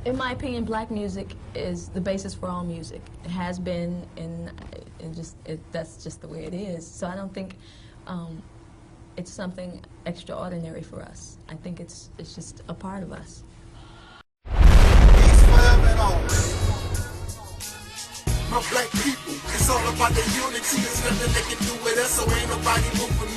In my opinion, black music is the basis for all music. It has been, and that's just the way it is. So I don't think it's something extraordinary for us. I think it's just a part of us. My black people, it's all about the unity. There's nothing they can do with us, so ain't nobody moving me.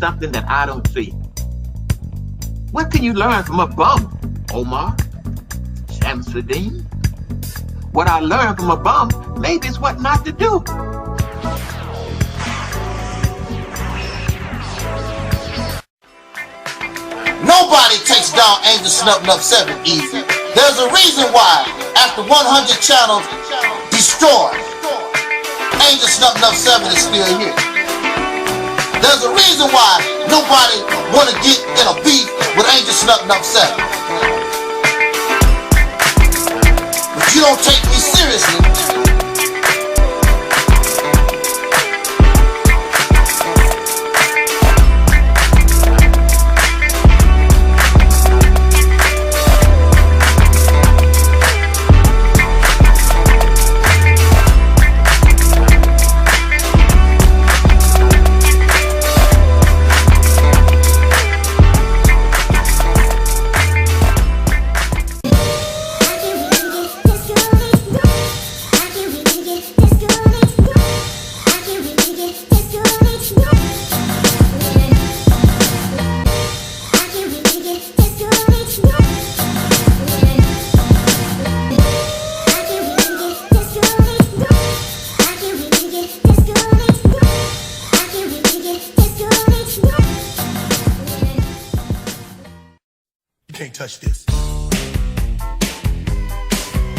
Something that I don't see. What can you learn from a bum, Omar? Shamsuddin? What I learned from a bum, maybe it's what not to do. Nobody takes down Angelsnupnup7 easy. There's a reason why, after 100 channels destroyed, Angelsnupnup7 is still here. There's a reason why nobody want to get in a beef with Angelsnupnup7. But you don't take me seriously. You can't touch this.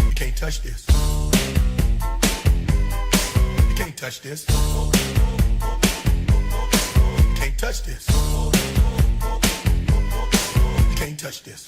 You can't touch this. touch this. Can't touch this. Can't touch this.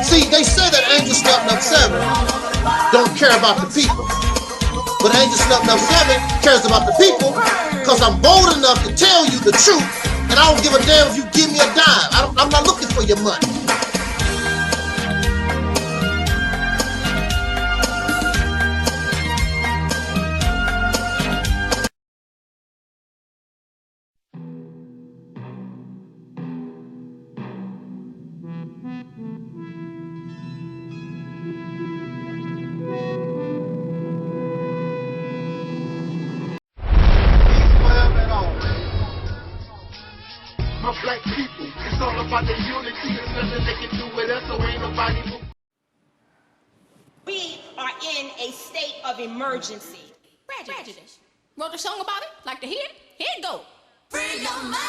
See, they say that Angelsnupnup7 don't care about the people. But Angelsnupnup7 cares about the people because I'm bold enough to tell you the truth, and I don't give a damn if you give me a dime. I'm not looking for your money. Black people, it's all about the unity. There's nothing they can do with us, so ain't nobody move. We are in a state of emergency. Prejudice. Wrote a song about it? Like to hear it? Here it go. Free your mind.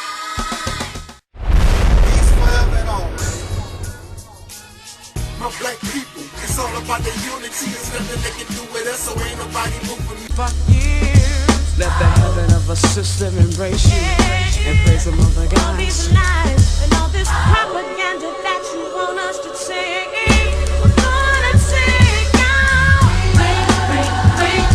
Peace forever and always. My black people, it's all about the unity. There's nothing they can do with us, so ain't nobody moving me. For years, let the heaven of a system embrace you and praise some other guys. All these lies and all this propaganda that you want us to say, we're gonna take out. Freedom.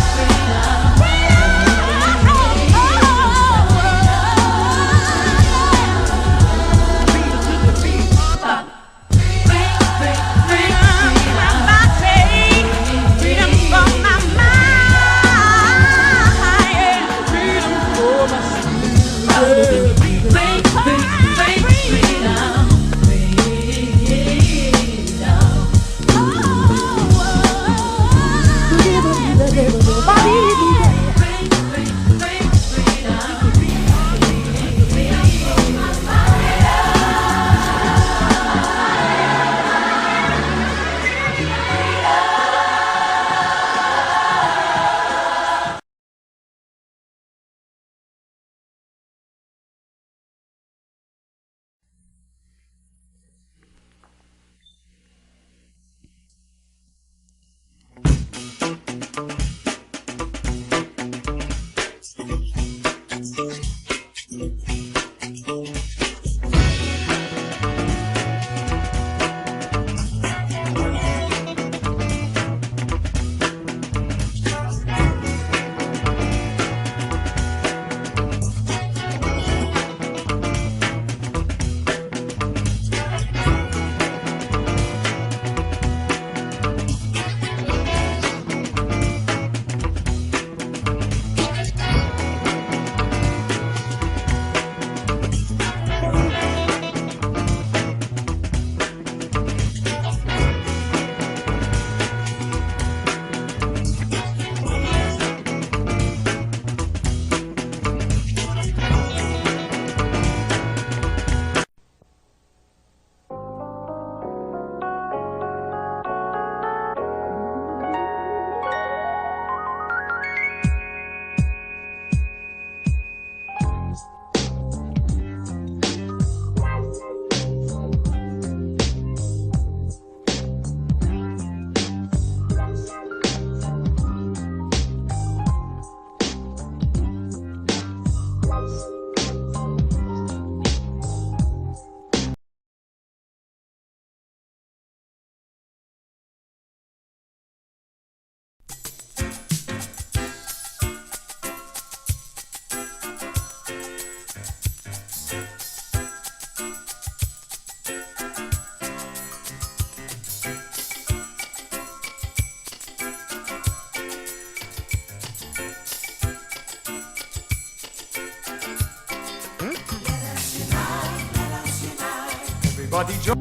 but he joined.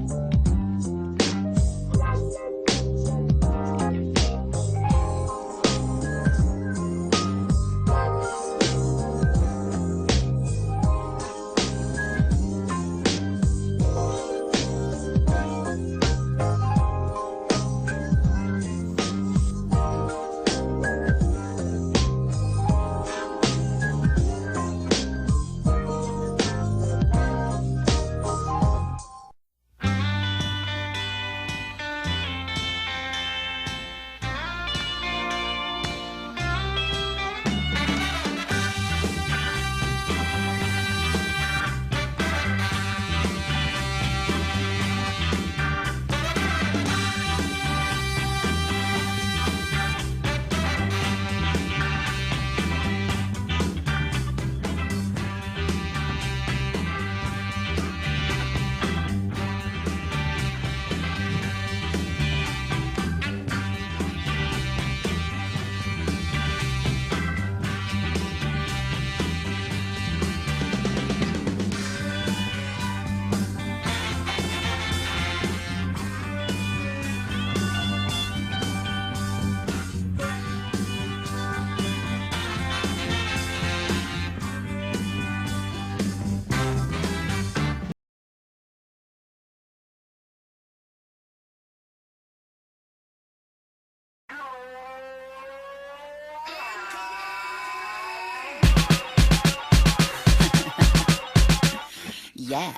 Yes.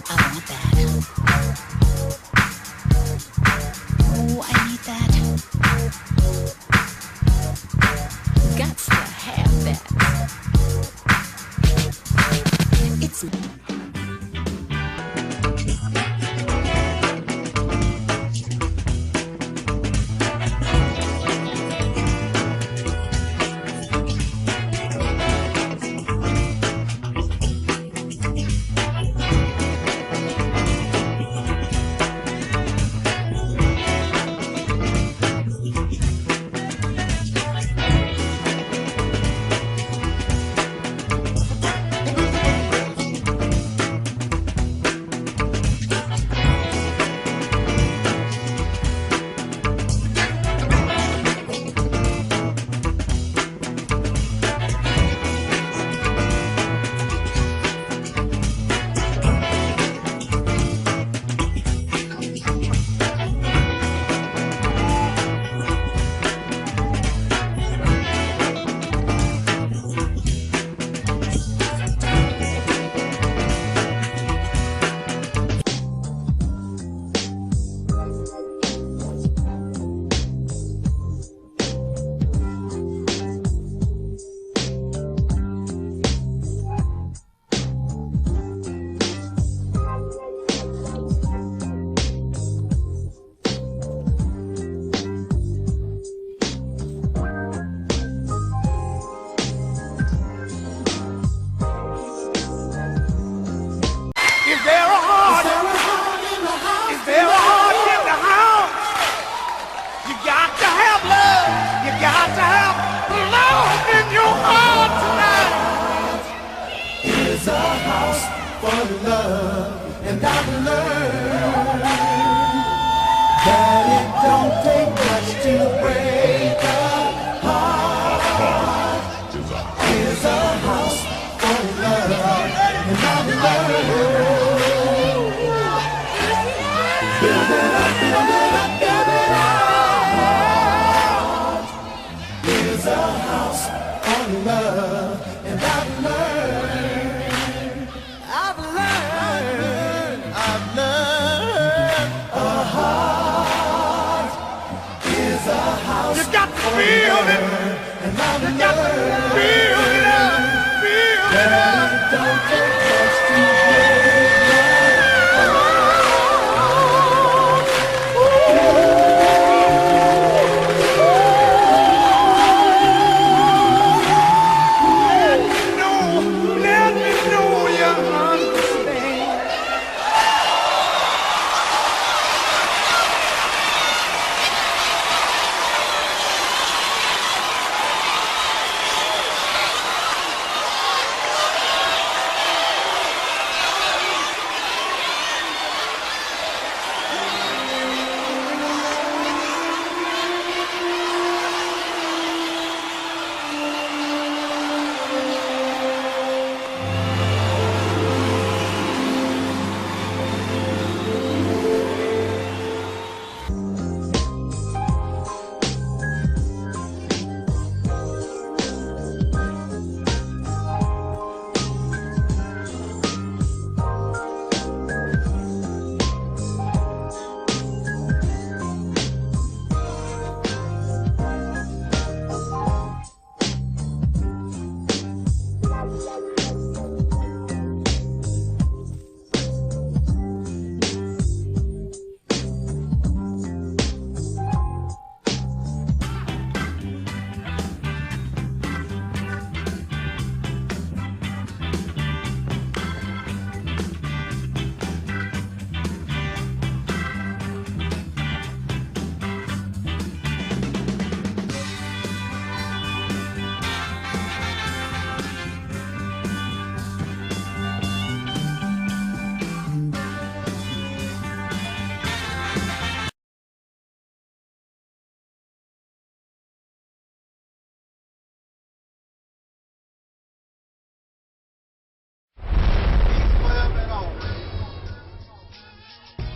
I want that. Oh, I need that. Gots to have that. It's...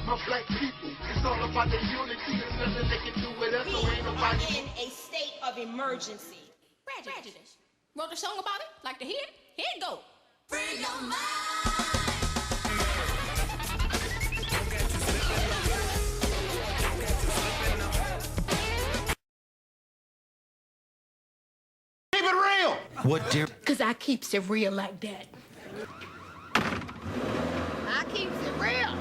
my black people. It's all about the unity. There's nothing they can do with us, so ain't nobody. We are in a state of emergency. Prejudice. Wrote a song about it? Like to hear it? Here it go. Free your mind. Keep it real. What, dear? Cause I keeps it real like that. I keeps it real.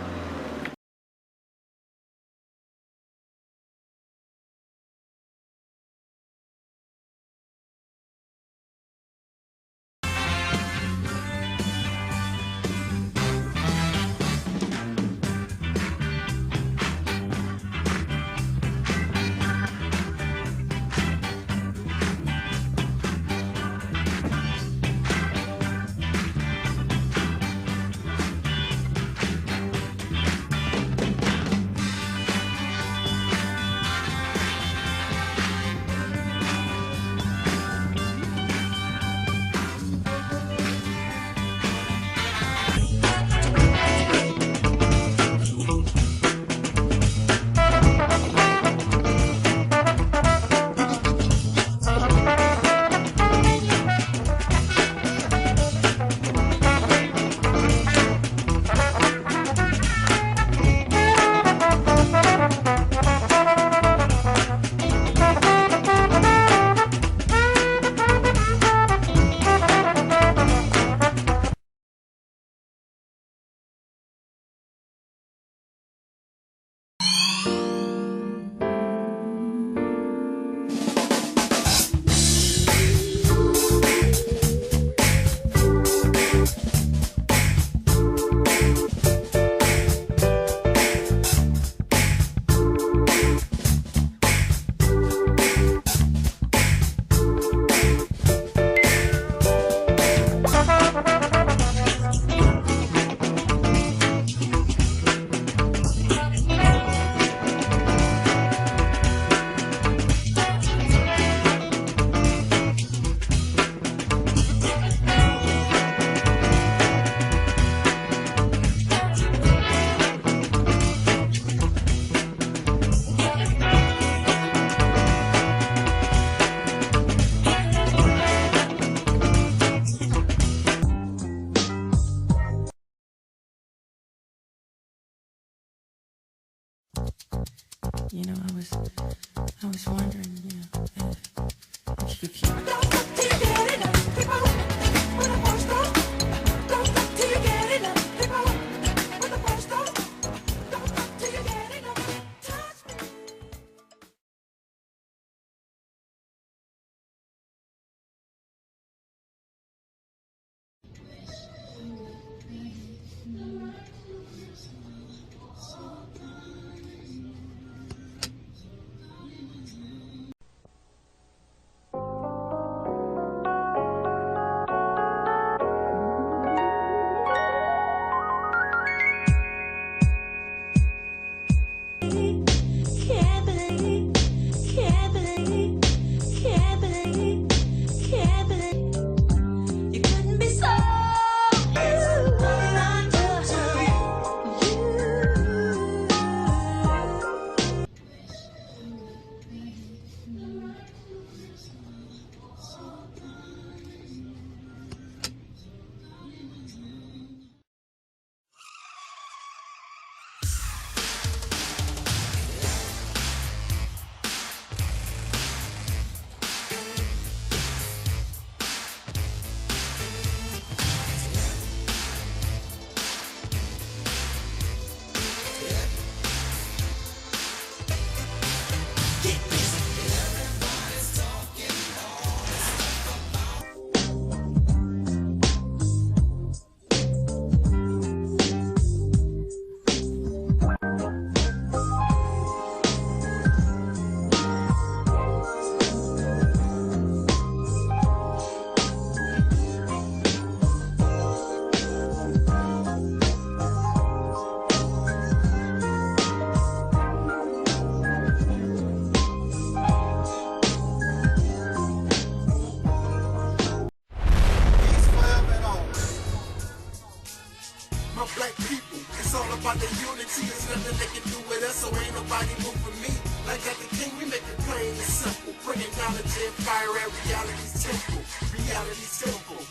You know, I was wondering, you know, if you unity. There's nothing they can do with us, so ain't nobody moving me. Like at the king, we make it plain and simple. Bringing knowledge and fire at reality's temple. Reality's temple.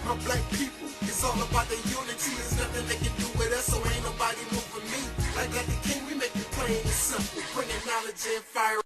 My black people, it's all about the unity. There's nothing they can do with us, so ain't nobody moving me. Like at the king, we make it plain and simple. Bringing knowledge and fire.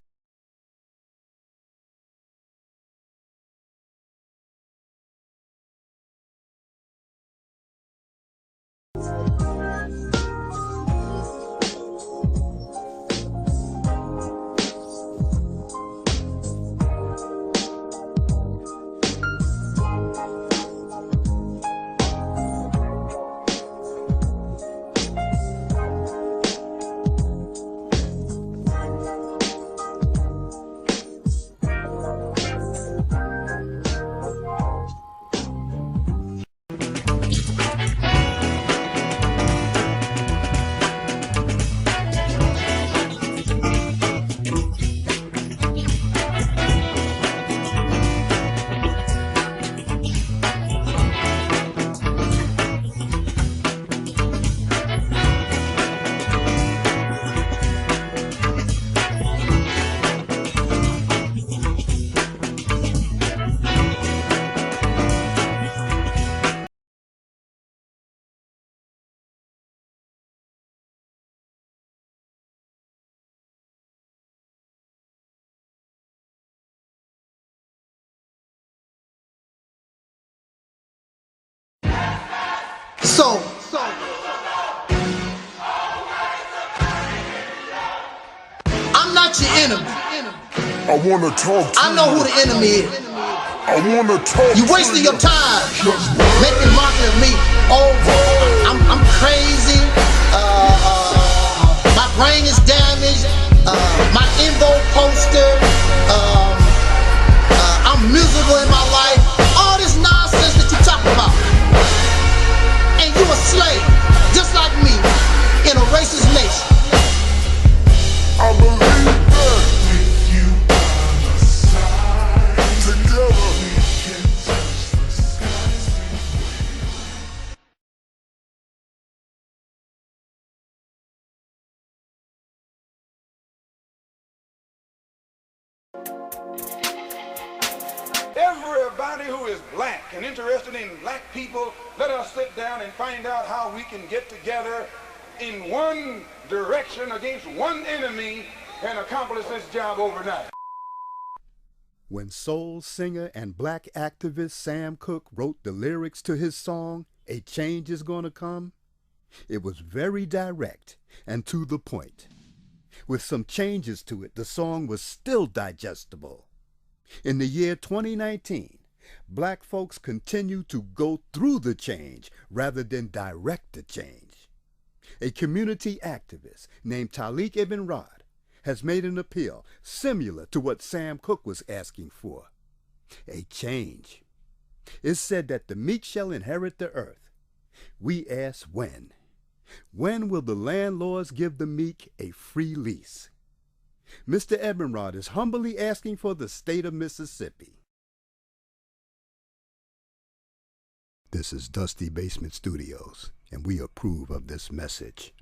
So, I'm not your enemy. I wanna talk to I know who the enemy is. I wanna talk You wasting your time making mockery of me. Oh, I'm crazy. My brain is damaged. My EnVogue poster. I'm miserable in my life. All this nonsense that you talk about. And you a slave, just like me, in a racist nation. I believe that with you by my side, together we can touch the skies. Everybody who is black and interested in black people, let us sit down and find out how we can get together in one direction against one enemy and accomplish this job overnight. When soul singer and black activist Sam Cooke wrote the lyrics to his song, "A Change Is Gonna Come," it was very direct and to the point. With some changes to it, the song was still digestible. In the year 2019, black folks continue to go through the change rather than direct the change. A community activist named Taalik Ibn'rad has made an appeal similar to what Sam Cooke was asking for. A change. It's said that the meek shall inherit the earth. We ask when. When will the landlords give the meek a free lease? Mr. Ibn'rad is humbly asking for the state of Mississippi. This is Dusty Basement Studios, and we approve of this message.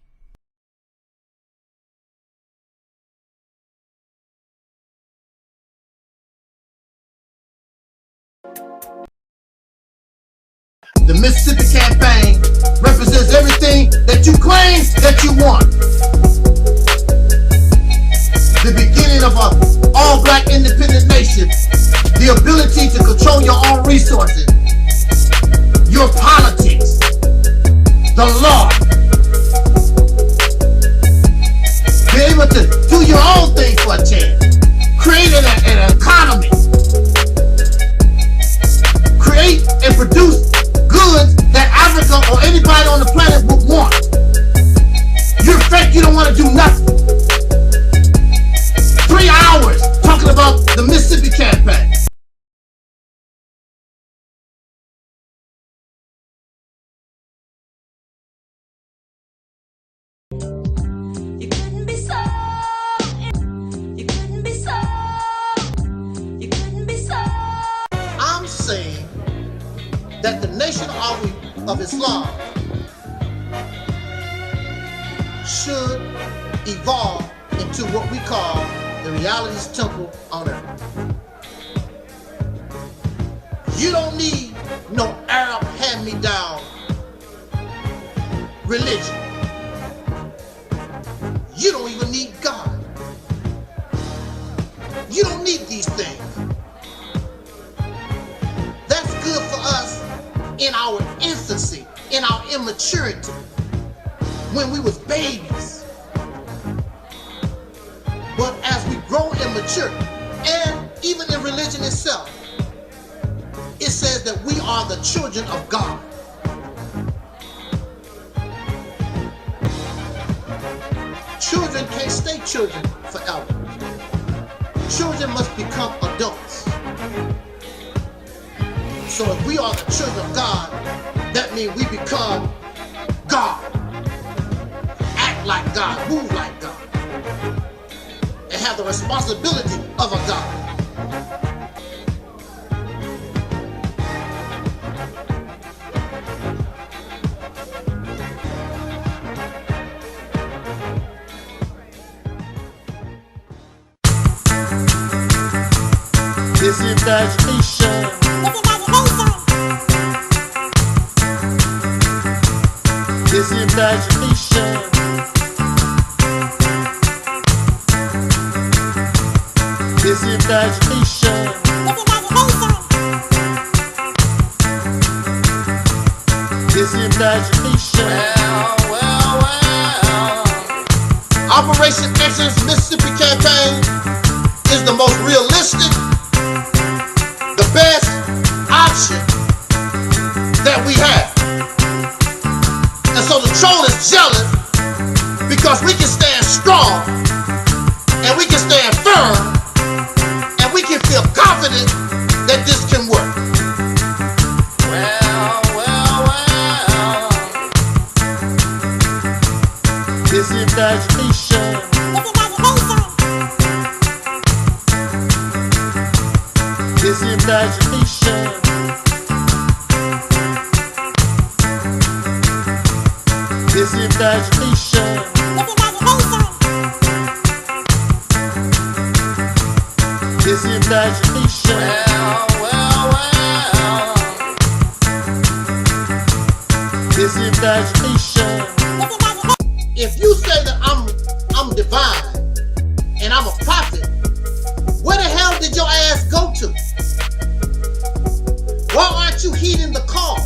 The Mississippi campaign represents everything that you claim that you want. The beginning of an all-black independent nation. The ability to control your own resources. Your politics. The law. Be able to do your own thing for a chance. Create an economy. Create and produce goods that Africa or anybody on the planet would want. You're fake, you don't want to do nothing. 3 hours talking about the Mississippi campaign. You couldn't be so. You couldn't be so. You couldn't be so. I'm saying that the nation of Islam should evolve into what we call the reality's temple on earth. You don't need no Arab hand-me-down religion. You don't even need God. You don't need these things. That's good for us in our infancy, in our immaturity, when we was babies. But as we grow and mature, and even in religion itself, it says that we are the children of God. Children can't stay children forever. Children must become adults. So if we are the children of God, that means we become God. Act like God, move like God, and have the responsibility of a God. This imagination. This imagination. This imagination. This imagination. Well. Operation Exodus Mississippi campaign is the most realistic, the best option that we have. And so the troll is jealous because we can stand strong and we can stand firm and we can feel confident that this can work. Well. This imagination. This imagination. This imagination. This imagination. Well. This imagination. If you say that I'm divine and I'm a prophet, where the hell did your ass go to? Why aren't you heeding the call?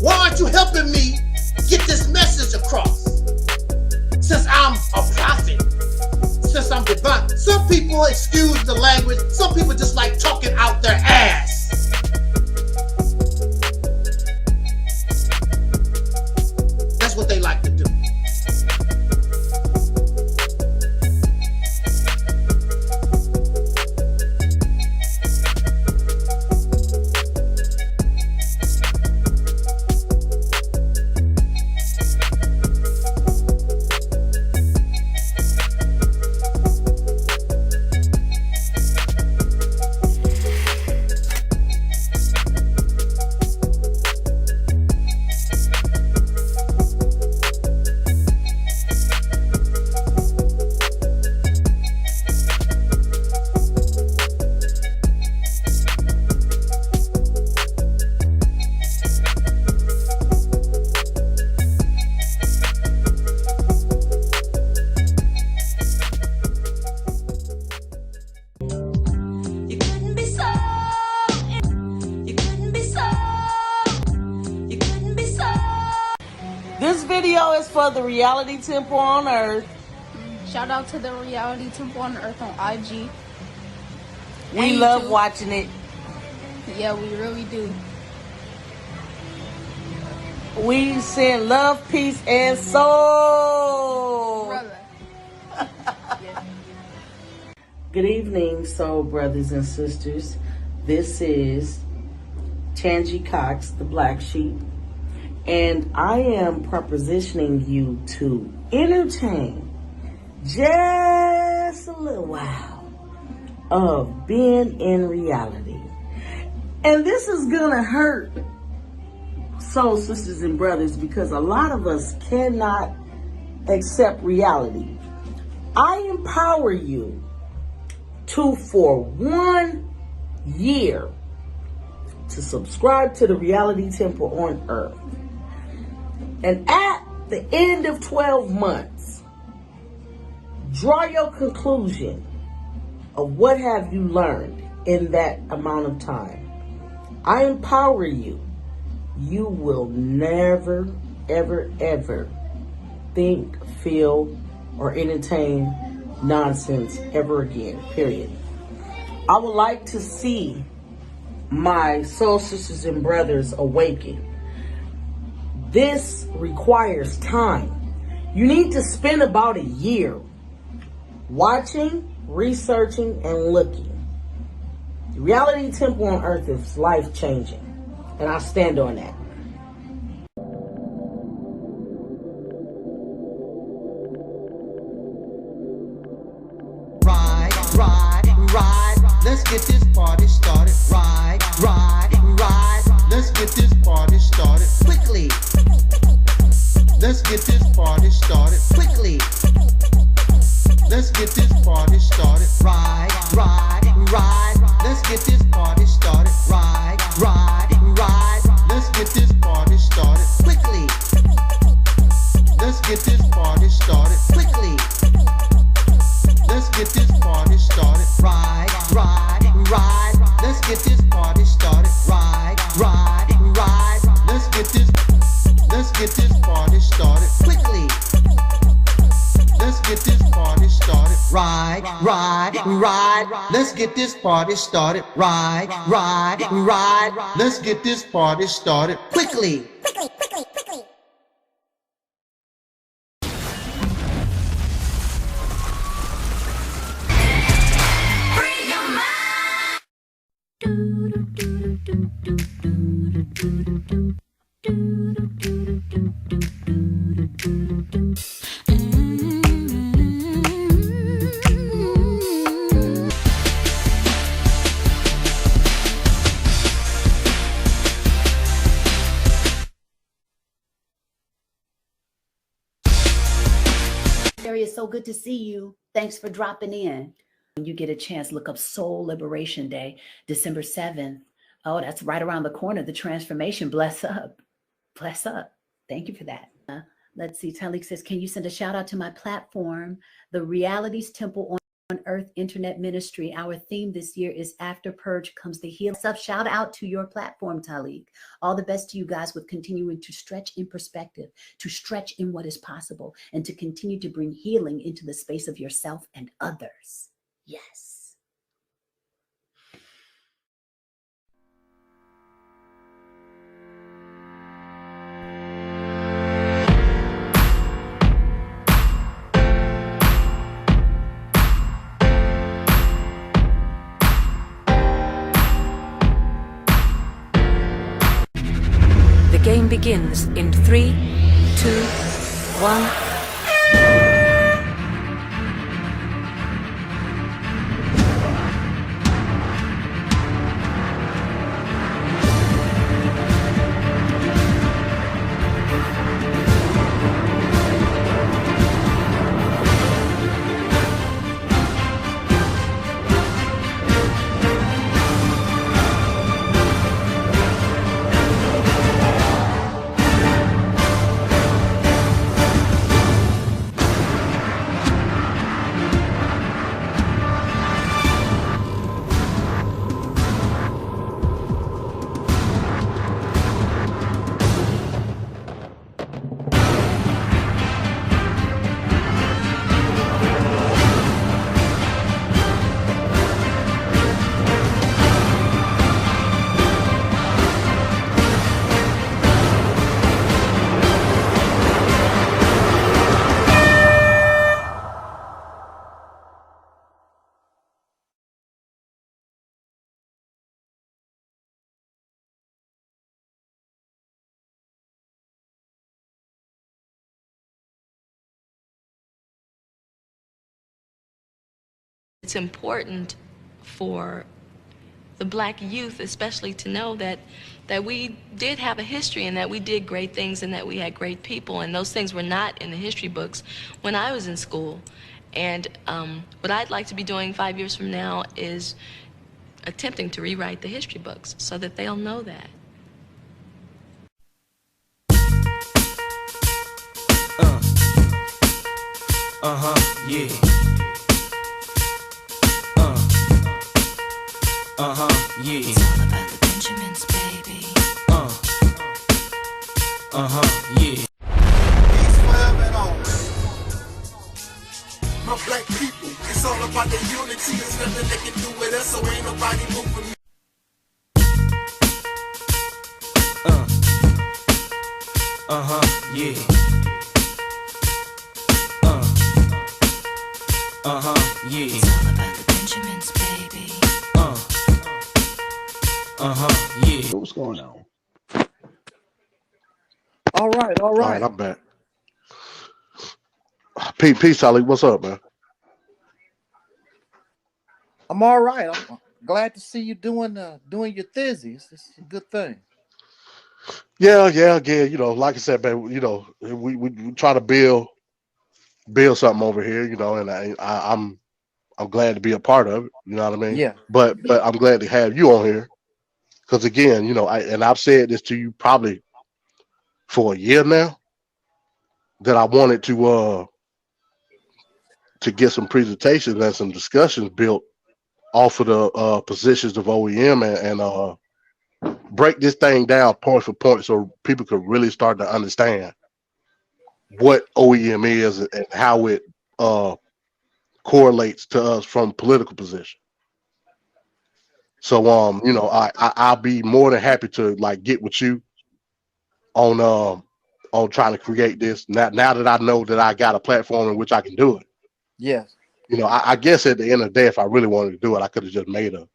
Why aren't you helping me get this message across? Since I'm a prophet, since I'm divine. Some people, excuse the language, some people just like talking out their ass. That's what they like to do. This video is for the Reality Temple on Earth. Shout out to the Reality Temple on Earth on IG. We and love YouTube. watching it. Yeah, we really do. We send love, peace, and soul. Brother. Yeah. Good evening, soul brothers and sisters. This is Tangi Cox, the Black Sheep. And I am propositioning you to entertain just a little while of being in reality. And this is gonna hurt soul sisters and brothers because a lot of us cannot accept reality. I empower you to, for 1 year, to subscribe to the reality temple on earth. And at the end of 12 months, draw your conclusion of what have you learned in that amount of time. I empower you. You will never, ever, ever think, feel, or entertain nonsense ever again, period. I would like to see my soul sisters and brothers awaken. This requires time. You need to spend about a year watching, researching, and looking. The reality temple on earth is life-changing, and I stand on that. Ride, let's get this party started. Ride, let's get this party started quickly. Let's get this party started quickly. Let's get this party started. Ride, let's get this party started. Ride, let's get this party started quickly. Let's get this party started quickly. Let's get this party started. Ride, let's get this party started. Ride, let's get this party started quickly. Let's get this party started. Ride, let's get this party started. Ride, let's get this party started quickly. It's so good to see you. Thanks for dropping in. When you get a chance, look up Soul Liberation Day, December 7th. Oh, that's right around the corner. The transformation. Bless up. Bless up. Thank you for that. Let's see. Taalik says, can you send a shout out to my platform, the Realities Temple on Earth Internet Ministry? Our theme this year is After Purge Comes the Healing. Shout out to your platform, Taalik. All the best to you guys with continuing to stretch in perspective, to stretch in what is possible, and to continue to bring healing into the space of yourself and others. Yes. The game begins in 3, 2, 1. It's important for the black youth especially to know that we did have a history and that we did great things and that we had great people, and those things were not in the history books when I was in school. And what I'd like to be doing 5 years from now is attempting to rewrite the history books so that they'll know that. Yeah. Yeah. It's all about the Benjamins, baby. Yeah. Peace forever and always. My black people, it's all about the unity. There's nothing they can do with us, so ain't nobody moving me. Yeah. Yeah. It's all about the Benjamins, baby. Yeah. What's going on? All right. All right, I'm back. Peace, Taalik. What's up, man? I'm all right. I'm glad to see you doing your thizzies. It's a good thing. Yeah. You know, like I said, man. You know, we try to build something over here. You know, and I'm glad to be a part of it. You know what I mean? Yeah. But I'm glad to have you on here because again, you know, I've said this to you probably for a year now that I wanted to get some presentations and some discussions built off of the positions of OEM and break this thing down point for point so people could really start to understand what OEM is and how it correlates to us from political position. So you know, I'll be more than happy to like get with you on trying to create this now that I know that I got a platform in which I can do it. Yes. You know, I guess at the end of the day, if I really wanted to do it, I could have just made I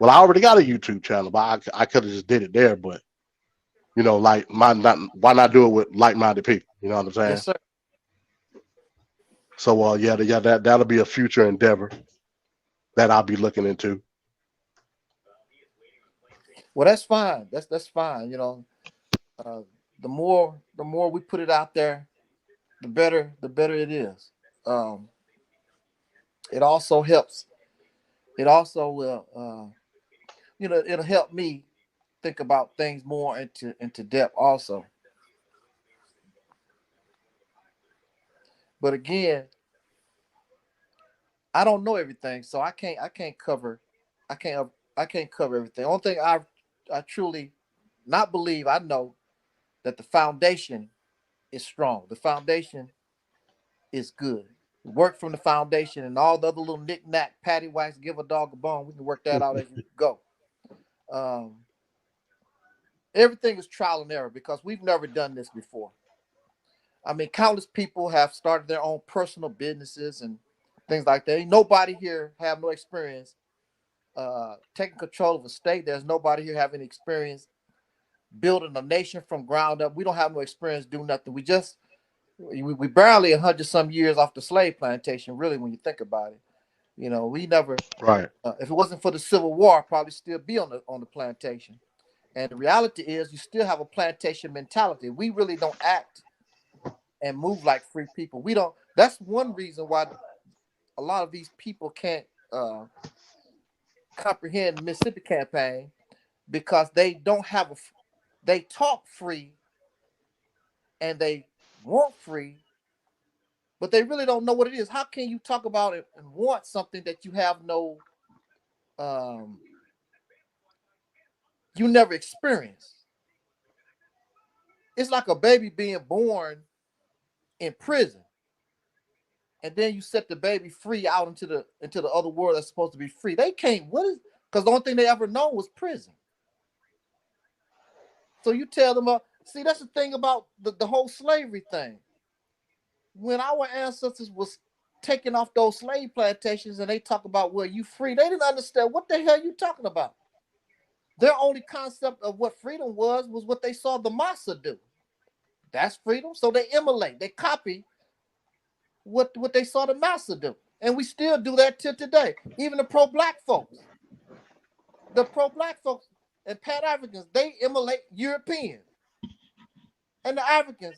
already got a YouTube channel, but I could have just did it there. But you know, like why not do it with like-minded people? You know what I'm saying? Yes, sir. So yeah, that'll be a future endeavor that I'll be looking into. Well, that's fine. That's fine. You know, the more we put it out there, the better it is. It also helps. It also will, you know, it'll help me think about things more into depth also. But again, I don't know everything, so I can't cover everything. Only thing I truly not believe, I know that the foundation is strong. The foundation is good. Work from the foundation and all the other little knick-knack, patty wax, give a dog a bone. We can work that out as we go. Everything is trial and error because we've never done this before. I mean, countless people have started their own personal businesses and things like that. Ain't nobody here have no experience taking control of a state. There's nobody here having experience building a nation from ground up. We don't have no experience doing nothing. We barely 100-some years off the slave plantation, really, when you think about it. You know, we never, right. If it wasn't for the Civil War, I'd probably still be on the plantation. And the reality is you still have a plantation mentality. We really don't act and move like free people. We don't. That's one reason why a lot of these people can't comprehend the Mississippi campaign, because they don't have they talk free and they want free, but they really don't know what it is. How can you talk about it and want something that you have no, you never experienced? It's like a baby being born in prison, and then you set the baby free out into the other world that's supposed to be free. They can't. Because the only thing they ever known was prison. So you tell them, see, that's the thing about the whole slavery thing. When our ancestors was taking off those slave plantations and they talk about, well, you free, they didn't understand what the hell you talking about. Their only concept of what freedom was what they saw the massa do. That's freedom. So they emulate, they copy what they saw the massa do. And we still do that till today. Even the pro-black folks. The pro-black folks and Pan-Africans, they emulate Europeans and the Africans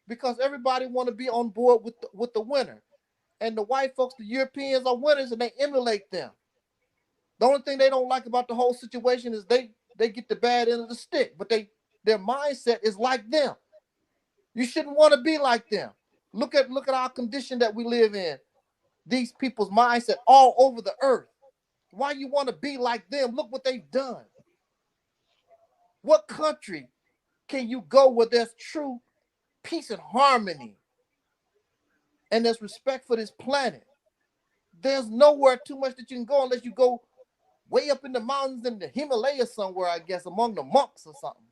because everybody want to be on board with the winner. And the white folks, the Europeans are winners and they emulate them. The only thing they don't like about the whole situation is they get the bad end of the stick, but their mindset is like them. You shouldn't want to be like them. Look at our condition that we live in. These people's mindset all over the earth. Why you want to be like them? Look what they've done. What country can you go where there's true peace and harmony and there's respect for this planet? There's nowhere too much that you can go unless you go way up in the mountains in the Himalayas somewhere, I guess, among the monks or something.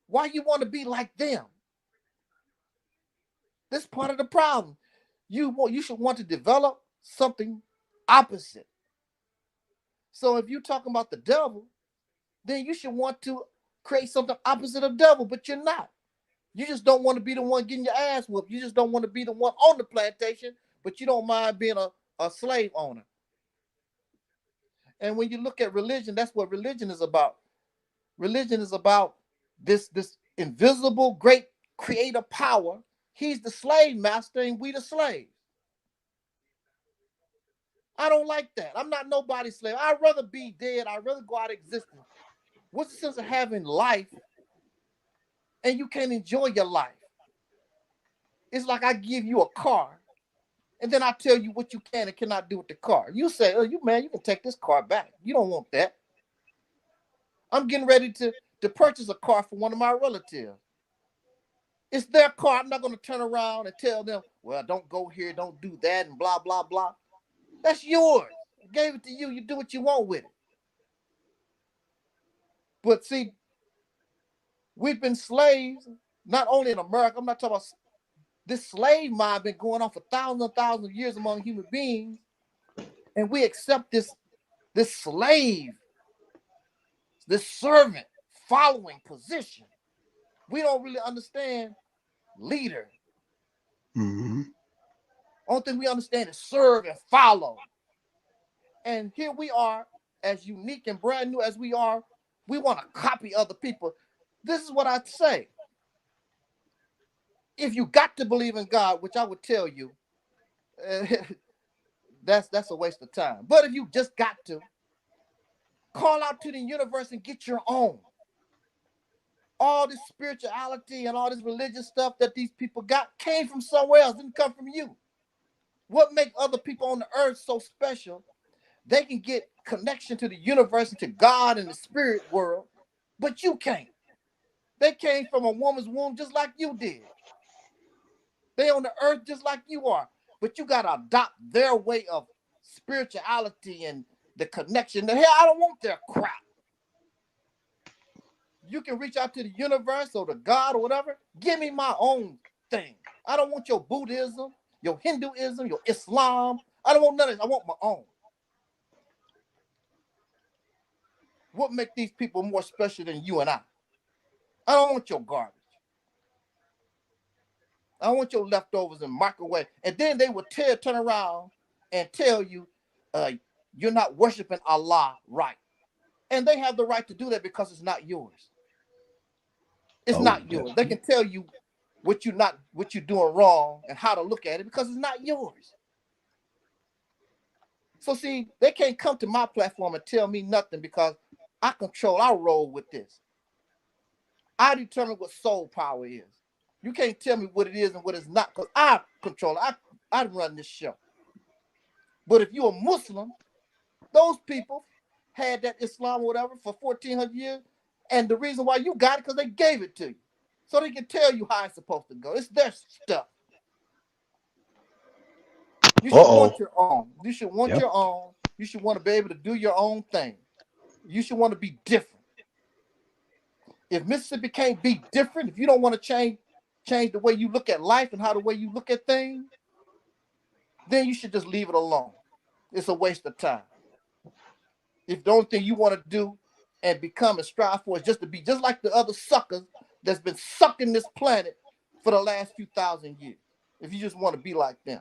Why you want to be like them? This is part of the problem. You should want to develop something opposite. So if you're talking about the devil, then you should want to create something opposite of devil, but you're not. You just don't want to be the one getting your ass whooped. You just don't want to be the one on the plantation, but you don't mind being a slave owner. And when you look at religion, that's what religion is about. Religion is about this invisible, great creator power. He's the slave master and we the slaves. I don't like that. I'm not nobody's slave. I'd rather be dead. I'd rather go out of existence. What's the sense of having life and you can't enjoy your life? It's like I give you a car and then I tell you what you can and cannot do with the car. You say, oh, you can take this car back. You don't want that. I'm getting ready to purchase a car for one of my relatives. It's their car. I'm not going to turn around and tell them, well, don't go here, don't do that, and blah, blah, blah. That's yours. I gave it to you. You do what you want with it. But see, we've been slaves, not only in America. I'm not talking about this slave mind been going on for thousands and thousands of years among human beings. And we accept this slave, this servant following position. We don't really understand leader. Mm-hmm. Only thing we understand is serve and follow. And here we are, as unique and brand new as we are, we want to copy other people. This is what I'd say. If you got to believe in God, which I would tell you, that's a waste of time. But if you just got to, call out to the universe and get your own. All this spirituality and all this religious stuff that these people got came from somewhere else, didn't come from you. What makes other people on the earth so special? They can get connection to the universe and to God and the spirit world, but you can't. They came from a woman's womb just like you did. They on the earth just like you are, but you got to adopt their way of spirituality and the connection. The hell, I don't want their crap. You can reach out to the universe or to God or whatever. Give me my own thing. I don't want your Buddhism, your Hinduism, your Islam. I don't want none of this. I want my own. What makes these people more special than you and I? I don't want your garbage. I want your leftovers in microwave. And then they would turn around and tell you you're not worshiping Allah right. And they have the right to do that because it's not yours. It's not yours. They can tell you what you're doing wrong and how to look at it because it's not yours. So see, they can't come to my platform and tell me nothing because I roll with this. I determine what soul power is. You can't tell me what it is and what it's not because I control it. I run this show. But if you're a Muslim, those people had that Islam or whatever for 1,400 years. And the reason why you got it because they gave it to you. So they can tell you how it's supposed to go. It's their stuff. You should want your own. You should want your own. You should want to be able to do your own thing. You should want to be different. If Mississippi can't be different, if you don't want to change the way you look at life and how the way you look at things, then you should just leave it alone. It's a waste of time. If the only thing you want to do and become and strive for is just to be just like the other suckers that's been sucking this planet for the last few thousand years. If you just want to be like them,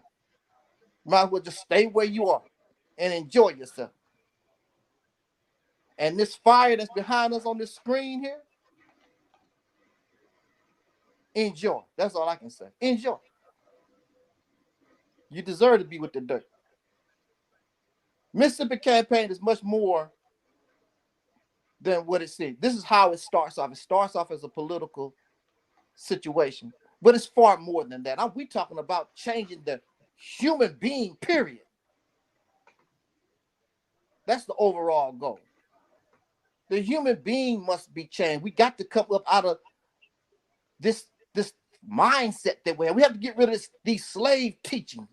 might as well just stay where you are and enjoy yourself. And this fire that's behind us on this screen here, enjoy. That's all I can say. Enjoy. You deserve to be with the dirt. Mississippi campaign is much more than what it says. This is how it starts off. It starts off as a political situation, but it's far more than that. We talking about changing the human being, period. That's the overall goal. The human being must be changed. We got to come up out of this mindset that we have. We have to get rid of these slave teachings.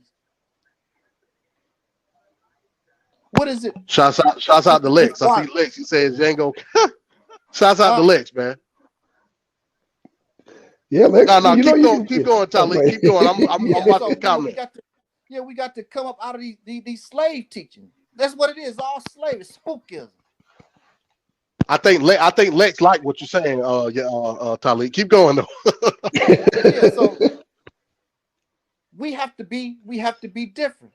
What is it? Shouts out to Lex. I see Lex. He says Django. Shouts out to Lex, man. Yeah, Lex. No, keep going, Taalik. Keep going. I'm watching the comment. We got to come up out of these slave teachings. That's what it is. All slave. It's spookism. I think Lex like what you're saying, Taalik. Keep going though. Yeah, so we have to be different.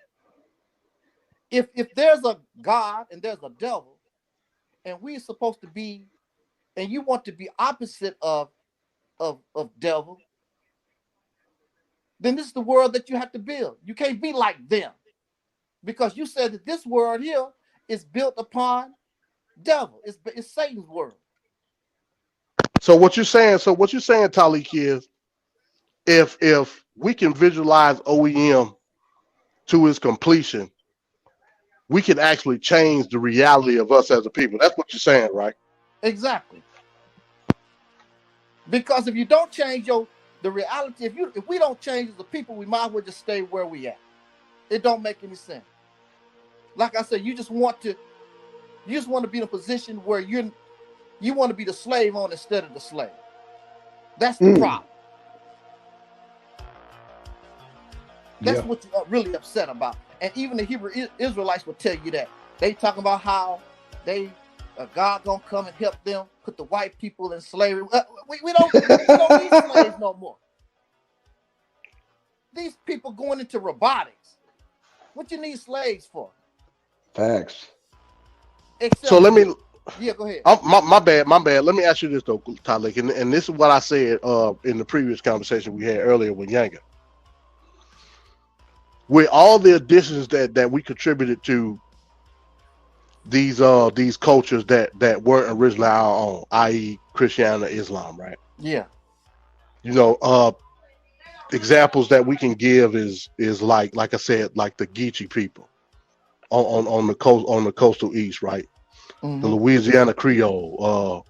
If there's a God and there's a devil, and we're supposed to be, and you want to be opposite of devil, then this is the world that you have to build. You can't be like them, because you said that this world here is built upon devil. It's Satan's world. So what you're saying, Taalik, is if we can visualize OEM to its completion, we can actually change the reality of us as a people. That's what you're saying, right? Exactly. Because if you don't change the reality, if we don't change as a people, we might as well just stay where we at. It don't make any sense. Like I said, you just want to be in a position where you want to be the slave on instead of the slave. That's the problem. That's what you're really upset about. And even the Hebrew Israelites will tell you that. They talking about how God gonna come and help them put the white people in slavery. We don't need slaves no more. These people going into robotics. What you need slaves for? Facts. So let me. Yeah, go ahead. My bad. Let me ask you this though, Taalik, and this is what I said in the previous conversation we had earlier with Yanga. With all the additions that we contributed to these cultures that weren't originally our own, i.e. Christianity, Islam, right? Yeah. Examples that we can give is like I said, like the Geechee people on the coastal east, right? Mm-hmm. The Louisiana Creole,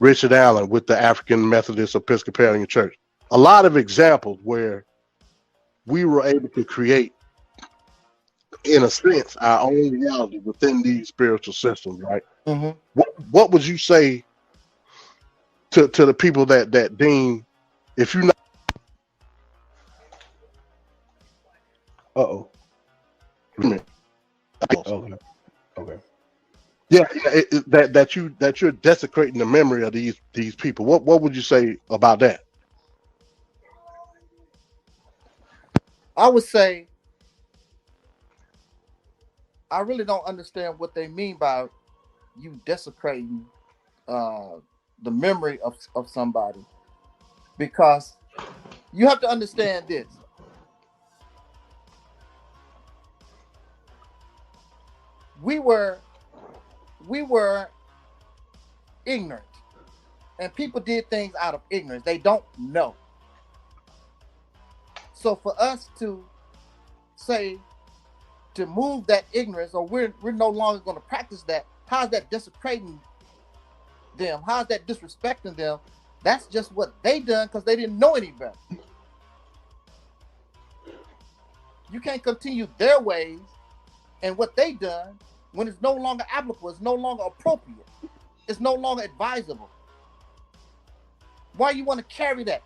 Richard Allen with the African Methodist Episcopalian Church. A lot of examples where we were able to create, in a sense, our own reality within these spiritual systems, right? Mm-hmm. What would you say to the people that deem, if you're not? Okay. Yeah, that you're desecrating the memory of these people. What would you say about that? I would say I really don't understand what they mean by you desecrating the memory of somebody, because you have to understand this. We were ignorant, and people did things out of ignorance. They don't know. So for us to say, to move that ignorance, or we're no longer going to practice that, how's that desecrating them? How's that disrespecting them? That's just what they done because they didn't know any better. You can't continue their ways and what they done when it's no longer applicable, it's no longer appropriate, it's no longer advisable. Why you want to carry that?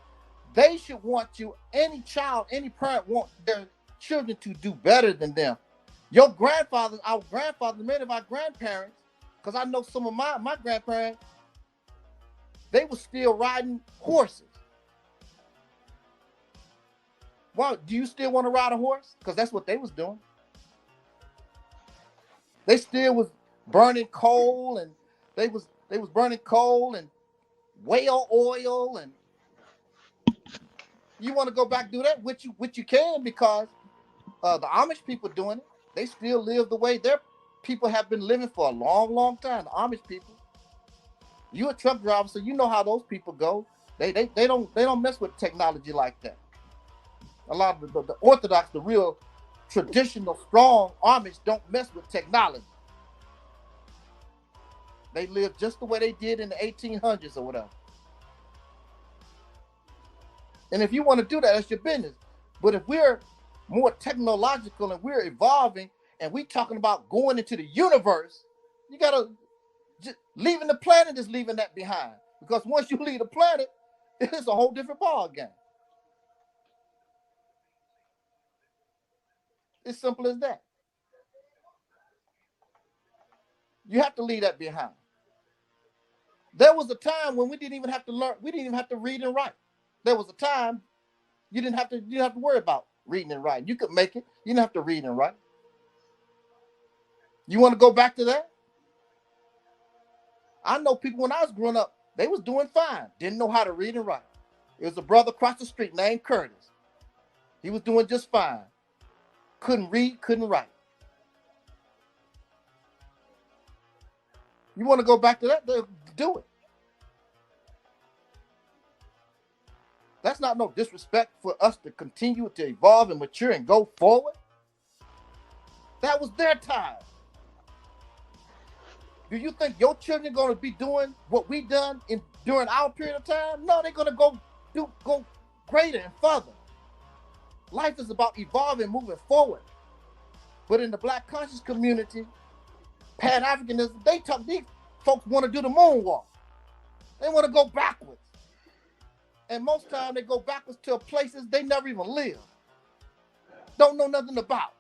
They should want you, any child, any parent want their children to do better than them. Your grandfathers, our grandfathers, many of our grandparents, because I know some of my grandparents, they were still riding horses. Well, do you still want to ride a horse? Because that's what they was doing. They still was burning coal They was burning coal and whale oil, and you want to go back and do that, which you can, because the Amish people doing it. They still live the way their people have been living for a long, long time. The Amish people. You a truck driver, so you know how those people go. They don't mess with technology like that. A lot of the Orthodox, the real traditional, strong Amish don't mess with technology. They live just the way they did in the 1800s or whatever. And if you want to do that, that's your business. But if we're more technological and we're evolving and we're talking about going into the universe, you gotta just leaving the planet is leaving that behind. Because once you leave the planet, it's a whole different ball game. It's simple as that. You have to leave that behind. There was a time when we didn't even have to learn, we didn't even have to read and write. There was a time you didn't have to worry about reading and writing. You could make it. You didn't have to read and write. You want to go back to that? I know people when I was growing up, they was doing fine. Didn't know how to read and write. It was a brother across the street named Curtis. He was doing just fine. Couldn't read, couldn't write. You want to go back to that? Do it. That's not no disrespect for us to continue to evolve and mature and go forward. That was their time. Do you think your children are going to be doing what we done during our period of time? No, they're going to go greater and further. Life is about evolving, moving forward. But in the Black conscious community, Pan-Africanism, these folks want to do the moonwalk. They want to go backwards. And most time they go backwards to places they never even lived. Don't know nothing about.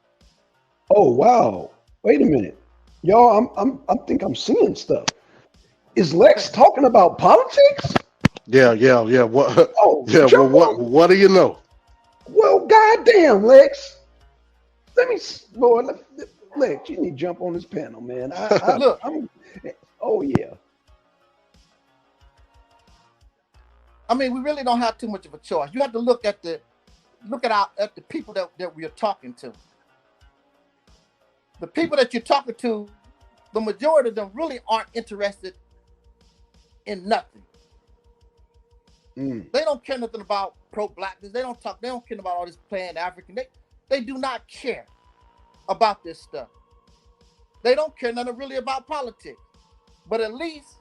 Oh wow. Wait a minute. Y'all, I think I'm seeing stuff. Is Lex talking about politics? Yeah. What? Oh, yeah. Well, what do you know? Well, goddamn, Lex. Lord, Lex, you need to jump on this panel, man. Look. Oh yeah. I mean, we really don't have too much of a choice. You have to look at the people that we are talking to. The people that you're talking to, the majority of them really aren't interested in nothing. They don't care nothing about pro-blackness. They don't care about all this Pan-African. They do not care about this stuff. They don't care nothing really about politics. But at least,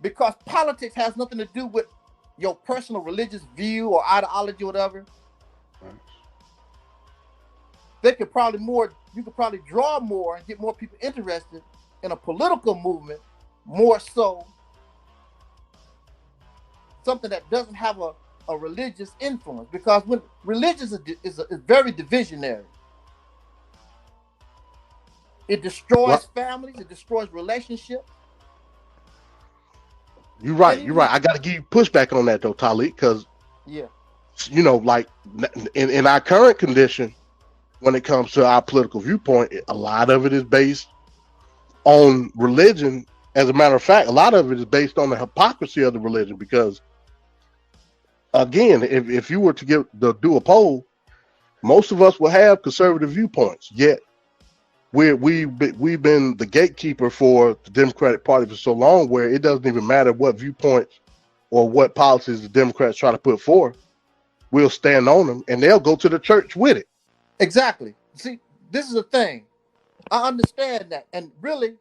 because politics has nothing to do with your personal religious view or ideology or whatever, you could probably draw more and get more people interested in a political movement, more so something that doesn't have a religious influence. Because when religious is very divisionary. It destroys families, it destroys relationships. You're right. I got to give you pushback on that though, Taalik, because like in our current condition, when it comes to our political viewpoint, a lot of it is based on religion. As a matter of fact, a lot of it is based on the hypocrisy of the religion. Because again, if you were to do a poll, most of us will have conservative viewpoints. Yet we've been the gatekeeper for the Democratic Party for so long, where it doesn't even matter what viewpoints or what policies the Democrats try to put forth. We'll stand on them, and they'll go to the church with it. Exactly. See, this is the thing. I understand that, and really,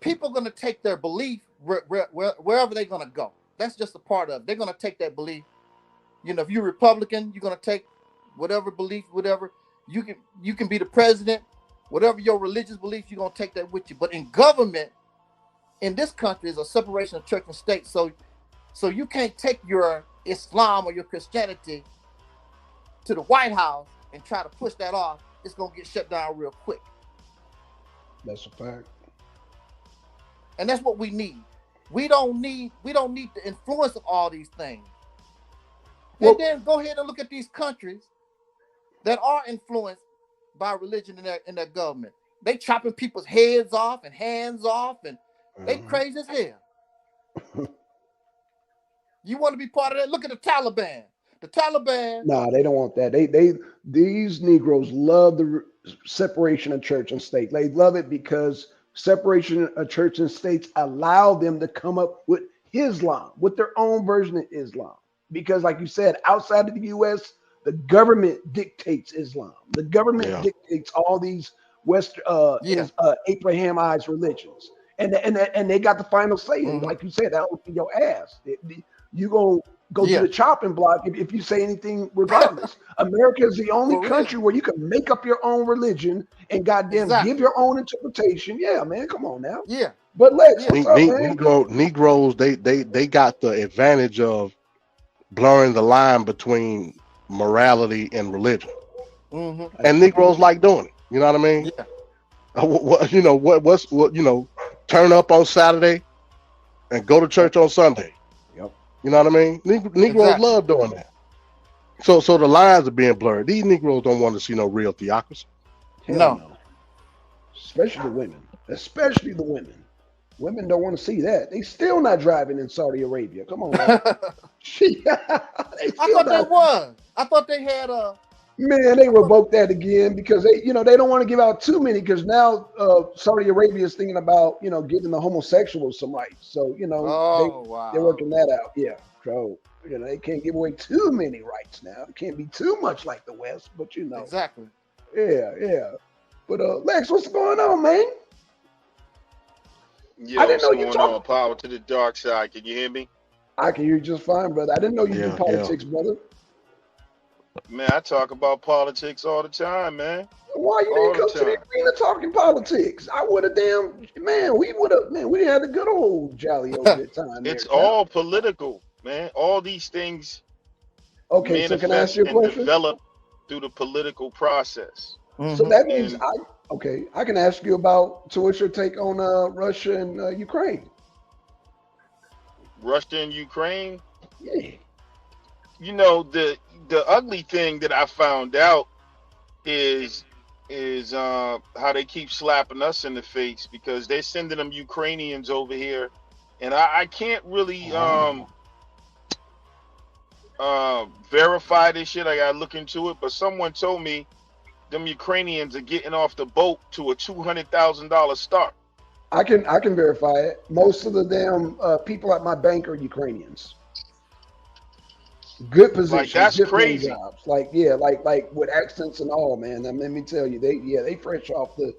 people are going to take their belief wherever they're going to go. That's just a part of it. They're going to take that belief. You know, if you're Republican, you're going to take whatever belief, whatever. You can be the president. Whatever your religious beliefs, you're going to take that with you. But in government, in this country, is a separation of church and state. So you can't take your Islam or your Christianity to the White House and try to push that off. It's going to get shut down real quick. That's a fact. And that's what we need. We don't need the influence of all these things. And then go ahead and look at these countries that are influenced by religion in their government. They chopping people's heads off and hands off and They crazy as hell. You want to be part of that? Look at the Taliban. The Taliban. Nah, they don't want that. These Negroes love the separation of church and state. They love it because separation of church and states allow them to come up with Islam, with their own version of Islam. Because, like you said, outside of the U.S., the government dictates Islam. The government dictates all these Abrahamized religions, and they got the final say. Like you said, that'll be your ass. You gonna go to the chopping block if you say anything, regardless. America is the only country where you can make up your own religion and goddamn give your own interpretation. Yeah, man, come on now. Yeah, but let's Negroes, they got the advantage of blurring the line between morality and religion, and Negroes like doing it. You know what I mean? Yeah. Turn up on Saturday and go to church on Sunday. You know what I mean? Negroes love doing that. So the lines are being blurred. These Negroes don't want to see no real theocracy. No. Especially the women. Especially the women. Women don't want to see that. They still not driving in Saudi Arabia. Come on, man. I thought they had a. Man, they revoked that again because they don't want to give out too many because now Saudi Arabia is thinking about giving the homosexuals some rights. So they're working that out. Yeah, so they can't give away too many rights now. It can't be too much like the West, but exactly. Yeah. But Lex, what's going on, man? I didn't know you talking. Power to the dark side. Can you hear me? I can hear you just fine, brother. I didn't know you do politics, brother. Man, I talk about politics all the time, man. Why you didn't come to the arena talking politics? I would have we had a good old jolly old good time. It's all political, man. All these things so can I ask you a question? Develop through the political process. So that means I can ask you about what's your take on Russia and Ukraine? Russia and Ukraine? Yeah. The ugly thing that I found out is how they keep slapping us in the face because they're sending them Ukrainians over here, and I can't really verify this shit. I gotta look into it, but someone told me them Ukrainians are getting off the boat to a $200,000 start. I can verify it. Most of the damn people at my bank are Ukrainians. Good positions, that's good crazy. Jobs. Like with accents and all, man. Let me tell you, they fresh off the,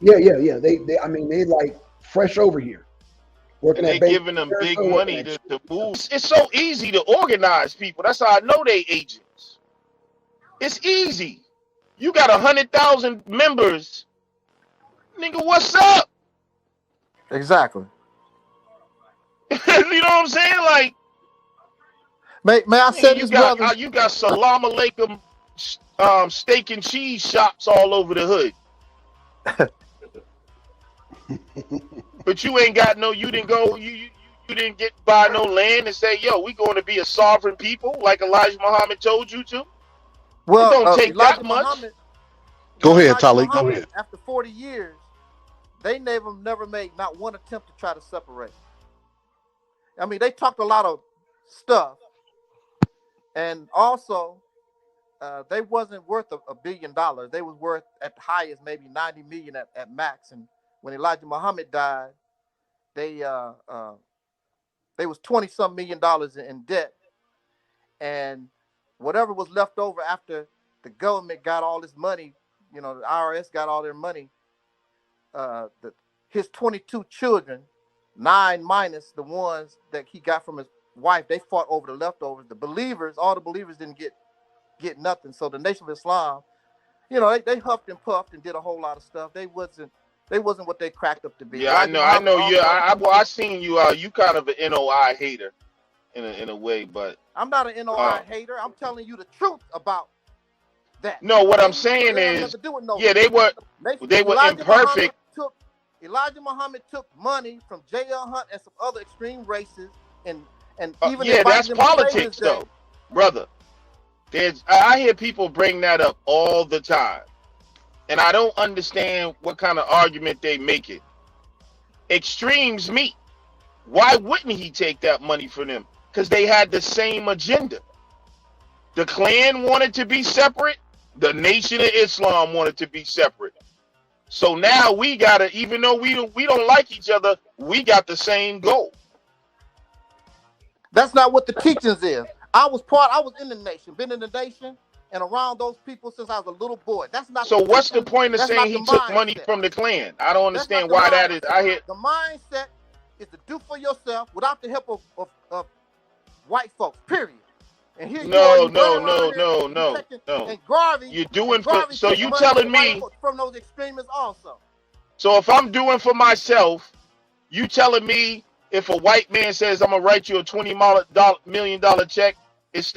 They like fresh over here. Working and they giving them big money to move. It's so easy to organize people. That's how I know they agents. It's easy. You got 100,000 members, nigga. What's up? Exactly. You know what I'm saying? Like. May I say you got Salam Alaikum steak and cheese shops all over the hood. But you ain't got you didn't get buy no land and say, yo, we going to be a sovereign people like Elijah Muhammad told you to. Well, it don't take that much. Go ahead, Taalik. Go ahead. After 40 years, they never made not one attempt to try to separate. I mean, they talked a lot of stuff. And also, they wasn't worth $1 billion. They was worth at the highest maybe 90 million at max. And when Elijah Muhammad died, they was 20-some million dollars in debt. And whatever was left over after the government got all this money, the IRS got all their money. His 22 children, 9 minus the ones that he got from his wife, they fought over the leftovers. All the believers didn't get nothing. So the Nation of Islam, they huffed and puffed and did a whole lot of stuff. They wasn't what they cracked up to be. Yeah, I know. Yeah, I seen you. You kind of an NOI hater, in a way, but I'm not an NOI hater. I'm telling you the truth about that. No, what I'm saying is, they were imperfect. Elijah Muhammad took money from J.L. Hunt and some other extreme races, and even that's politics, though, brother. I hear people bring that up all the time, and I don't understand what kind of argument they make it. extremes meet. Why wouldn't he take that money from them? Because they had the same agenda. The Klan wanted to be separate. The Nation of Islam wanted to be separate. So now we gotta, even though we don't like each other, we got the same goal. That's not what the teachings is. I was in the Nation, been in the Nation, and around those people since I was a little boy. That's not. So what's the point of saying he took money from the Klan? I don't understand why that is. I hear the mindset is to do for yourself without the help of white folks. Period. And here no. And Garvey, you're doing for, so you telling me from those extremists also. So if I'm doing for myself, you telling me if a white man says I'm gonna write you a $20 million check,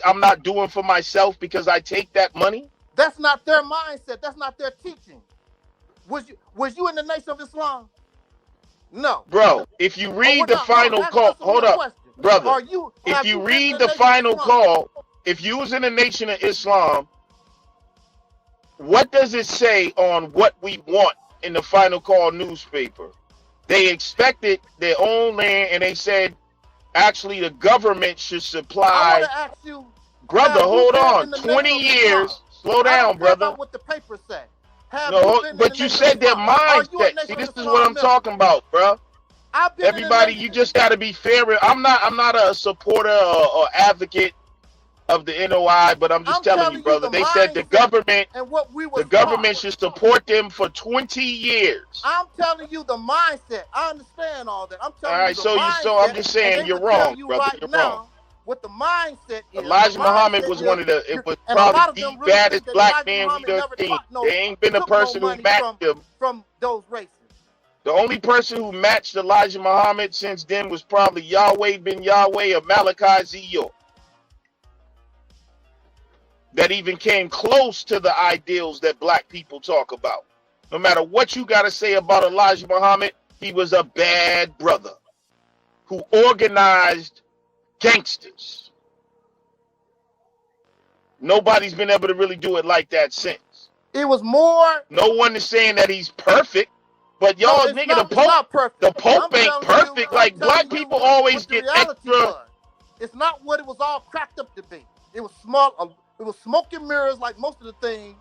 I'm not doing for myself because I take that money? That's not their mindset. That's not their teaching. Was you in the Nation of Islam? No. Bro, if you read the final call, hold up, brother. If you read the final call, if you was in the Nation of Islam, what does it say on what we want in the final call newspaper? They expected their own land, and they said, actually, the government should supply. I want to ask you, brother, hold on. 20 years. Slow down, brother. What the paper said. No, but you said their mindset. See, this is what I'm talking about, bro. Everybody, you just got to be fair. I'm not a supporter or advocate of the NOI, but I'm just telling you, brother. They said the government should support them for 20 years. I'm telling you the mindset. I understand all that. I'm telling all right, you so I'm just saying you're wrong, brother. You're wrong. What the mindset is. Elijah Muhammad was one of the. It was probably the baddest black man we done seen. There ain't been a person who matched him from those races. The only person who matched Elijah Muhammad since then was probably Yahweh bin Yahweh or Malachi Z. That even came close to the ideals that black people talk about. No matter what you got to say about Elijah Muhammad, he was a bad brother who organized gangsters. Nobody's been able to really do it like that since. It was more. No one is saying that he's perfect, but y'all, no, nigga, the Pope ain't perfect. Like black people always get extra. It's not what it was all cracked up to be. It was small. It was smoke and mirrors, like most of the things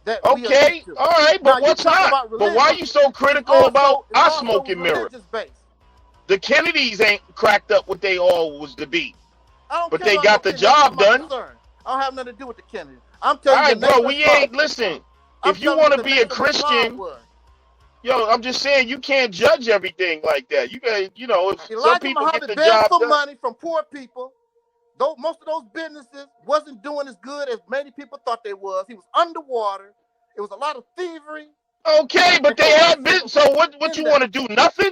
that. Okay, all right, but what's not? But why are you so critical about our smoke and mirrors? The Kennedys ain't cracked up what they all was to be, but they got the job done. I don't have nothing to do with the Kennedys. I'm telling you, all right, bro. We ain't listen. If you want to be a Christian, yo, I'm just saying you can't judge everything like that. You got, you know, if some people get the job done. Money from poor people. Though most of those businesses wasn't doing as good as many people thought they was. He was underwater. It was a lot of thievery. Okay, but they had business. So what you want to do? Nothing?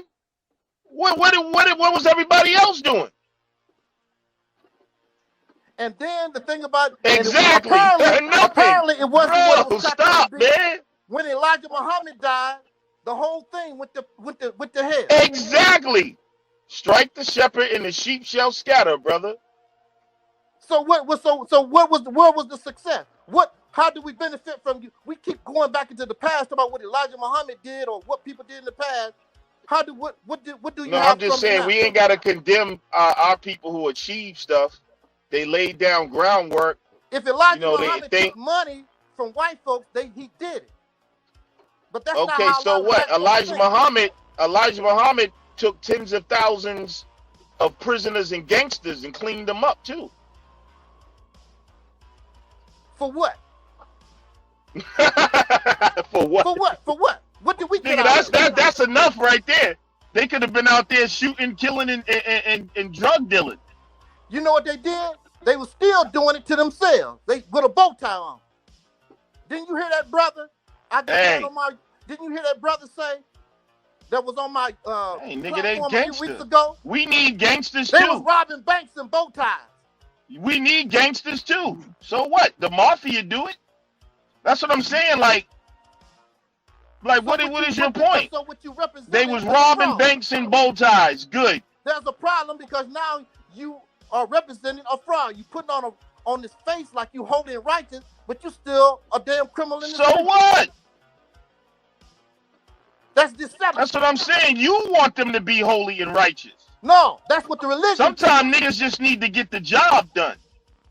What was everybody else doing? And then the thing about exactly, apparently it wasn't what it was stop, man. When Elijah Muhammad died, the whole thing with the head. Exactly. Strike the shepherd and the sheep shall scatter, brother. So what was where was the success? How do we benefit from you? We keep going back into the past about what Elijah Muhammad did or what people did in the past. What do you? No, I'm just saying we ain't got to condemn our people who achieve stuff. They laid down groundwork. If Elijah Muhammad took money from white folks, he did it. But that's not how so what? Elijah Muhammad took tens of thousands of prisoners and gangsters and cleaned them up too. For what? For what? For what? What did we get? That's enough right there. They could have been out there shooting, killing, and drug dealing. You know what they did? They were still doing it to themselves. They with a bow tie on. Didn't you hear that, brother? Didn't you hear that brother say? That was on my hey, nigga, they a few weeks ago. We need gangsters too. They was robbing banks and bow ties. We need gangsters too. So what? The mafia do it? That's what I'm saying. Like what is your point? So what you represent? They was robbing banks and bow ties. Good. There's a problem because now you are representing a fraud. You putting on this face like you holding righteous, but you still a damn criminal in the So what? That's deception. That's what I'm saying. You want them to be holy and righteous. No, that's what the religion. Sometimes niggas just need to get the job done.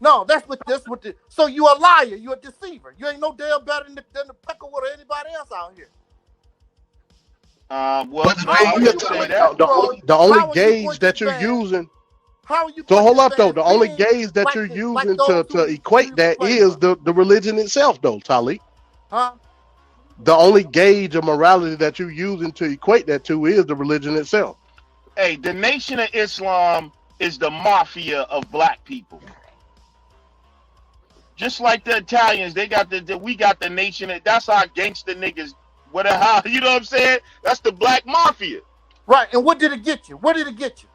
No, that's what the. So you a liar. You a deceiver. You ain't no damn better than the Peckerwood or anybody else out here. Well, the only gauge that you're using. How are you? So hold up though. The only gauge that you're using to equate that is the religion itself, though, Taalik. Huh? The only gauge of morality that you're using to equate that to is the religion itself. Hey, the Nation of Islam is the mafia of black people. Just like the Italians, they got we got the Nation. That's our gangster niggas. Whatever, you know what I'm saying? That's the black mafia. Right. And what did it get you? What did it get you?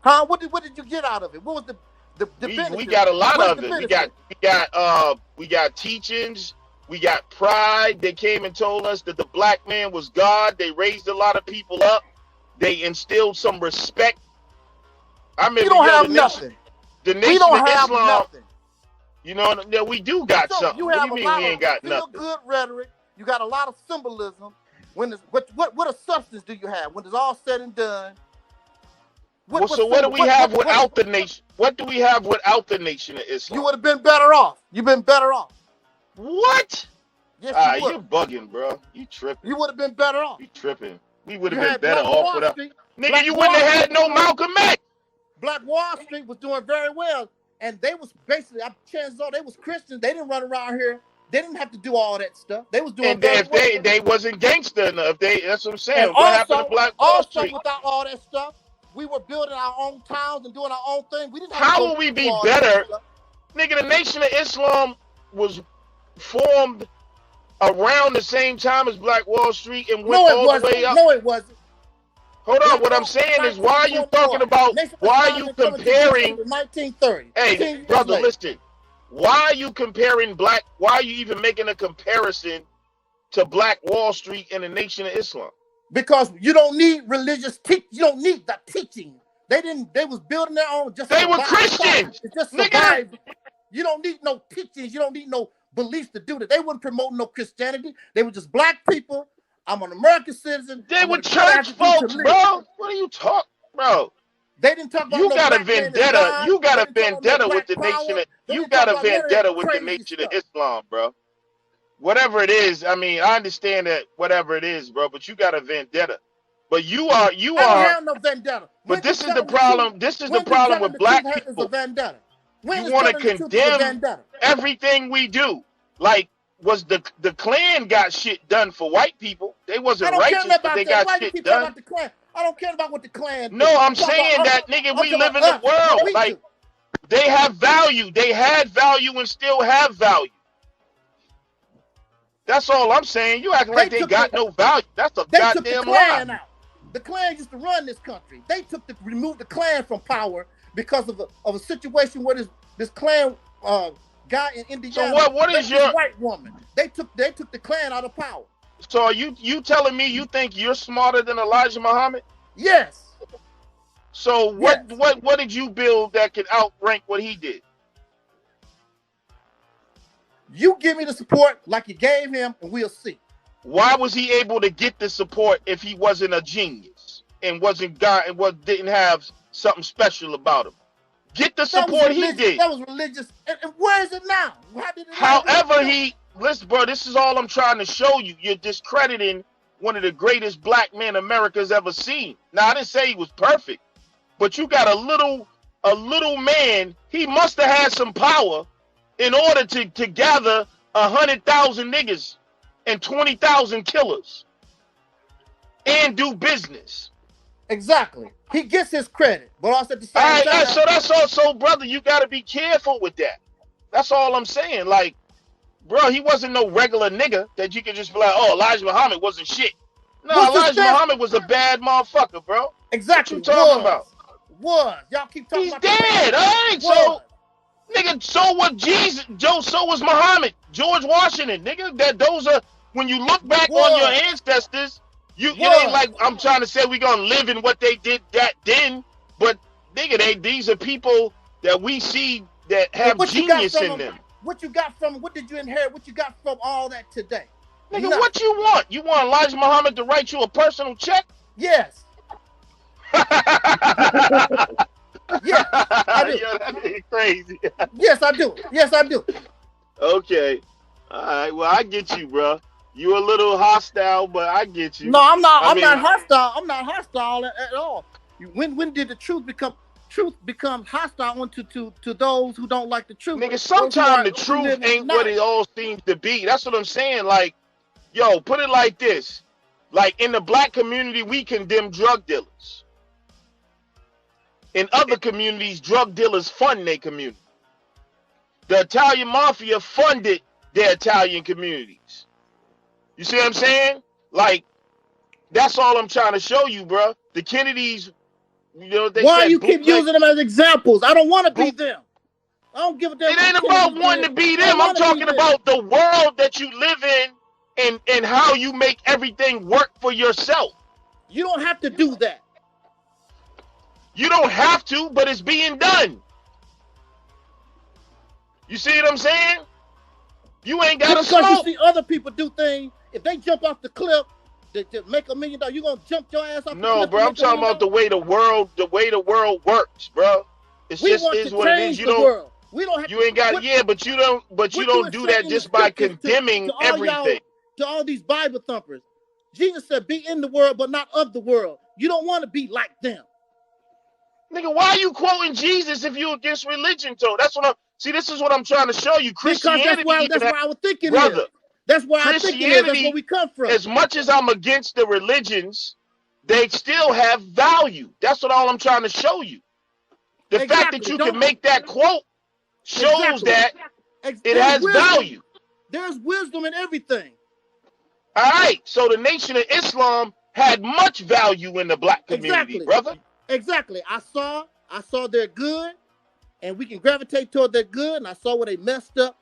Huh? What did you get out of it? What was the benefit? We got a lot of it. We got teachings. We got pride. They came and told us that the black man was God. They raised a lot of people up. They instilled some respect. I mean, we don't have nothing. The Nation of Islam. Nothing. You know, we do got something. You have what do you mean we ain't got nothing? Good rhetoric. You got a lot of symbolism. When what a substance do you have when it's all said and done? What do we have without the nation? What do we have without the Nation of Islam? You would have been better off. You've been better off. What? Yes, you're bugging, bro. You tripping. You would have been better off. You tripping. We would have been better off without. Nigga, you wouldn't have had no Malcolm X. Black Wall Street was doing very well, and they was basically, chances are, they was Christians. They didn't run around here. They didn't have to do all that stuff. They was doing. And if they wasn't gangster enough, that's what I'm saying. And what happened to Black Wall Street? Without all that stuff, we were building our own towns and doing our own thing. We didn't. How will we be better, nigga? The Nation of Islam was formed around the same time as Black Wall Street and went all the way up. No, it wasn't. Hold on. What I'm saying is, why are you talking about? Why are you comparing? 1930. Hey, brother, listen. Why are you comparing Why are you even making a comparison to Black Wall Street and the Nation of Islam? Because you don't need religious teach. You don't need that teaching. They didn't. They was building their own. They were Christians. It's just survival. You don't need no teachings. You don't need no beliefs to do that. They weren't promoting no Christianity. They were just black people. I'm an American citizen. They were church folks, bro. What are you talking, bro? They didn't talk about. You got a vendetta. You got a vendetta with the Nation. You got a vendetta with the Nation of Islam, bro. Whatever it is, I mean, I understand that whatever it is, bro. But you got a vendetta. But you are. I don't have no vendetta. But this is the problem. This is the problem with black people. You want to condemn everything we do. Like, was the Klan got shit done for white people? They wasn't righteous, but they got shit done. I don't care about what the Klan. No, I'm saying that, nigga, we live in the world. Like, they have value. They had value and still have value. That's all I'm saying. You acting like they got no value. That's a goddamn lie. The Klan used to run this country. They removed the Klan from power because of a situation where this Klan guy in Indiana. So what is your white woman? They took the Klan out of power. So are you telling me you think you're smarter than Elijah Muhammad? Yes. So what did you build that could outrank what he did? You give me the support like you gave him, and we'll see. Why was he able to get the support if he wasn't a genius and wasn't God and didn't have something special about him? Get the support he did. That was religious. And where is it now? However, listen, bro, this is all I'm trying to show you. You're discrediting one of the greatest black men America's ever seen. Now, I didn't say he was perfect, but you got a little man. He must have had some power in order to gather 100,000 niggas and 20,000 killers and do business. Exactly. He gets his credit, but also at the same time. So that's also, brother, you got to be careful with that. That's all I'm saying. Like, bro, he wasn't no regular nigga that you could just be like, oh, Elijah Muhammad wasn't shit. No, Elijah Muhammad was a bad motherfucker, bro. Exactly. What you talking about? Y'all keep talking about. He's dead, all right? So, nigga, so was Jesus. So was Muhammad, George Washington, nigga. Those are, when you look back on your ancestors, it ain't like I'm trying to say we gonna live in what they did that then, but nigga, these are people that we see that have genius in them. What you got from? What did you inherit? What you got from all that today? Nigga, what you want? You want Elijah Muhammad to write you a personal check? Yes. Yes, I do. Yo, that nigga crazy. Yes, I do. Yes, I do. Okay. All right. Well, I get you, bro. You a little hostile, but I get you. No, I'm not. I I'm mean, not hostile. I'm not hostile at all. When did the truth become hostile to those who don't like the truth? Nigga, sometimes the truth ain't what it all seems to be. That's what I'm saying. Like, yo, put it like this. Like, in the black community, we condemn drug dealers. In other communities, drug dealers fund their community. The Italian mafia funded their Italian communities. You see what I'm saying? Like, that's all I'm trying to show you, bro. The Kennedys, you know, they why said you keep using them as examples? I don't want to be them. I don't give a damn. It ain't about wanting to be them. I'm talking about the world that you live in and how you make everything work for yourself. You don't have to do that. You don't have to, but it's being done. You see what I'm saying? You ain't got to Because smoke. you see other people do things. If they jump off the cliff to make $1 million, you gonna jump your ass off the cliff? No, bro. I'm talking about the way the world works, bro. It's we just want is to what it change is. You the don't. world. We don't have You ain't got. Yeah, but you don't. But you don't do that just by condemning everything. To all these Bible thumpers, Jesus said, "Be in the world, but not of the world." You don't want to be like them. Nigga, why are you quoting Jesus if you against religion, though? That's what I'm. See, this is what I'm trying to show you. Christianity. Because that's where I was thinking, brother. That's where I think it is. That's where we come from. As much as I'm against the religions, they still have value. That's what all I'm trying to show you. The fact that you can make that quote shows that it has value. There's wisdom in everything. All right. So the Nation of Islam had much value in the black community, brother. Exactly. I saw their good, and we can gravitate toward their good, and I saw where they messed up.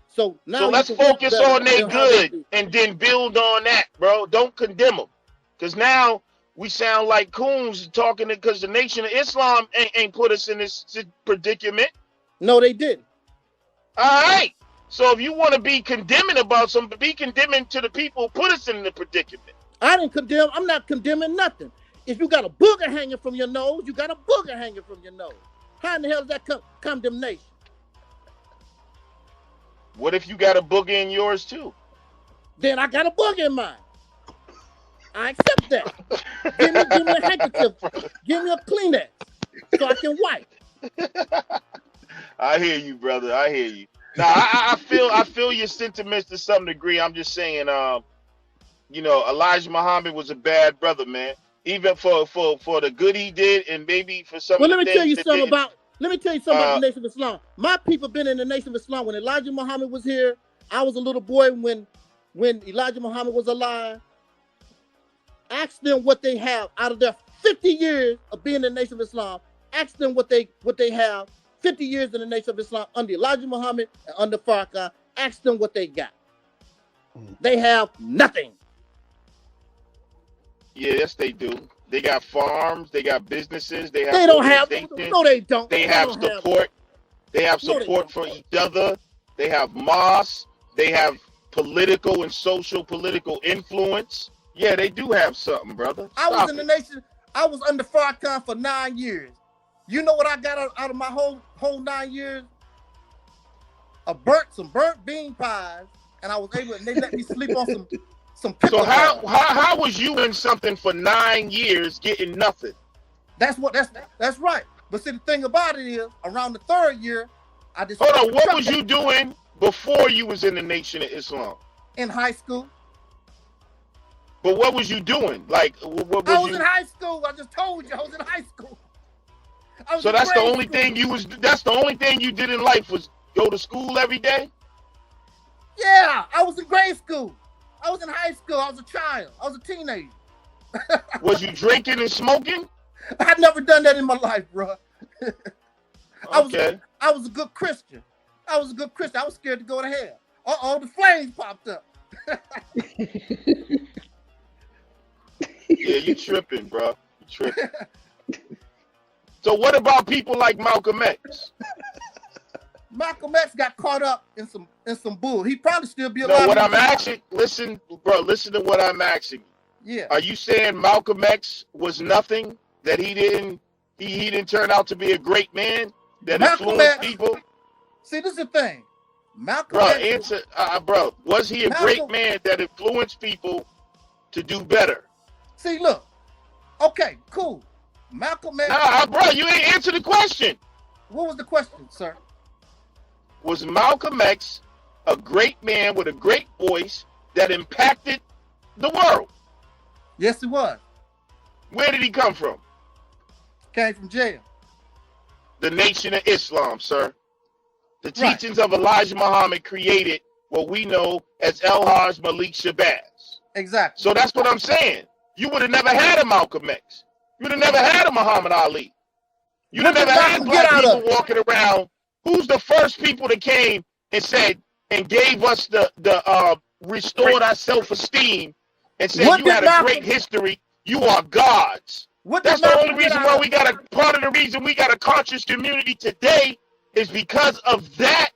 So now let's focus on their good and then build on that, bro. Don't condemn them. Because now we sound like coons talking because the Nation of Islam ain't put us in this predicament. No, they didn't. All right. So if you want to be condemning about something, be condemning to the people who put us in the predicament. I didn't condemn. I'm not condemning nothing. If you got a booger hanging from your nose, you got a booger hanging from your nose. How in the hell is that condemnation? What if you got a booger in yours too? Then I got a booger in mine. I accept that. give me a handkerchief. Give me a Kleenex so I can wipe. I hear you, brother. I hear you. Now I feel your sentiments to some degree. I'm just saying, you know, Elijah Muhammad was a bad brother, man. Even for the good he did, and maybe for some. Well, let me tell you something about the Nation of Islam. My people been in the Nation of Islam when Elijah Muhammad was here. I was a little boy when Elijah Muhammad was alive. Ask them what they have out of their 50 years of being in the Nation of Islam. Ask them what they have 50 years in the Nation of Islam under Elijah Muhammad and under Farrakhan. Ask them what they got. They have nothing. Yeah, yes, they do. They got farms. They got businesses. They have. They don't have. No, they don't. They have support. They have support for each other. They have mosques. They have political and social political influence. Yeah, they do have something, brother. I was in the Nation. I was under Farrakhan for 9 years. You know what I got out of my whole 9 years? Some burnt bean pies, and I was able. And they let me sleep on some. So how was you in something for 9 years getting nothing? That's right. But see, the thing about it is, around the 3rd year, I just hold on. What was you doing before you was in the Nation of Islam? In high school. But what was you doing? Like, what was I was in high school. I just told you I was in high school. So that's the only thing you was. That's the only thing you did in life was go to school every day. Yeah, I was in grade school. I was in high school. I was a child. I was a teenager. Was you drinking and smoking? I've never done that in my life, bro. I was a good Christian. I was scared to go to hell. Uh-oh, the flames popped up. Yeah, you tripping, bro. You tripping. So what about people like Malcolm X? Malcolm X got caught up in some bull. He probably still be alive. No, what I'm asking, listen, bro, listen to what I'm asking. Yeah. Are you saying Malcolm X was nothing? That he didn't turn out to be a great man that influenced people? See, this is the thing. Malcolm Bro, X. Bro, was he a great man that influenced people to do better? See, look. Okay, cool. Malcolm X. Nah, bro, you ain't answer the question. What was the question, sir? Was Malcolm X a great man with a great voice that impacted the world? Yes, he was. Where did he come from? Came from jail. The Nation of Islam, sir. The teachings of Elijah Muhammad created what we know as El-Hajj Malik Shabazz. Exactly. So that's what I'm saying. You would have never had a Malcolm X. You would have never had a Muhammad Ali. You would have never had black people walking around. Who's the first people that came and said and gave us the restored our self-esteem and said you had a great history. You are gods. That's the only reason why we got part of the reason we got a conscious community today is because of that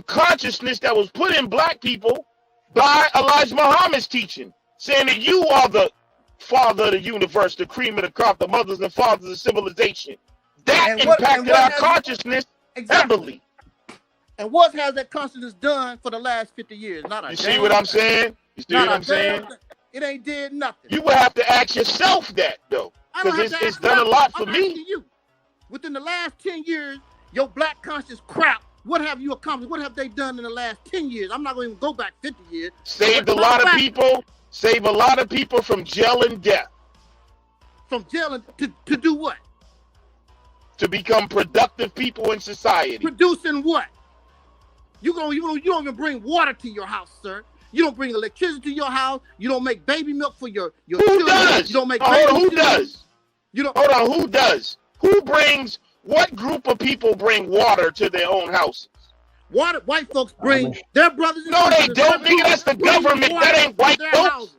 consciousness that was put in black people by Elijah Muhammad's teaching, saying that you are the father of the universe, the cream of the crop, the mothers and fathers of civilization. That impacted our consciousness heavily. And what has that consciousness done for the last 50 years? You see what I'm saying? You see what I'm saying? It ain't did nothing. You would have to ask yourself that, though, because it's done a lot for me. Within the last 10 years, your black conscious crap, what have you accomplished? What have they done in the last 10 years? I'm not going to even go back 50 years. Saved a lot of people. Save a lot of people from jail and death. From jail and to do what? To become productive people in society. Producing what? You don't even bring water to your house, sir. You don't bring electricity to your house. You don't make baby milk for your children. Who does? You don't make who does? You don't. Hold on. Who does? Who brings? What group of people bring water to their own houses? Water. White folks bring their brothers. And no, they don't. Nigga, that's the government. That ain't white folks.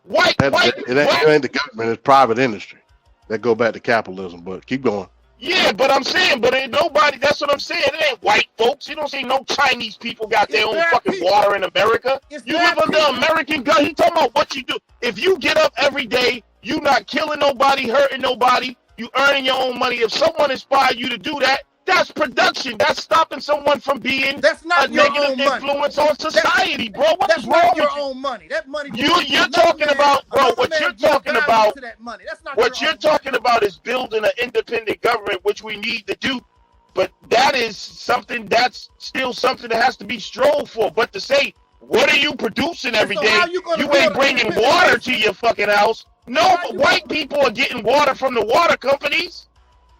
It ain't the government. It's private industry. That go back to capitalism. But keep going. Yeah, but I'm saying, but ain't nobody. That's what I'm saying. It ain't white folks. You don't see no Chinese people got their own fucking water in America. You live under American gun. He talking about what you do. If you get up every day, you not killing nobody, hurting nobody. You earning your own money. If someone inspired you to do that, that's production. That's stopping someone from being a negative influence on society, bro. What is wrong with you? That's not your own money. That money. You're talking about, bro. What you're talking about. What you're talking about is building an independent government, which we need to do. But that is something that's still something that has to be strove for. But to say, what are you producing every day? You ain't bringing water to your fucking house. No, white people are getting water from the water companies.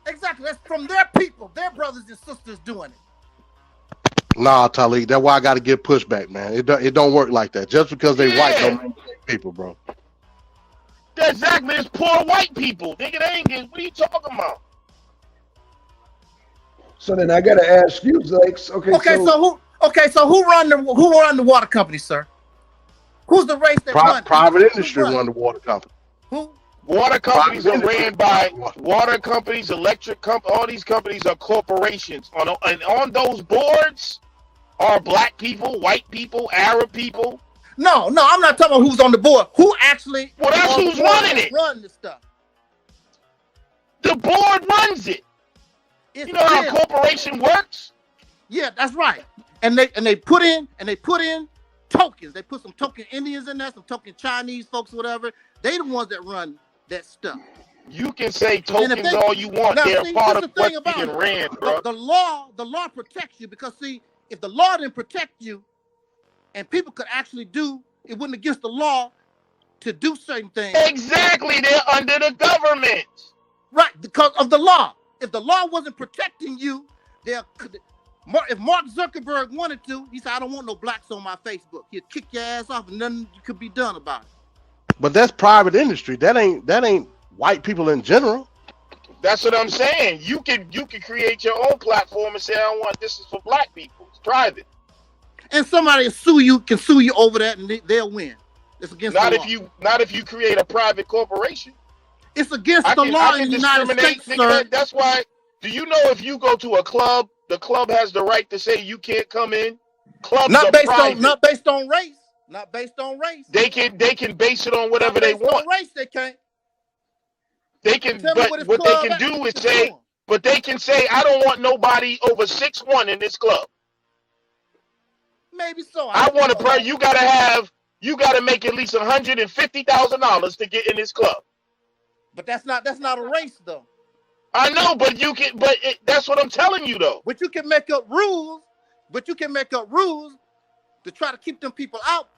Exactly. That's from their people, their brothers and sisters doing it. Nah, Taalik, that's why I got to get pushback, man. It don't work like that. Just because they white don't mean people, bro. Exactly. It's poor white people. Nigga, they ain't getting, what are you talking about? So then I gotta ask you, Lex. So who run the water company, sir? Who's the race that run? Private industry run the water company. Who? Water companies are ran by water companies, electric companies. All these companies are corporations. And on those boards are black people, white people, Arab people. No, I'm not talking about who's on the board. Who actually? Well, that's who's running it. Run the stuff. The board runs it. You know how a corporation works? Yeah, that's right. And they put in tokens. They put some token Indians in there, some token Chinese folks, whatever. They the ones that run that stuff. You can say tokens all you want. They're part of what's being ran, bro. The law protects you because, see, if the law didn't protect you and people could actually do, it wouldn't against the law to do certain things. Exactly. They're under the government. Right, because of the law. If the law wasn't protecting you, if Mark Zuckerberg wanted to, he said, I don't want no blacks on my Facebook. He'd kick your ass off and nothing could be done about it. But that's private industry. That ain't white people in general. That's what I'm saying. You can create your own platform and say, I don't want this is for black people. It's private. And somebody can sue you over that and they'll win. It's against the law. Not if you create a private corporation. It's against the law in the United States, sir. That's why, do you know if you go to a club, the club has the right to say you can't come in? Clubs Not are based private. on not based on race. Not based on race. They can base it on whatever they want. On race, they can't. They can, Tell me but what they can do is say, but they can say, I don't want nobody over 6'1" in this club. Maybe so. I want to you gotta make at least $150,000 to get in this club. But that's not a race though. I know, but that's what I'm telling you though. But you can make up rules. To try to keep them people out.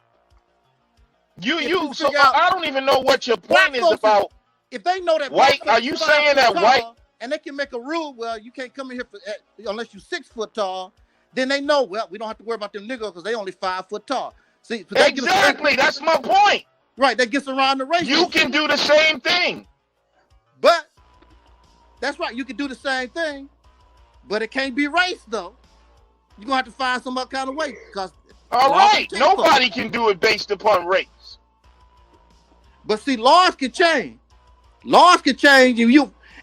So I don't even know what your point is about. If they know that white, are you saying that white? And they can make a rule, well, you can't come in here unless you're 6 foot tall. Then they know, well, we don't have to worry about them niggas because they only 5 foot tall. See, exactly, that's my point. Right, that gets around the race. You can do the same thing. But that's right, you can do the same thing, but it can't be race though. You're gonna have to find some other kind of way because. All right, nobody can do it based upon race. But see, laws can change. Laws can change,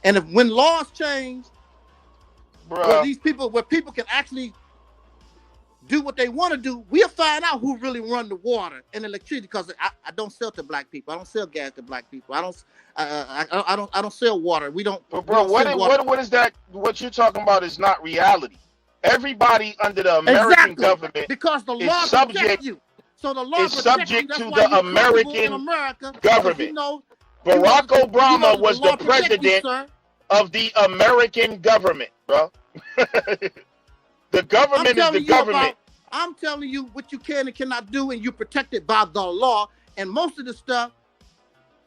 and when laws change, where people can actually do what they want to do, we'll find out who really run the water and electricity. Because I don't sell to black people. I don't sell gas to black people. I don't sell water. We don't. But bro, what is that? What you're talking about is not reality. Everybody under the American government because the law is subject. You. So the law is subject to the American government. Barack Obama was the president of the American government, bro. The government is the government. I'm telling you what you can and cannot do, and you're protected by the law. And most of the stuff,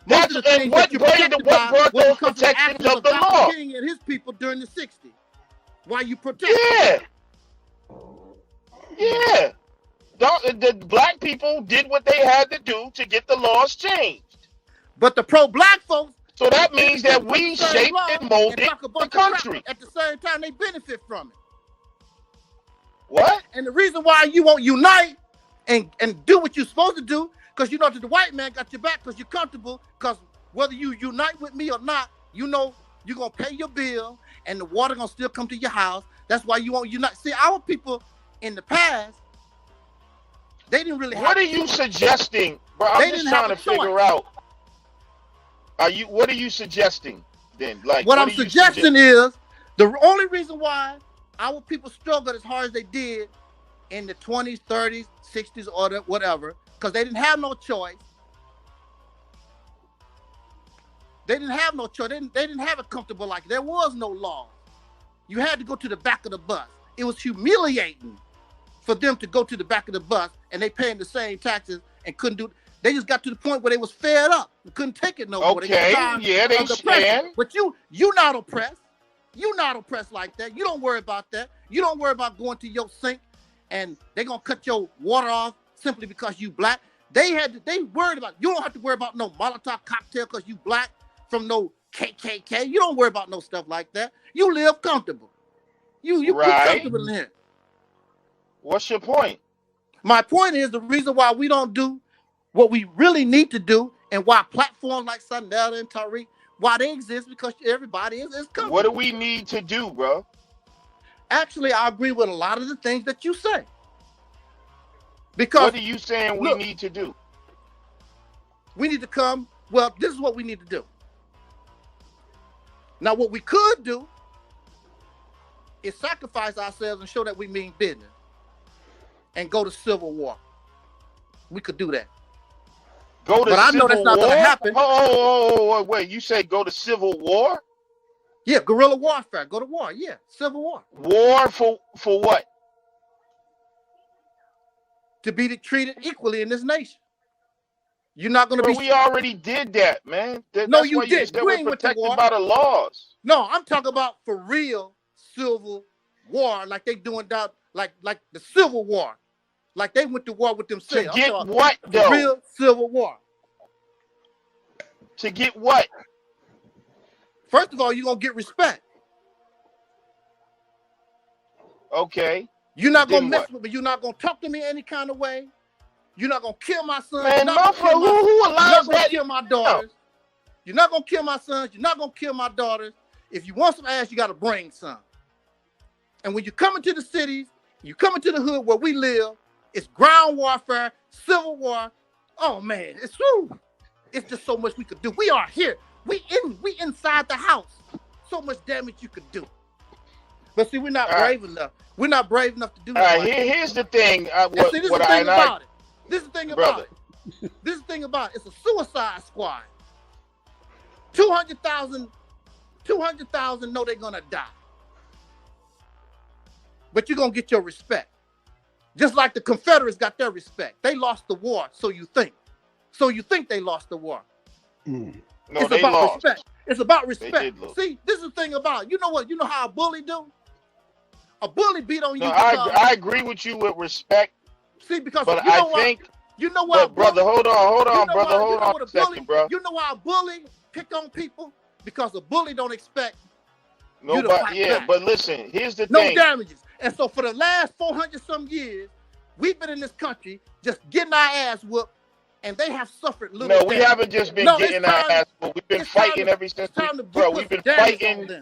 what brought those protections of the law? King and his people during the 60s. Why you protect? Yeah. The black people did what they had to do to get the laws changed. But the pro-black folks. So that means that we shaped and molded the country. At the same time, they benefit from it. What? And the reason why you won't unite and do what you're supposed to do, because you know that the white man got your back because you're comfortable, because whether you unite with me or not, you know you're going to pay your bill and the water going to still come to your house. That's why you won't unite. See, our people in the past, they didn't really have. What are you suggesting? Bro, I'm just trying to figure out. What are you suggesting then? Like what I'm suggesting is the only reason why our people struggled as hard as they did in the 20s, 30s, 60s, or whatever, because they didn't have no choice. They didn't have no choice. They didn't have it comfortable like there was no law. You had to go to the back of the bus. It was humiliating for them to go to the back of the bus and they paying the same taxes and couldn't do. They just got to the point where they was fed up and couldn't take it no more. Okay, yeah, they stand. But you not oppressed. You not oppressed like that. You don't worry about that. You don't worry about going to your sink and they're gonna cut your water off simply because you black. They worried about. You don't have to worry about no Molotov cocktail because you black from no KKK. You don't worry about no stuff like that. You live comfortable. You right. comfortable in here. What's your point? My point is the reason why we don't do what we really need to do and why platforms like Sunday and Taalik, why they exist, because everybody is comfortable. What do we need to do, bro? Actually, I agree with a lot of the things that you say. Because what are you saying we need to do? We need to come, well, this is what we need to do. Now, what we could do is sacrifice ourselves and show that we mean business and go to civil war. We could do that. Go to but I know that's not going to happen. Oh, wait. You say go to civil war? Yeah, guerrilla warfare. Go to war. Yeah, civil war. War for what? To be treated equally in this nation. You're not going to be. We already did that, man. No, you did. You ain't protected by the laws. No, I'm talking about for real civil war, like they doing that, like the Civil War, like they went to war with themselves. To get what, though? Real civil war. To get what? First of all, you're gonna get respect. Okay. You're not gonna mess with me. You're not gonna talk to me any kind of way. You're not gonna kill my son. Man, who allows that? Kill my daughters. You're not gonna kill my sons. You're not gonna kill my daughters. If you want some ass, you gotta bring some. And when you come into the cities, you come into the hood where we live, it's ground warfare, civil war. Oh man, it's true. It's just so much we could do. We are here. We inside the house. So much damage you could do. But see, we're not brave enough. We're not brave enough to do that. Here's the thing. This is the thing about it. This is the thing about it. This is the thing about it. It's a suicide squad. 200,000 know they're gonna die. But you're gonna get your respect. Just like the Confederates got their respect. They lost the war, so you think. So you think they lost the war. No, it's they about lost. respect. It's about respect. did lose. See, this is the thing about it. You know what? You know how a bully do? A bully beat on you. No, I agree with you with respect. See, because but you know I think. You know why, brother? Hold on, brother. Hold on a bully, second, bro. You know why a bully pick on people? Because a bully don't expect. Nobody, yeah, back. But listen, here's the no thing. No damages. And so for the last 400 some years, we've been in this country just getting our ass whooped, and they have suffered little. No, we haven't just been getting our ass whooped. We've been fighting ever since. Bro, we've been fighting.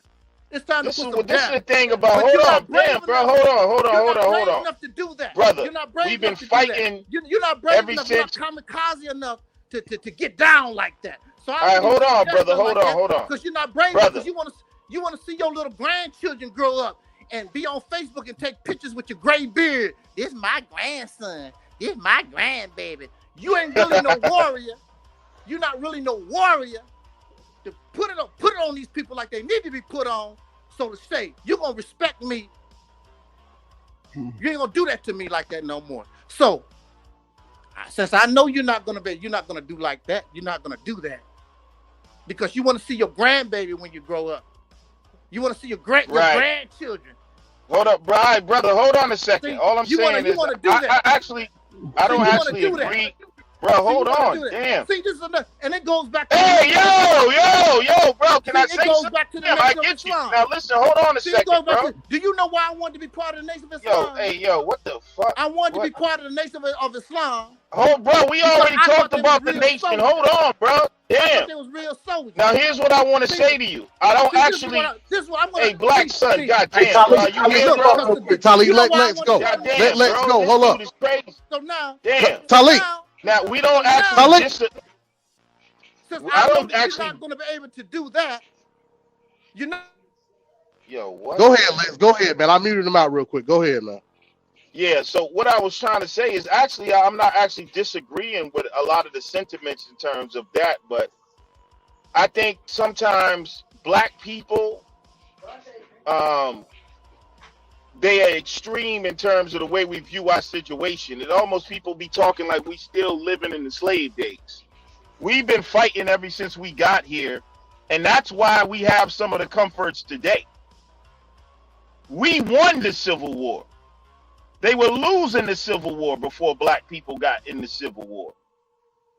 It's time to put some This is the thing about. Hold on, damn, bro. Hold on. Enough to do that, brother. You're not brave we've been enough fighting. You're not brave ever enough. Since. You're not kamikaze enough to get down like that. So all right, hold on, brother. Hold on. Because you're not brave enough. Because you want to see your little grandchildren grow up and be on Facebook and take pictures with your gray beard. This my grandson. This my grandbaby. You ain't really no warrior. You're not really no warrior. To put it on these people like they need to be put on. So to say, you're gonna respect me. You ain't gonna do that to me like that no more. So since I know you're not gonna do like that, you're not gonna do that. Because you want to see your grandbaby when you grow up. You want to see your grandchildren. Hold up, brother. Hold on a second. All I'm saying is, I don't actually agree. Bro, hold on. Damn. See, this is enough. And it goes back to yo, bro. Can I say something? Back to the I get you. Now listen, hold on a second, bro. Do you know why I wanted to be part of the Nation of Islam? What the fuck? I wanted to be part of the Nation of Islam. Bro, we already talked about the nation. Hold on, bro. Damn. It was real soldiers. Now here's what I want to say to you. I don't actually. Hey, black son, goddamn, bro. Taalik, let's go. Let's go. Hold up. So now, damn, Taalik. Now we don't actually. Since I don't actually not going to be able to do that. You know. Yo, what? Go ahead, Lex. Go ahead, man. I muted him out real quick. Go ahead, man. Yeah, so what I was trying to say is actually I'm not actually disagreeing with a lot of the sentiments in terms of that, but I think sometimes black people, they are extreme in terms of the way we view our situation. It almost people be talking like we still living in the slave days. We've been fighting ever since we got here, and that's why we have some of the comforts today. We won the Civil War. They were losing the Civil War before black people got in the Civil War.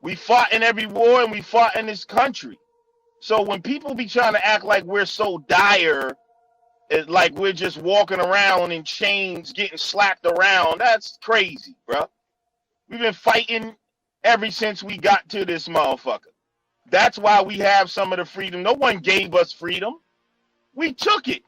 We fought in every war and we fought in this country. So when people be trying to act like we're so dire, like we're just walking around in chains, getting slapped around, that's crazy, bro. We've been fighting ever since we got to this motherfucker. That's why we have some of the freedom. No one gave us freedom. We took it.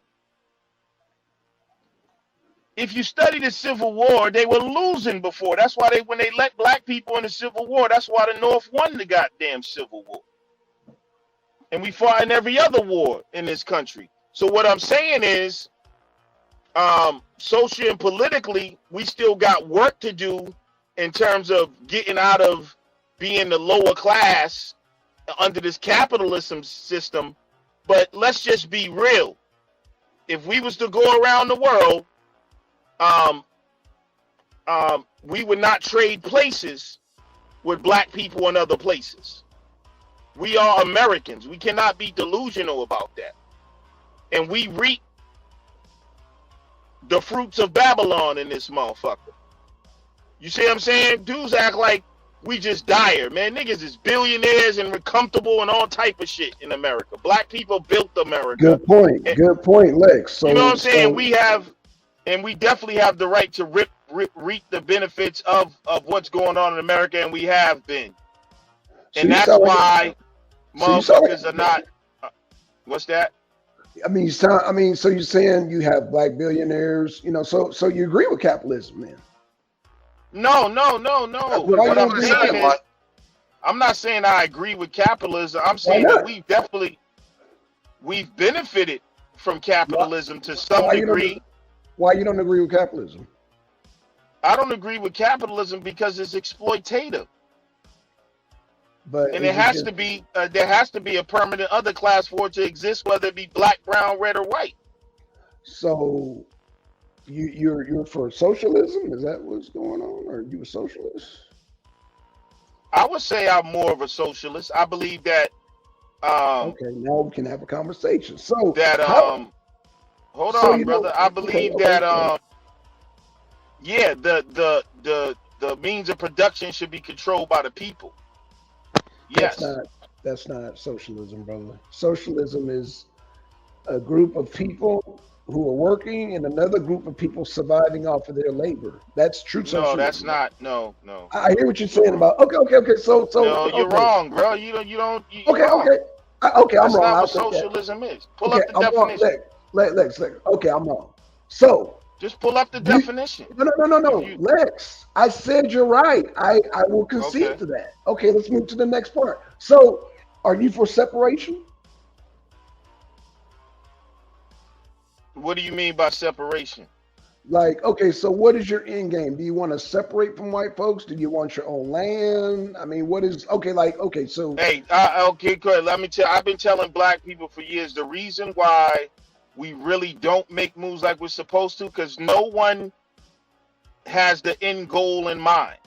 If you study the Civil War, they were losing before. That's why when they let black people in the Civil War, that's why the North won the goddamn Civil War. And we fought in every other war in this country. So what I'm saying is, socially and politically, we still got work to do in terms of getting out of being the lower class under this capitalism system. But let's just be real. If we was to go around the world, we would not trade places with black people in other places. We are Americans. We cannot be delusional about that. And we reap the fruits of Babylon in this motherfucker. You see what I'm saying? Dudes act like we just dire, man. Niggas is billionaires and we're comfortable and all type of shit in America. Black people built America. Good point. Good point, Lex. So, you know what I'm saying? We have, and we definitely have the right to reap the benefits of what's going on in America, and we have been. And that's why motherfuckers are not. What's that? I mean, so you're saying you have black billionaires, you know? So you agree with capitalism, then? No. Why What you I'm don't saying agree? is, I'm not saying I agree with capitalism. I'm Why saying not? that we've benefited from capitalism to some Why you don't? degree. Why you don't agree with capitalism? I don't agree with capitalism because it's exploitative, But and is it it has just to be there has to be a permanent other class for it to exist, whether it be black, brown, red, or white. so? You're for socialism? Is that what's going on? Or you a socialist? I would say I'm more of a socialist. I believe that Okay, now we can have a conversation. So that how? hold So on, you brother. don't. I Okay, believe that okay. yeah, the means of production should be controlled by the people. That's Yes. not socialism, brother. Socialism is a group of people who are working and another group of people surviving off of their labor. That's true No, that's socialism. not. No. I hear what you're You're saying wrong. about. Okay. So No, you're okay, wrong, bro. You're wrong. okay. Okay, I'm That's wrong. not I'll what take that. socialism is. Pull Okay, up the I'm wrong. definition. Lex. Okay, I'm wrong. So Just pull up the do definition. no, If you Lex. I said you're right. I will concede okay. to that. Okay, let's move to the next part. So, are you for separation? What do you mean by separation? Like, okay, so what is your end game? Do you want to separate from white folks? Do you want your own land? I mean, what is okay, so Hey, okay, good. Let me tell. I've been telling black people for years the reason why we really don't make moves like we're supposed to, because no one has the end goal in mind.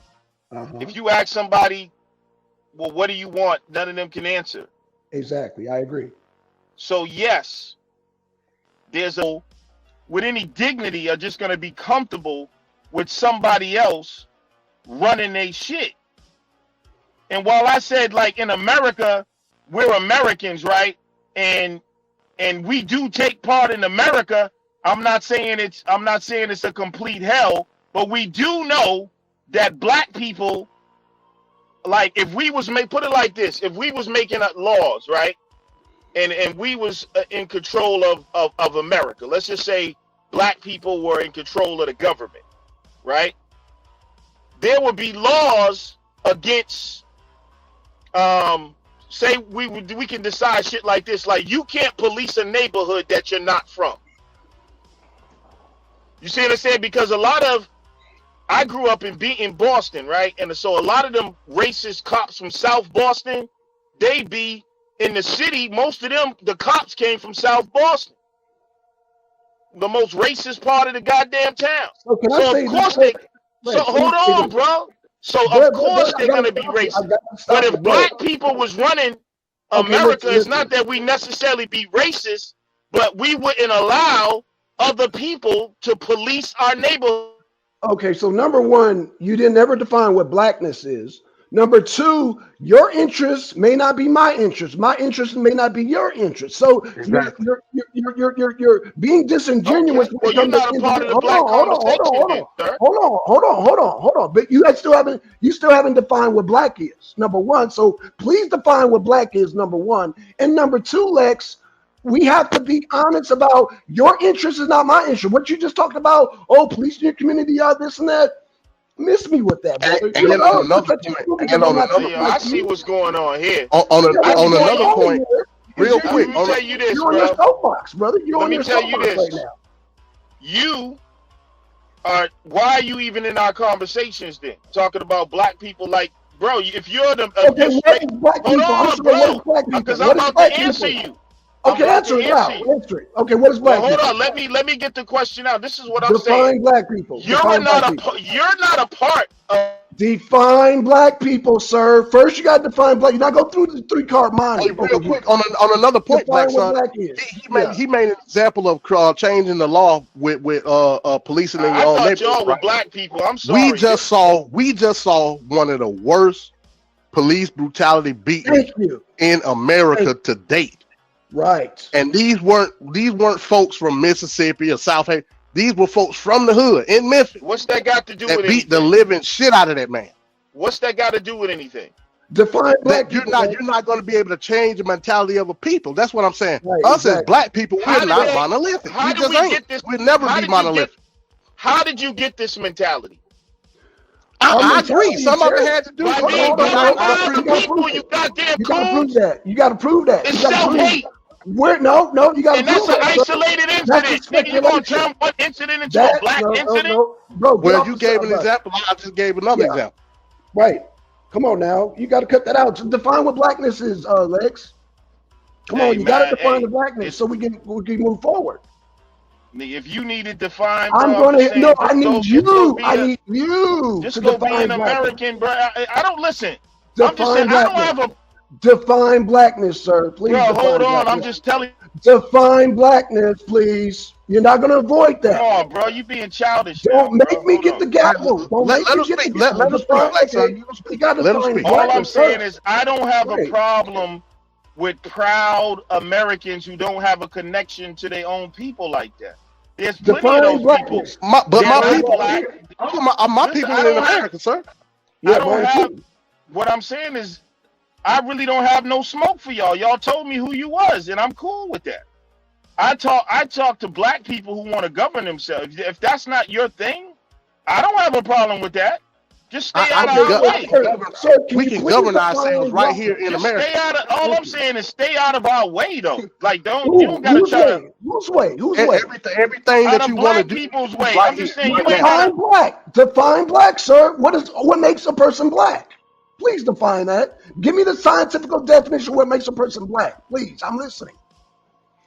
If you ask somebody, well, what do you want? None of them can answer. exactly, I agree. So yes, there's a with any dignity are just going to be comfortable with somebody else running their shit. And while I said, like, in America, we're Americans, right? And we do take part in America. I'm not saying it's a complete hell, but we do know that black people, like, if we was put it like this, if we was making up laws, right? And we was in control of America. Let's just say black people were in control of the government, right? There would be laws against, say we can decide shit like this, like you can't police a neighborhood that you're not from. You see what I'm saying? Because I grew up in Boston, right? And so a lot of them racist cops from South Boston, they be in the city. Most of them, the cops came from South Boston, the most racist part of the goddamn town. So can I So say of course this? so hold on, bro. So of course they're gonna be racist. But if black people was running America, it's not that we necessarily be racist, but we wouldn't allow other people to police our neighborhood. Okay, so number one, you didn't ever define what blackness is. Number two, your interests may not be my interests. My interests may not be your interests. So Exactly. you're being disingenuous. Okay. Well, you're not a part of the black conversation, sir. Hold on. But you still haven't defined what black is. Number one. So please define what black is. Number one. And number two, Lex, we have to be honest about your interest is not my interest. What you just talked about, police in your community, this and that. Miss me with that, brother. And on another point, I see what's going on here. On another point, real quick. Let me tell you this, you're on your soapbox, brother. You're on your soapbox right now. You are. Why are you even in our conversations then? Talking about black people, like, bro. If you're the hold on, bro, because I'm about to answer you. Okay, answer it now. Answer it. Okay, what is black people? Hold on, let me get the question out. This is what I'm saying. Define black people. You're not a part of. Define black people, sir. First, you got to define black. You're not go through the 3-card mind. Hey, real quick on another point, black son. He made an example of changing the law with policing in your own neighborhood. Y'all were black people. I'm sorry. We just saw one of the worst police brutality beatings in America to date. Right. And these weren't folks from Mississippi or South Haven. These were folks from the hood in Memphis. What's that got to do with anything? anything? Beat the living shit out of that man. What's that got to do with anything? Define black that you're people. not going to be able to change the mentality of a people. That's what I'm saying. Right, Us as exactly. black people, How we're did not they- monolithic. how We did just we ain't. get this- We'll never how be did you get- monolithic. How did you get this mentality? I agree. Some of it had to do with By being hold on, governed by hold on. other You gotta people, prove you it. goddamn You gotta prove coons. that. You gotta prove that. It's You gotta prove self-hate. Where? No, you gotta And prove that's an that. sir. isolated That's incident. a Nigga, you gonna speculation. turn one incident into That a black incident? no, bro. get Well, off you the gave an soapbox. example. I just gave another Yeah. example. Right. Come on now. You got to cut that out. To define what blackness is, Lex. Come Hey, on, you got to man, define hey, the blackness so we can move forward. Nigga, if you need it defined, I'm bro, going just to saying, no. just I need go you. be I a- need you Just to go be define an blackness. American, bro. I don't listen. I'm just Define saying, I don't blackness. have a Define blackness, sir. Please bro. define Hold on, blackness. I'm just telling. Define blackness, please. You're not going to avoid that. Come on, bro. You being childish. Don't now, make bro. me Hold get on. the gavel. Don't Let make him me get speak. the Let gavel. him speak, Define, Lex, okay. son. You got to Let him define speak. All I'm blackness saying first. is I don't have a Right. problem with proud Americans who don't have a connection to their own people like that. There's plenty Define of those people. blackness. But They're my not people, black. my Listen, people I in don't have- America, sir. Yeah, I don't mine have. too. What I'm saying is, I really don't have no smoke for y'all. Y'all told me who you was, and I'm cool with that. I talk to black people who want to govern themselves. If that's not your thing, I don't have a problem with that. Just stay out of our way. We can govern ourselves right here in Just America. stay out of. All I'm saying is stay out of our way, though. Like you don't gotta Whose try way? to. Whose way? Whose way? Everything Out that of you want to black do, people's is way. right I'm just here, saying you right ain't now. Define black. Define black, sir. What makes a person black? Please define that. Give me the scientific definition of what makes a person black. Please, I'm listening.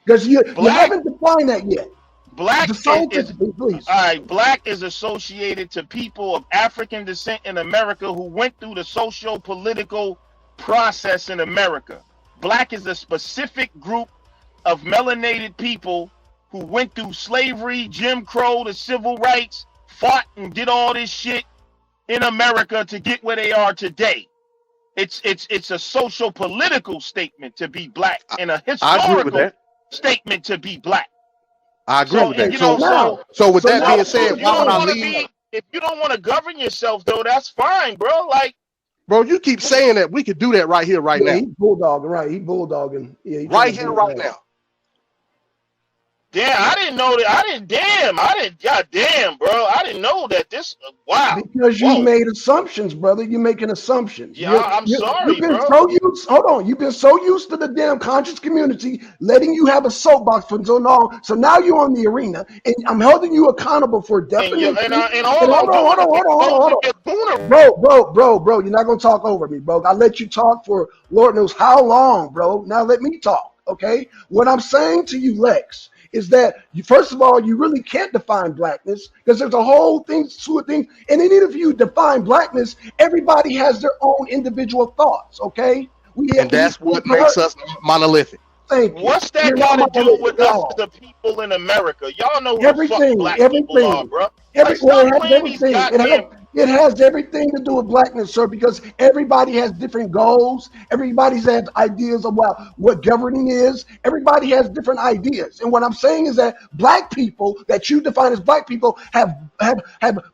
Because you haven't defined that yet. Black The is scientific, please. all right. Black is associated to people of African descent in America who went through the socio-political process in America. Black is a specific group of melanated people who went through slavery, Jim Crow, the civil rights, fought and did all this shit in America to get where they are today. It's a socio-political statement to be black and a I agree with historical that. statement to be black. I agree with that. You know, So with that now, being said, if you why would don't I wanna leave? if you don't want to govern yourself, though, that's fine, bro. Like, Bro, you keep saying that we could do that right here, right Yeah, now. he's bulldogging, right? He bulldogging. Yeah, he Right trying to here, do right that. now. damn, I didn't know that. Goddamn, bro. I didn't know that this. Wow. Because you Whoa. made assumptions, brother. You're making assumptions. Yeah, I'm sorry, you've been bro. so used. Hold on. You've been so used to the damn conscious community letting you have a soapbox for so long. So now you're on the arena, and I'm holding you accountable for definition. And all I'm hold on. Bro. You're not gonna talk over me, bro. I let you talk for Lord knows how long, bro. Now let me talk, okay? What I'm saying to you, Lex, is that you, first of all, you really can't define blackness because there's a whole thing, slew of things. And even if you define blackness, everybody has their own individual thoughts, okay? And that's what makes us monolithic. Thank you. What's that You're got not to do with monolithic at us all. as the people in America? Y'all know who the fuck black people are, bro. Like, Well, stop playing these goddamn. it has everything to do with blackness, sir, because everybody has different goals. Everybody has ideas of what governing is. Everybody has different ideas. And what I'm saying is that black people that you define as black people have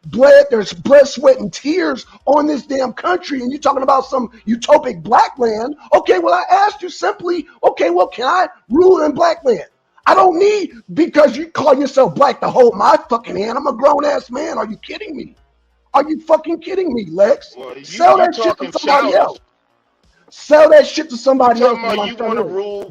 bled, there's blood, sweat, and tears on this damn country. And you're talking about some utopic black land. Okay, well, I asked you simply, okay, well, can I rule in black land? I don't need, because you call yourself black, to hold my fucking hand. I'm a grown-ass man. Are you kidding me? Are you fucking kidding me, Lex? Sell that shit to somebody else. Sell that shit to somebody else.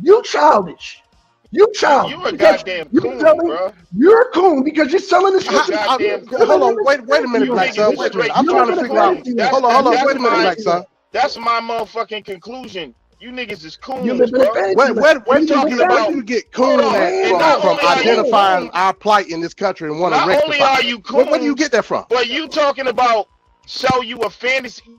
You childish. You childish. You a goddamn coon, bro. You're a coon because you're selling this shit. Hold on, wait a minute, Black son. Wait a minute. I'm trying to figure out. Hold on, wait a minute, Black son. That's my motherfucking conclusion. You niggas is coons, bro. Where do you get coon at from identifying our plight in this country and want to rectify? Not only are you coons, where do you get that from? But you talking about sell you a fantasy.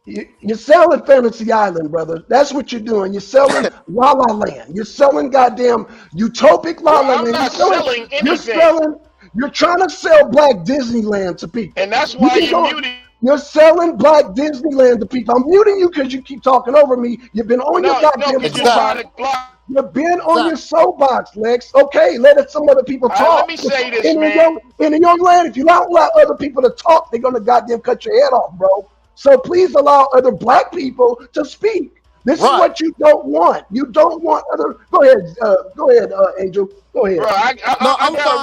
You're selling Fantasy Island, brother. That's what you're doing. You're selling La La Land. You're selling goddamn utopic La La Land. I'm not selling anything. You're trying to sell Black Disneyland to people. And that's why you're muted. You're selling Black Disneyland to people. I'm muting you because you keep talking over me. You've been on your goddamn soapbox. You've been on your soapbox, Lex. Okay, let some other people talk. Let me say this, man. In a young land, if you don't allow other people to talk, they're gonna goddamn cut your head off, bro. So please allow other black people to speak. This is what you don't want. You don't want other. Go ahead, Angel. Go ahead. Bro, I gotta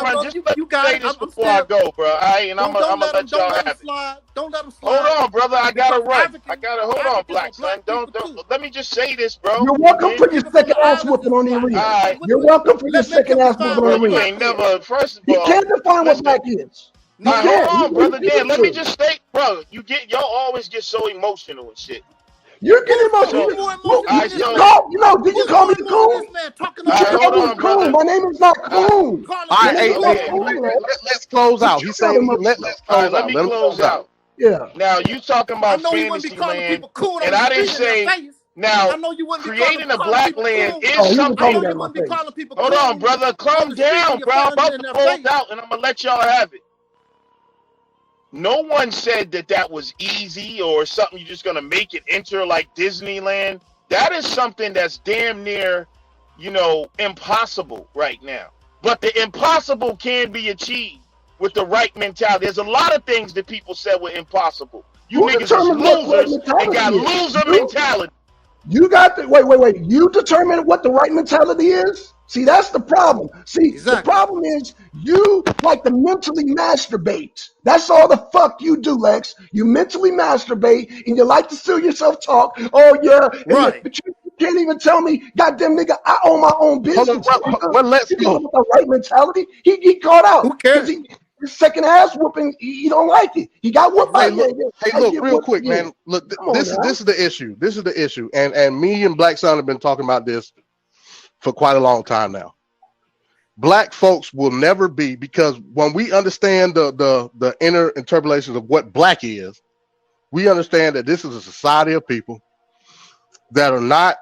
run. Just let me say this before I go, bro. And I'm gonna let y'all have it. Don't let them slide. Hold on, brother. I gotta run. Hold on, black son. Don't. Let me just say this, bro. You're welcome for your second ass whooping on the arena. You're welcome for your second ass whooping on the arena. You ain't never. First of all, you can't define what black is. You can't. Hold on, brother. Dan, let me just state, bro. Y'all always get so emotional and shit. You're getting emotional. Did you call me coon? Hold on, coon. My name is not coon. All right, let's close out. He's saying let's close out. Let me close out. Yeah. Now you talking about fantasy land, and I didn't say. Now creating a black land is something. Hold on, brother. Calm down, bro. I'm about to close out, and I'm gonna let y'all have it. No one said that was easy or something you're just gonna make it enter like Disneyland. That is something that's damn near, impossible right now. But the impossible can be achieved with the right mentality. There's a lot of things that people said were impossible. You niggas is losers and got loser mentality. You got the wait. You determine what the right mentality is? See, that's the problem. See, the problem is you like to mentally masturbate. That's all the fuck you do, Lex. You mentally masturbate and you like to steal yourself talk. Oh yeah, right. But you can't even tell me, goddamn nigga, I own my own business. Well, let's go. With the right mentality, he caught out. Who cares? His second ass whooping, he don't like it. He got whooped. Hey, look, real quick, man. Look, this is the issue. This is the issue. And me and Black Son have been talking about this for quite a long time now. Black folks will never be, because when we understand the inner interpolations of what black is, we understand that this is a society of people that are not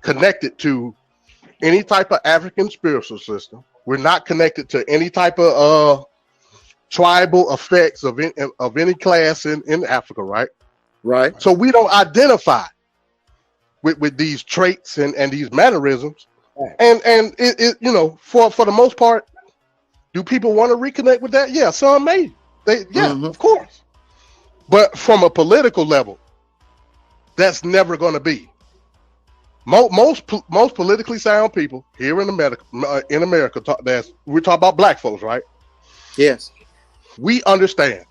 connected to any type of African spiritual system. We're not connected to any type of tribal effects of any class in Africa, right? Right. So we don't identify with these traits and these mannerisms. And it for the most part, do people want to reconnect with that? Yeah, some may. Of course. But from a political level, that's never going to be. Most politically sound people here in America, we're talking about black folks, right? Yes. We understand.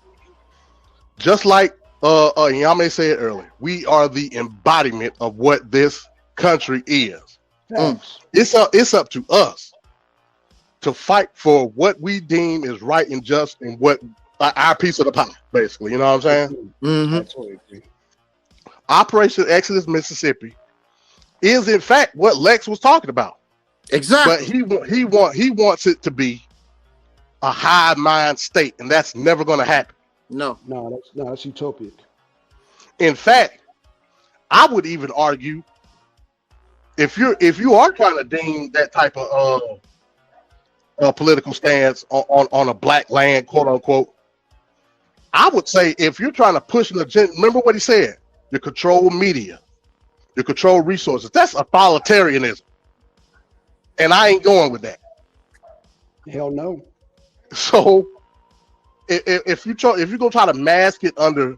Just like Yame said earlier, we are the embodiment of what this country is. It's up to us to fight for what we deem is right and just and what our piece of the pie, basically. You know what I'm saying? Mm-hmm. Operation Exodus Mississippi is in fact what Lex was talking about. Exactly. But he wants it to be a high mind state, and that's never going to happen. No, that's utopic. In fact, I would even argue, if you are trying to deem that type of political stance on a black land, quote unquote, I would say if you're trying to push an agenda, remember what he said: you control media, you control resources. That's authoritarianism, and I ain't going with that. Hell no. So if you're gonna try to mask it under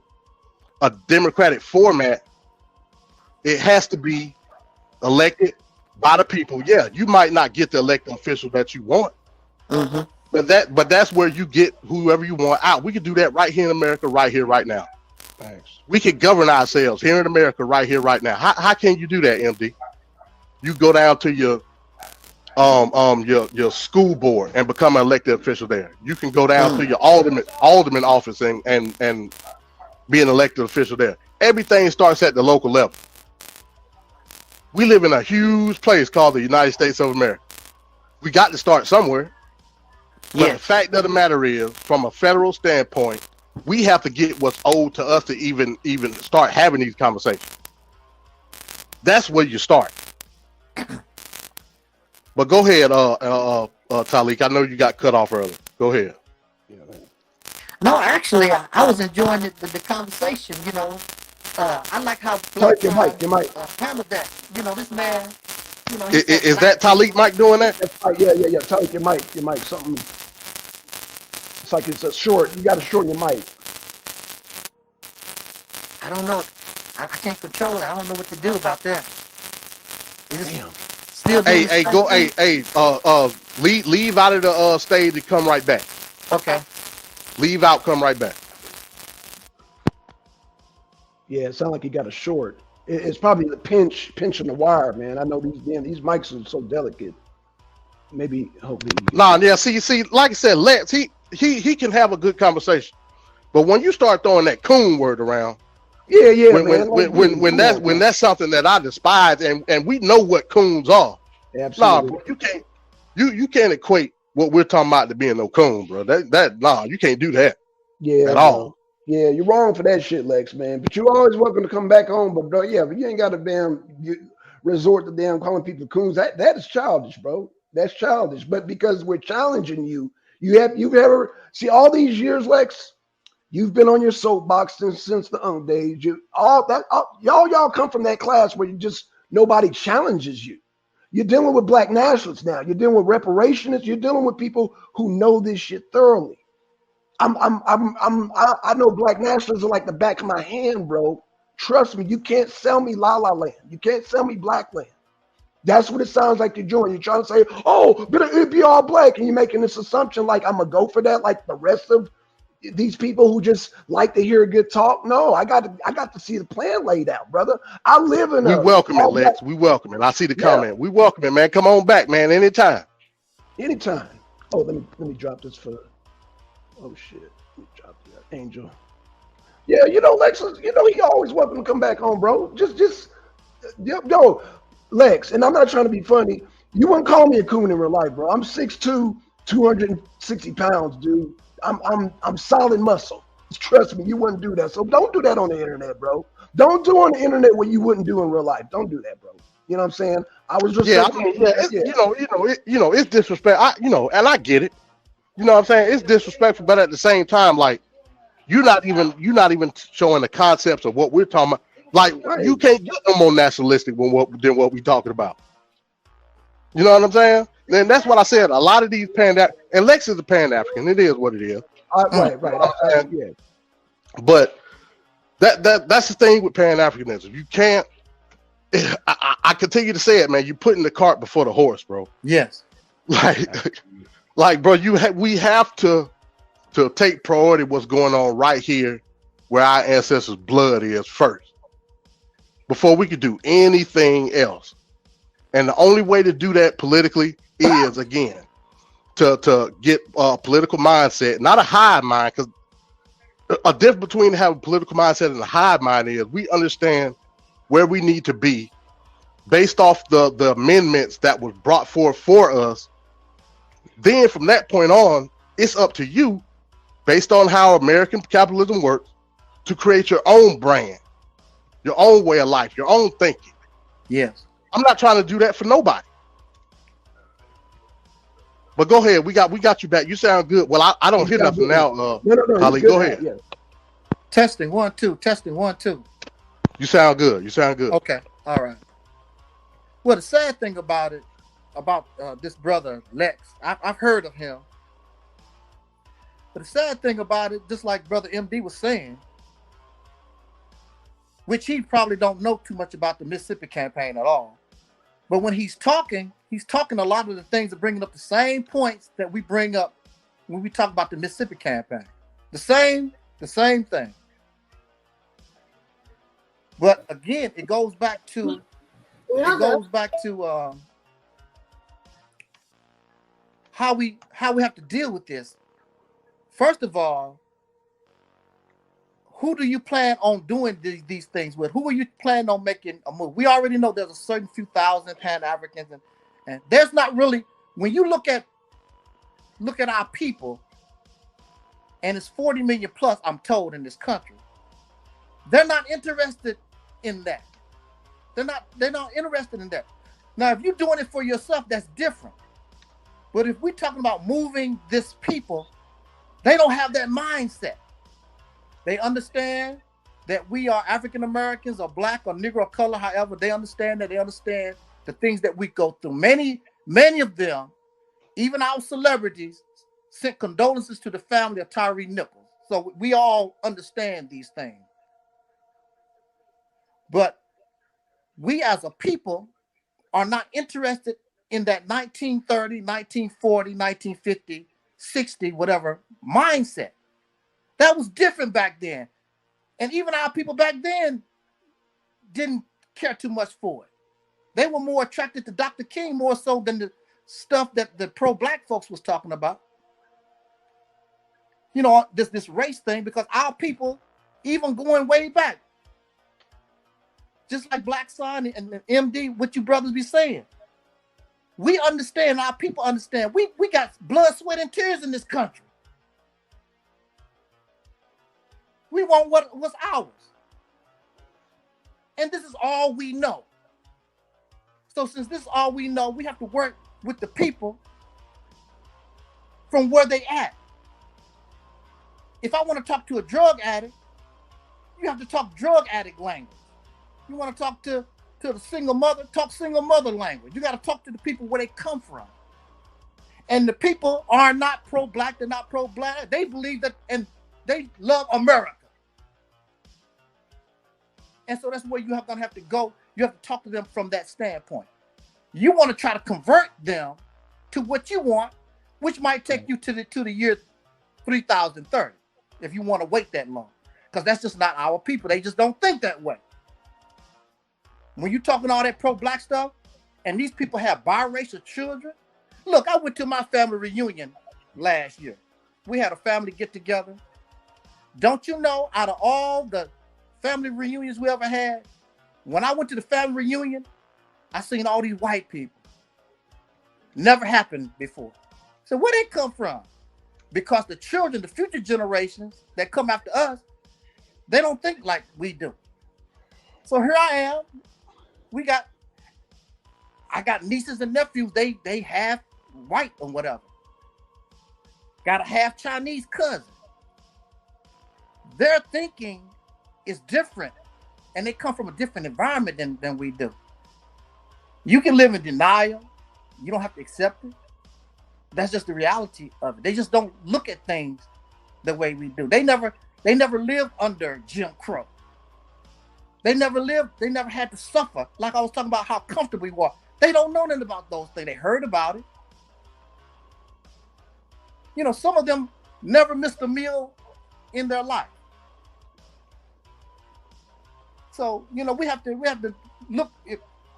a democratic format, it has to be elected by the people. Yeah, you might not get the elected official that you want, but that's where you get whoever you want out. We can do that right here in America, right here, right now. Thanks. We can govern ourselves here in America, right here, right now. How can you do that, MD? You go down to your school board and become an elected official there. You can go down to your alderman office and be an elected official there. Everything starts at the local level. We live in a huge place called the United States of America. We got to start somewhere. But the fact of the matter is, from a federal standpoint, we have to get what's owed to us to even start having these conversations. That's where you start. But go ahead, Taalik. I know you got cut off earlier. Go ahead. No, actually, I was enjoying the conversation. I like how your mic. handled that. This man. Is that Taalik Mike doing that? Yeah. Taalik, your mic. Something. It's like it's a short. You got to shorten your mic. I don't know. I can't control it. I don't know what to do about that. Damn. Still doing Hey, go, leave out of the stage and come right back. Okay. Leave out, come right back. Yeah, it sounds like he got a short. It's probably the pinching the wire, man. I know these mics are so delicate. Maybe hopefully. Nah, yeah. See, like I said, Lex, he can have a good conversation, but when you start throwing that coon word around, yeah, when that's something that I despise, and we know what coons are. Absolutely. Nah, bro, you can't equate what we're talking about to being no coon, bro. Nah, you can't do that. Yeah, at all. Yeah, you're wrong for that shit, Lex, man. But you're always welcome to come back home. But bro, yeah, but you ain't got to resort to damn calling people coons. That is childish, bro. That's childish. But because we're challenging you, you've ever see all these years, Lex. You've been on your soapbox since the days. Y'all come from that class where you just nobody challenges you. You're dealing with black nationalists now. You're dealing with reparationists. You're dealing with people who know this shit thoroughly. I know black nationalists are like the back of my hand, bro. Trust me, you can't sell me La La Land. You can't sell me Black Land. That's what it sounds like you're doing. You're trying to say, oh, but it'd be all black, and you're making this assumption like I'm gonna go for that, like the rest of these people who just like to hear a good talk. No, I got to see the plan laid out, brother. I live in we welcome it, Lex. We welcome it. I see the comment. We welcome it, man. Come on back, man. Anytime. Oh, let me drop this for. Oh shit. Let me drop that Angel. Yeah, Lex. He always welcome to come back home, bro. Just yo, Lex. And I'm not trying to be funny. You wouldn't call me a coon in real life, bro. I'm 6'2", 260 pounds, dude. I'm solid muscle. Trust me, you wouldn't do that. So don't do that on the internet, bro. Don't do on the internet what you wouldn't do in real life. Don't do that, bro. You know what I'm saying? I was just it's disrespect. And I get it. You know what I'm saying? It's disrespectful, but at the same time, like you're not even showing the concepts of what we're talking about. Like you can't get no more nationalistic than what we talking about. You know what I'm saying? And that's what I said. A lot of these and Lex is a Pan-African. It is what it is. Right. Yeah. But that's the thing with Pan-Africanism. You can't. I continue to say it, man. You're putting the cart before the horse, bro. Yes. Like, bro, we have to take priority what's going on right here, where our ancestors' blood is first, before we could do anything else. And the only way to do that politically is, again, to get a political mindset, not a hive mind, because a difference between having a political mindset and a hive mind is we understand where we need to be based off the amendments that was brought forth for us. Then from that point on, it's up to you, based on how American capitalism works, to create your own brand, your own way of life, your own thinking. Yes. I'm not trying to do that for nobody. But go ahead. We got you back. You sound good. Well, I don't hear nothing now. No. Taalik, go ahead. Yeah. Testing 1 2. Testing 1 2. You sound good. Okay. All right. Well, the sad thing about it, about this brother Lex, I've heard of him. But the sad thing about it, just like Brother MD was saying, which he probably don't know too much about the Mississippi campaign at all. But when he's talking a lot of the things are bringing up the same points that we bring up when we talk about the Mississippi campaign. The same thing. But again, it goes back to how we have to deal with this. First of all, who do you plan on doing these things with? Who are you planning on making a move? We already know there's a certain few thousand Pan-Africans, and there's not really, when you look at our people, and it's 40 million plus, I'm told, in this country, they're not interested in that. They're not interested in that. Now, if you're doing it for yourself, that's different. But if we're talking about moving this people, they don't have that mindset. They understand that we are African Americans or black or Negro of color, however, they understand the things that we go through. Many of them, even our celebrities, sent condolences to the family of Tyree Nichols. So we all understand these things. we as a people are not interested in that 1930, 1940, 1950, 60, whatever mindset. That was different back then. And even our people back then didn't care too much for it. They were more attracted to Dr. King more so than the stuff that the pro-black folks was talking about. You know, this race thing, because our people, even going way back, just like Black Son and MD, what you brothers be saying, we understand, our people understand. We got blood, sweat, and tears in this country. We want what was ours. And this is all we know. So since this is all we know, we have to work with the people from where they at. If I want to talk to a drug addict, you have to talk drug addict language. You want to talk to the single mother, talk single mother language. You got to talk to the people where they come from. And the people are not pro-black, they're not pro-black. They believe that, and they love America. And so that's where you're gonna have to go. You have to talk to them from that standpoint. You want to try to convert them to what you want, which might take you to the year 3030, if you want to wait that long. Because that's just not our people. They just don't think that way. When you're talking all that pro-black stuff, and these people have biracial children. Look, I went to my family reunion last year. We had a family get together. Don't you know, out of all the family reunions we ever had, when I went to the family reunion, I seen all these white people. Never happened before. So where they come from? Because the children, the future generations that come after us, they don't think like we do. So here I am. I got nieces and nephews. They half white or whatever. Got a half Chinese cousin. Their thinking is different, and they come from a different environment than we do. You can live in denial. You don't have to accept it. That's just the reality of it. They just don't look at things the way we do. They never lived under Jim Crow. They never had to suffer. Like I was talking about how comfortable we were. They don't know nothing about those things. They heard about it. You know, some of them never missed a meal in their life. So, you know, we have to look.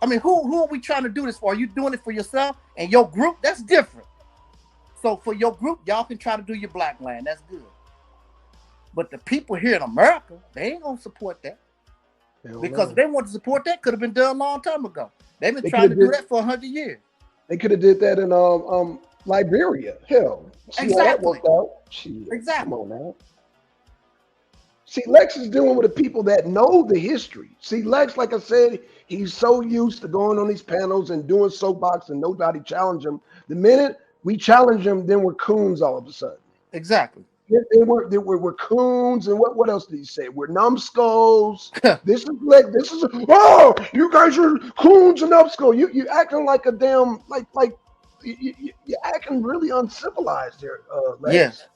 I mean, who are we trying to do this for? Are you doing it for yourself and your group? That's different. So for your group, y'all can try to do your black land. That's good. But the people here in America, they ain't gonna support that. Because if they want to support that, could have been done a long time ago. They've been trying to do that for 100 years. They could have did that in Liberia. Hell, see how that worked out. Shit. Exactly. Come on now. See, Lex is dealing with the people that know the history. See, Lex, like I said, he's so used to going on these panels and doing soapbox and nobody challenge him. The minute we challenge him, then we're coons all of a sudden. Exactly. We're coons, and what else did he say? We're numbskulls. This is oh, you guys are coons and numbskulls. You acting like a damn you acting really uncivilized there, Lex. Yes.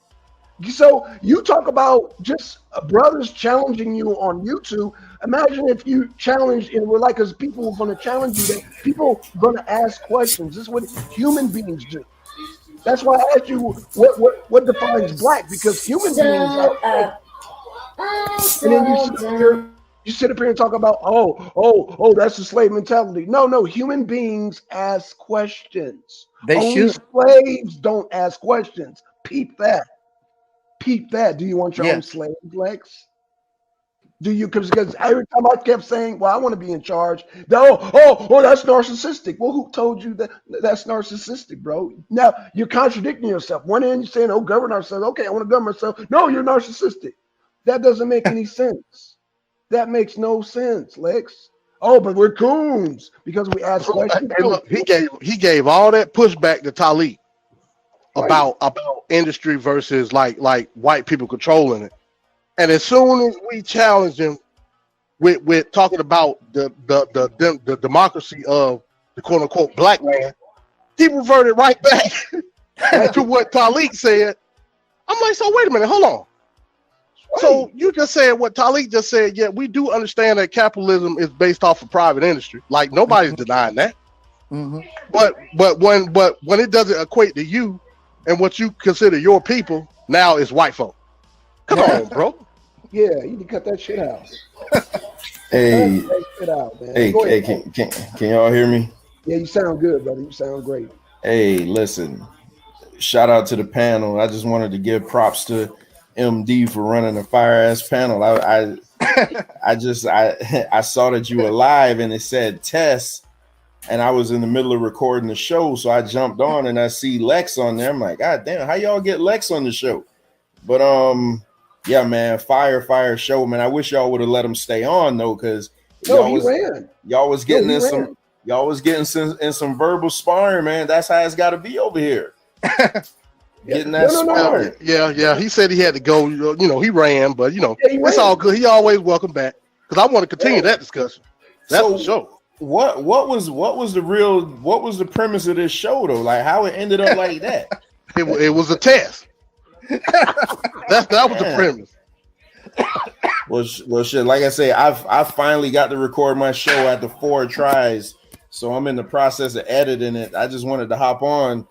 So you talk about just brothers challenging you on YouTube. Imagine if you challenged, and we're like, as people are going to challenge you, that people are going to ask questions. This is what human beings do. That's why I asked you what defines black, because human beings are. And then you sit up here and talk about oh that's the slave mentality. No, human beings ask questions. Only slaves don't ask questions. Peep that. Do you want your own slave, Lex? Do you? Because every time I kept saying, well, I want to be in charge. Oh, that's narcissistic. Well, who told you that's narcissistic, bro? Now you're contradicting yourself. One end you're saying, govern ourselves. Okay, I want to govern myself. No, you're narcissistic. That doesn't make any sense. That makes no sense, Lex. Oh, but we're coons because we ask questions. Hey, look, he gave all that pushback to Taalik about industry versus like white people controlling it. And as soon as we challenged him with talking about the democracy of the quote unquote black man, he reverted right back to what Taalik said. I'm like, so wait a minute, hold on. So you just said what Taalik just said. Yeah, we do understand that capitalism is based off of private industry. Like nobody's denying that. But when it doesn't equate to you and what you consider your people, now it's white folk. Come on, bro. Yeah, you need to cut that shit out. Hey, Cut that shit out, man. hey, Go hey, ahead. can y'all hear me? Yeah, you sound good, brother. You sound great. Hey, listen, shout out to the panel. I just wanted to give props to MD for running a fire ass panel. I saw that you were live and it said test, and I was in the middle of recording the show, so I jumped on and I see Lex on there. I'm like, God damn, how y'all get Lex on the show? But yeah, man, fire show, man. I wish y'all would have let him stay on though, because y'all was getting in some verbal sparring, man. That's how it's got to be over here. Getting that sparring. Yeah. He said he had to go. You know, he ran, but you know, he it's ran. all good. He always welcome back because I want to continue that discussion. That's So for sure. what was the premise of this show though? Like how it ended up like that? It was a test. that was the premise. Well, shit. Like I say, I finally got to record my show after 4 tries, so I'm in the process of editing it. I just wanted to hop on,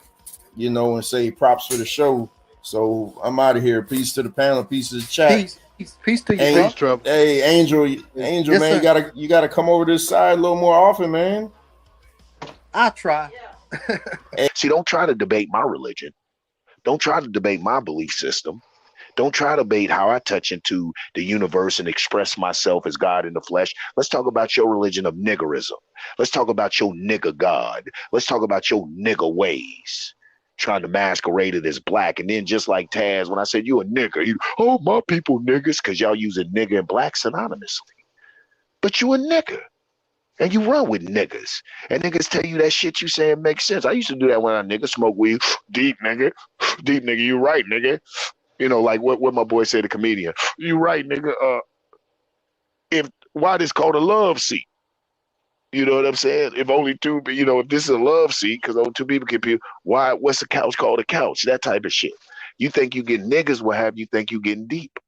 you know, and say props for the show. So I'm out of here. Peace to the panel. Peace to the chat. Peace to you, bro. Hey, Angel, Yes, man, sir. you gotta come over this side a little more often, man. I try. See, don't try to debate my religion. Don't try to debate my belief system. Don't try to debate how I touch into the universe and express myself as God in the flesh. Let's talk about your religion of niggerism. Let's talk about your nigger God. Let's talk about your nigger ways. Trying to masquerade it as black. And then just like Taz, when I said you a nigger, you, oh, my people niggers, because y'all using nigger and black synonymously. But you a nigger. And you run with niggas. And niggas tell you that shit you saying makes sense. I used to do that when I nigga smoke weed. Deep nigga. Deep nigga, you right, nigga. You know, like what my boy said, the comedian. You right, nigga. Why this called a love seat? You know what I'm saying? If only two, you know, if this is a love seat, because only 2 people can be, what's the couch called a couch? That type of shit. You think you get niggas will have you think you getting deep.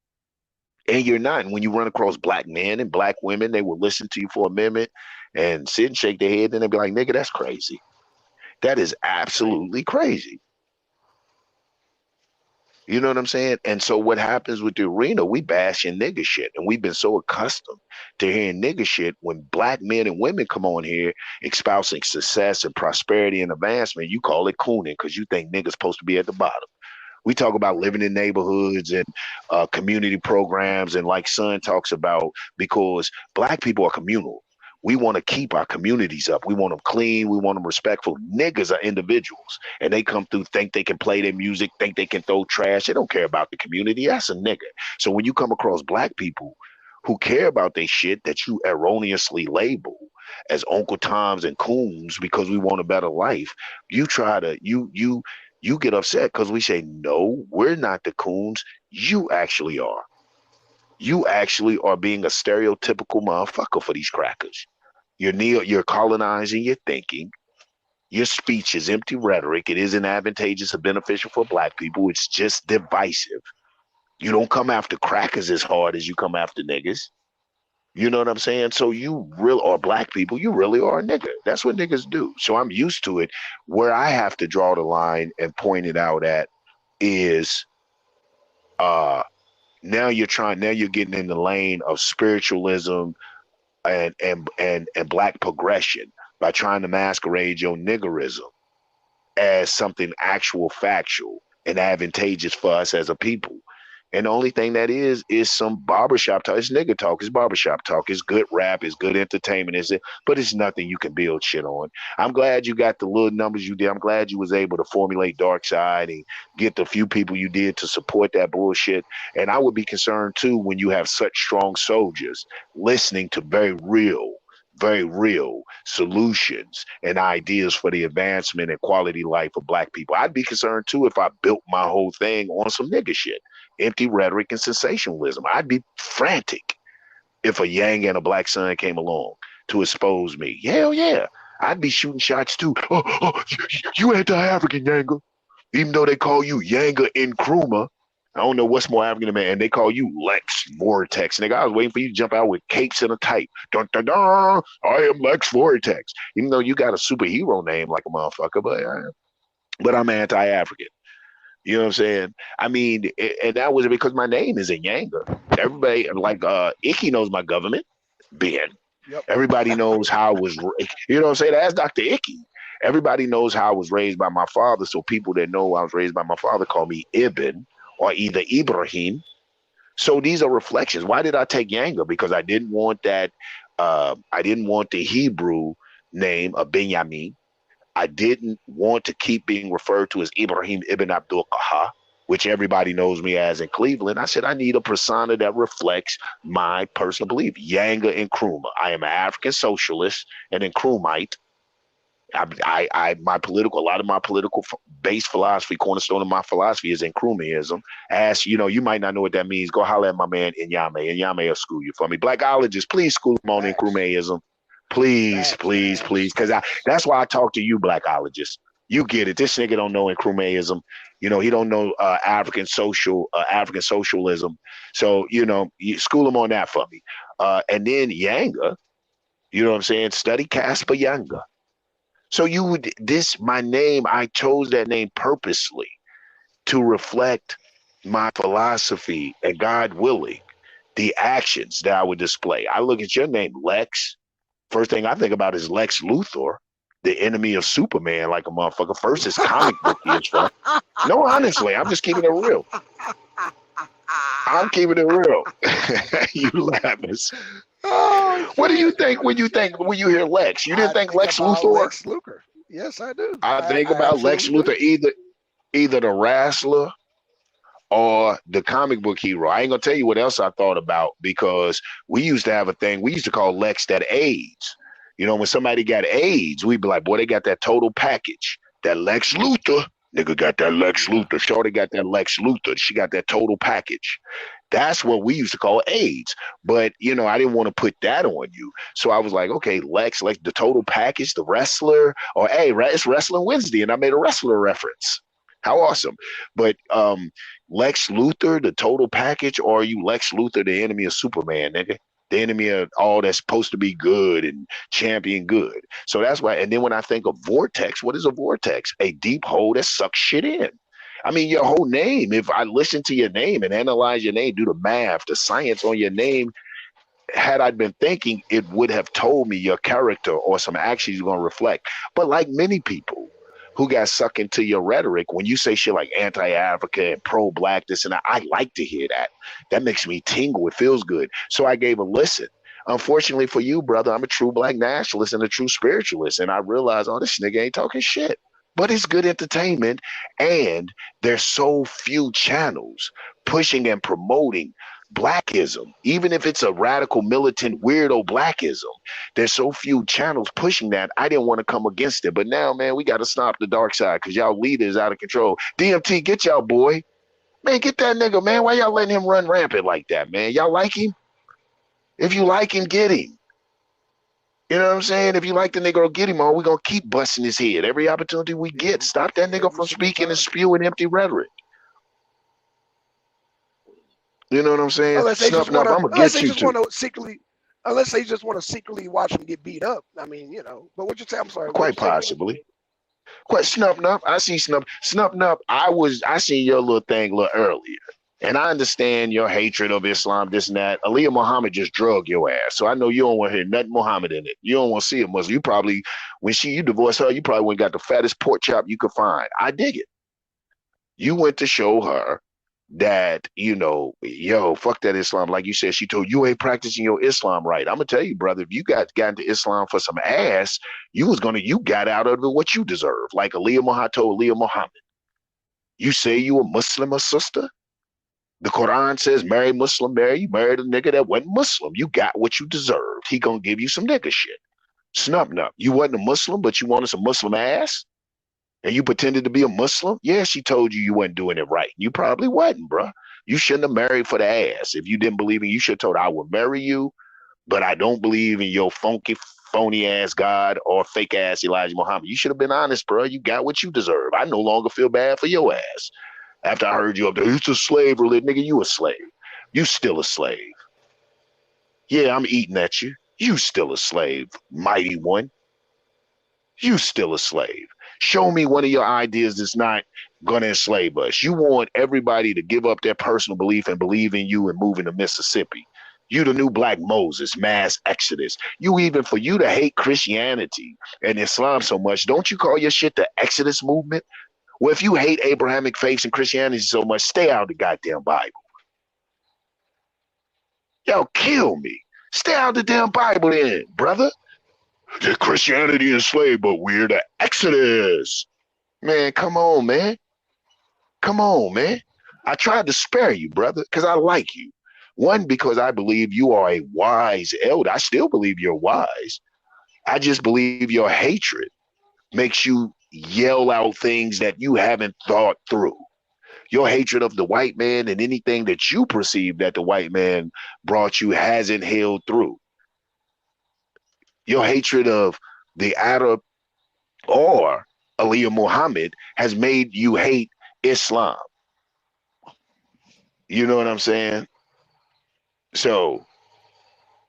And you're not. And when you run across black men and black women, they will listen to you for a minute and sit and shake their head and they'll be like, nigga, that's crazy. That is absolutely crazy. You know what I'm saying? And so what happens with the arena, we bashing nigga shit. And we've been so accustomed to hearing nigga shit when black men and women come on here espousing success and prosperity and advancement, you call it cooning because you think niggas supposed to be at the bottom. We talk about living in neighborhoods and community programs and like Son talks about, because black people are communal. We want to keep our communities up. We want them clean. We want them respectful. Niggas are individuals, and they come through, think they can play their music, think they can throw trash. They don't care about the community. That's a nigga. So when you come across black people who care about their shit that you erroneously label as Uncle Toms and coons because we want a better life, you try to, you get upset because we say, no, we're not the coons. You actually are. You actually are being a stereotypical motherfucker for these crackers. You're colonizing your thinking. Your speech is empty rhetoric. It isn't advantageous or beneficial for black people. It's just divisive. You don't come after crackers as hard as you come after niggas. You know what I'm saying? So you really are black people. You really are a nigga. That's what niggas do. So I'm used to it. Where I have to draw the line and point it out at is now you're getting in the lane of spiritualism and black progression by trying to masquerade your niggerism as something actual factual and advantageous for us as a people. And the only thing that is some barbershop talk. It's nigga talk. It's barbershop talk. It's good rap. It's good entertainment. But it's nothing you can build shit on. I'm glad you got the little numbers you did. I'm glad you was able to formulate Dark Side and get the few people you did to support that bullshit. And I would be concerned too when you have such strong soldiers listening to very real solutions and ideas for the advancement and quality life of black people. I'd be concerned too if I built my whole thing on some nigga shit. Empty rhetoric and sensationalism. I'd be frantic if a Yanga and a Black Sun came along to expose me. Hell yeah. I'd be shooting shots too. You anti-African, Yanga. Even though they call you Yanga Nkrumah, I don't know what's more African than, and they call you Lex Vortex. Nigga, I was waiting for you to jump out with capes and a type. Dun, dun, dun, I am Lex Vortex. Even though you got a superhero name like a motherfucker, but I'm anti-African. You know what I'm saying? I mean, and that was because my name is in Yanga. Everybody, like, Icky knows my government, Ben. Yep. Everybody knows how I was, you know what I'm saying? That's Dr. Icky. Everybody knows how I was raised by my father. So people that know I was raised by my father call me Ibn or either Ibrahim. So these are reflections. Why did I take Yanga? Because I didn't want that. I didn't want the Hebrew name of Benjamin. I didn't want to keep being referred to as Ibrahim Ibn Abdul Qaha, which everybody knows me as in Cleveland. I said, I need a persona that reflects my personal belief. Yanga and Nkrumah. I am an African socialist and Nkrumite. A lot of my political base philosophy, cornerstone of my philosophy is Nkrumahism. As you know, you might not know what that means. Go holler at my man Inyame. Inyame will school you for me. Blackologists, please school him on Nkrumahism. Please, please, please. Because that's why I talk to you, Blackologists. You get it. This nigga don't know Nkrumahism. You know, he don't know African socialism. So, you know, you school him on that for me. And then Yanga, you know what I'm saying? Study Casper Yanga. So my name, I chose that name purposely to reflect my philosophy and, God willing, the actions that I would display. I look at your name, Lex. First thing I think about is Lex Luthor, the enemy of Superman, like a motherfucker. First is comic book is from. No, honestly, I'm just keeping it real. I'm keeping it real. You laughing. Oh, what do you think when you hear Lex? You didn't think Lex Luthor? Lex Luthor. Yes, I do. I think about Lex Luthor, either the wrestler or the comic book hero. I ain't gonna tell you what else I thought about, because we used to have a thing we used to call Lex that AIDS. You know, when somebody got AIDS, we'd be like, boy, they got that total package. That Lex Luthor, nigga got that Lex Luthor. Shorty got that Lex Luthor. She got that total package. That's what we used to call AIDS. But, you know, I didn't want to put that on you. So I was like, okay, Lex, like the total package, the wrestler, or hey, it's Wrestling Wednesday, and I made a wrestler reference. How awesome. But Lex Luthor, the total package, or are you Lex Luthor, the enemy of Superman, nigga? The enemy of all that's supposed to be good and champion good. So that's why. And then when I think of vortex, what is a vortex? A deep hole that sucks shit in. I mean, your whole name, if I listen to your name and analyze your name, do the math, the science on your name, had I been thinking, it would have told me your character or some actions you're going to reflect. But like many people who got sucked into your rhetoric, when you say shit like anti-Africa and pro-black, this and that, I like to hear that. That makes me tingle. It feels good. So I gave a listen. Unfortunately for you, brother, I'm a true black nationalist and a true spiritualist. And I realized, oh, this nigga ain't talking shit. But it's good entertainment. And there's so few channels pushing and promoting blackism, even if it's a radical, militant, weirdo blackism. There's so few channels pushing that. I didn't want to come against it. But now, man, we got to stop the dark side because y'all leaders out of control. DMT, get y'all boy. Man, get that nigga, man. Why y'all letting him run rampant like that, man? Y'all like him? If you like him, get him. You know what I'm saying? If you like the nigga, get him, or we going to keep busting his head every opportunity we get. Stop that nigga from speaking and spewing empty rhetoric. You know what I'm saying? Unless they just want to secretly, unless they just want to secretly watch him get beat up. I mean, you know. But what you say? I'm sorry. Quite possibly. Quite Snupnup. I see Snupnup. I seen your little thing a little earlier, and I understand your hatred of Islam, this and that. Aleeyah Muhammad just drug your ass, so I know you don't want to hear nothing Muhammad in it. You don't want to see a Muslim. You probably, when you divorced her, you probably went and got the fattest pork chop you could find. I dig it. You went to show her that, you know, yo, fuck that Islam. Like you said, she told you ain't practicing your Islam right. I'm gonna tell you, brother, if you got into Islam for some ass, you got out of it what you deserve. Like Aleeyah Muhammad told Aleeyah Muhammad. You say you a Muslim or sister? The Quran says marry Muslim, you married a nigga that wasn't Muslim. You got what you deserved. He gonna give you some nigga shit. Snupnup. You wasn't a Muslim, but you wanted some Muslim ass? And you pretended to be a Muslim? Yeah, she told you wasn't doing it right. You probably wasn't, bro. You shouldn't have married for the ass. If you didn't believe in, you should have told her, I would marry you, but I don't believe in your funky, phony ass God or fake ass Elijah Muhammad. You should have been honest, bro. You got what you deserve. I no longer feel bad for your ass. After I heard you up there, it's a slave religion. Nigga, you a slave. You still a slave. Yeah, I'm eating at you. You still a slave, mighty one. You still a slave. Show me one of your ideas that's not going to enslave us. You want everybody to give up their personal belief and believe in you and move into Mississippi. You the new black Moses, mass exodus. You even, for you to hate Christianity and Islam so much, don't you call your shit the Exodus movement? Well, if you hate Abrahamic faiths and Christianity so much, stay out of the goddamn Bible. Yo, kill me. Stay out of the damn Bible then, brother. The Christianity enslaved, but we're the Exodus. Man, come on, man. Come on, man. I tried to spare you, brother, because I like you. One, because I believe you are a wise elder. I still believe you're wise. I just believe your hatred makes you yell out things that you haven't thought through. Your hatred of the white man and anything that you perceive that the white man brought you hasn't held through. Your hatred of the Arab or Aleeyah Muhammad has made you hate Islam. You know what I'm saying? So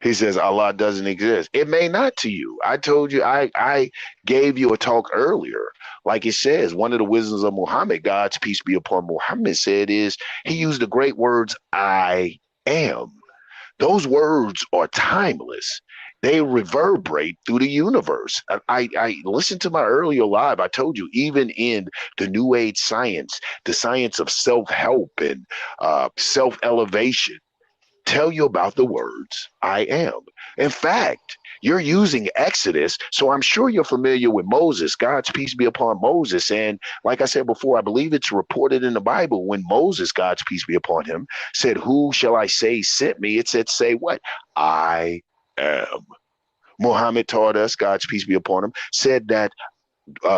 he says Allah doesn't exist. It may not to you. I told you, I gave you a talk earlier. Like it says, one of the wisdoms of Muhammad, God's peace be upon Muhammad, said is he used the great words, I am. Those words are timeless. They reverberate through the universe. I listened to my earlier live. I told you, even in the New Age science, the science of self-help and self-elevation, tell you about the words, I am. In fact, you're using Exodus, so I'm sure you're familiar with Moses. God's peace be upon Moses. And like I said before, I believe it's reported in the Bible when Moses, God's peace be upon him, said, who shall I say sent me? It said, say what? I am. Muhammad taught us, God's peace be upon him, said that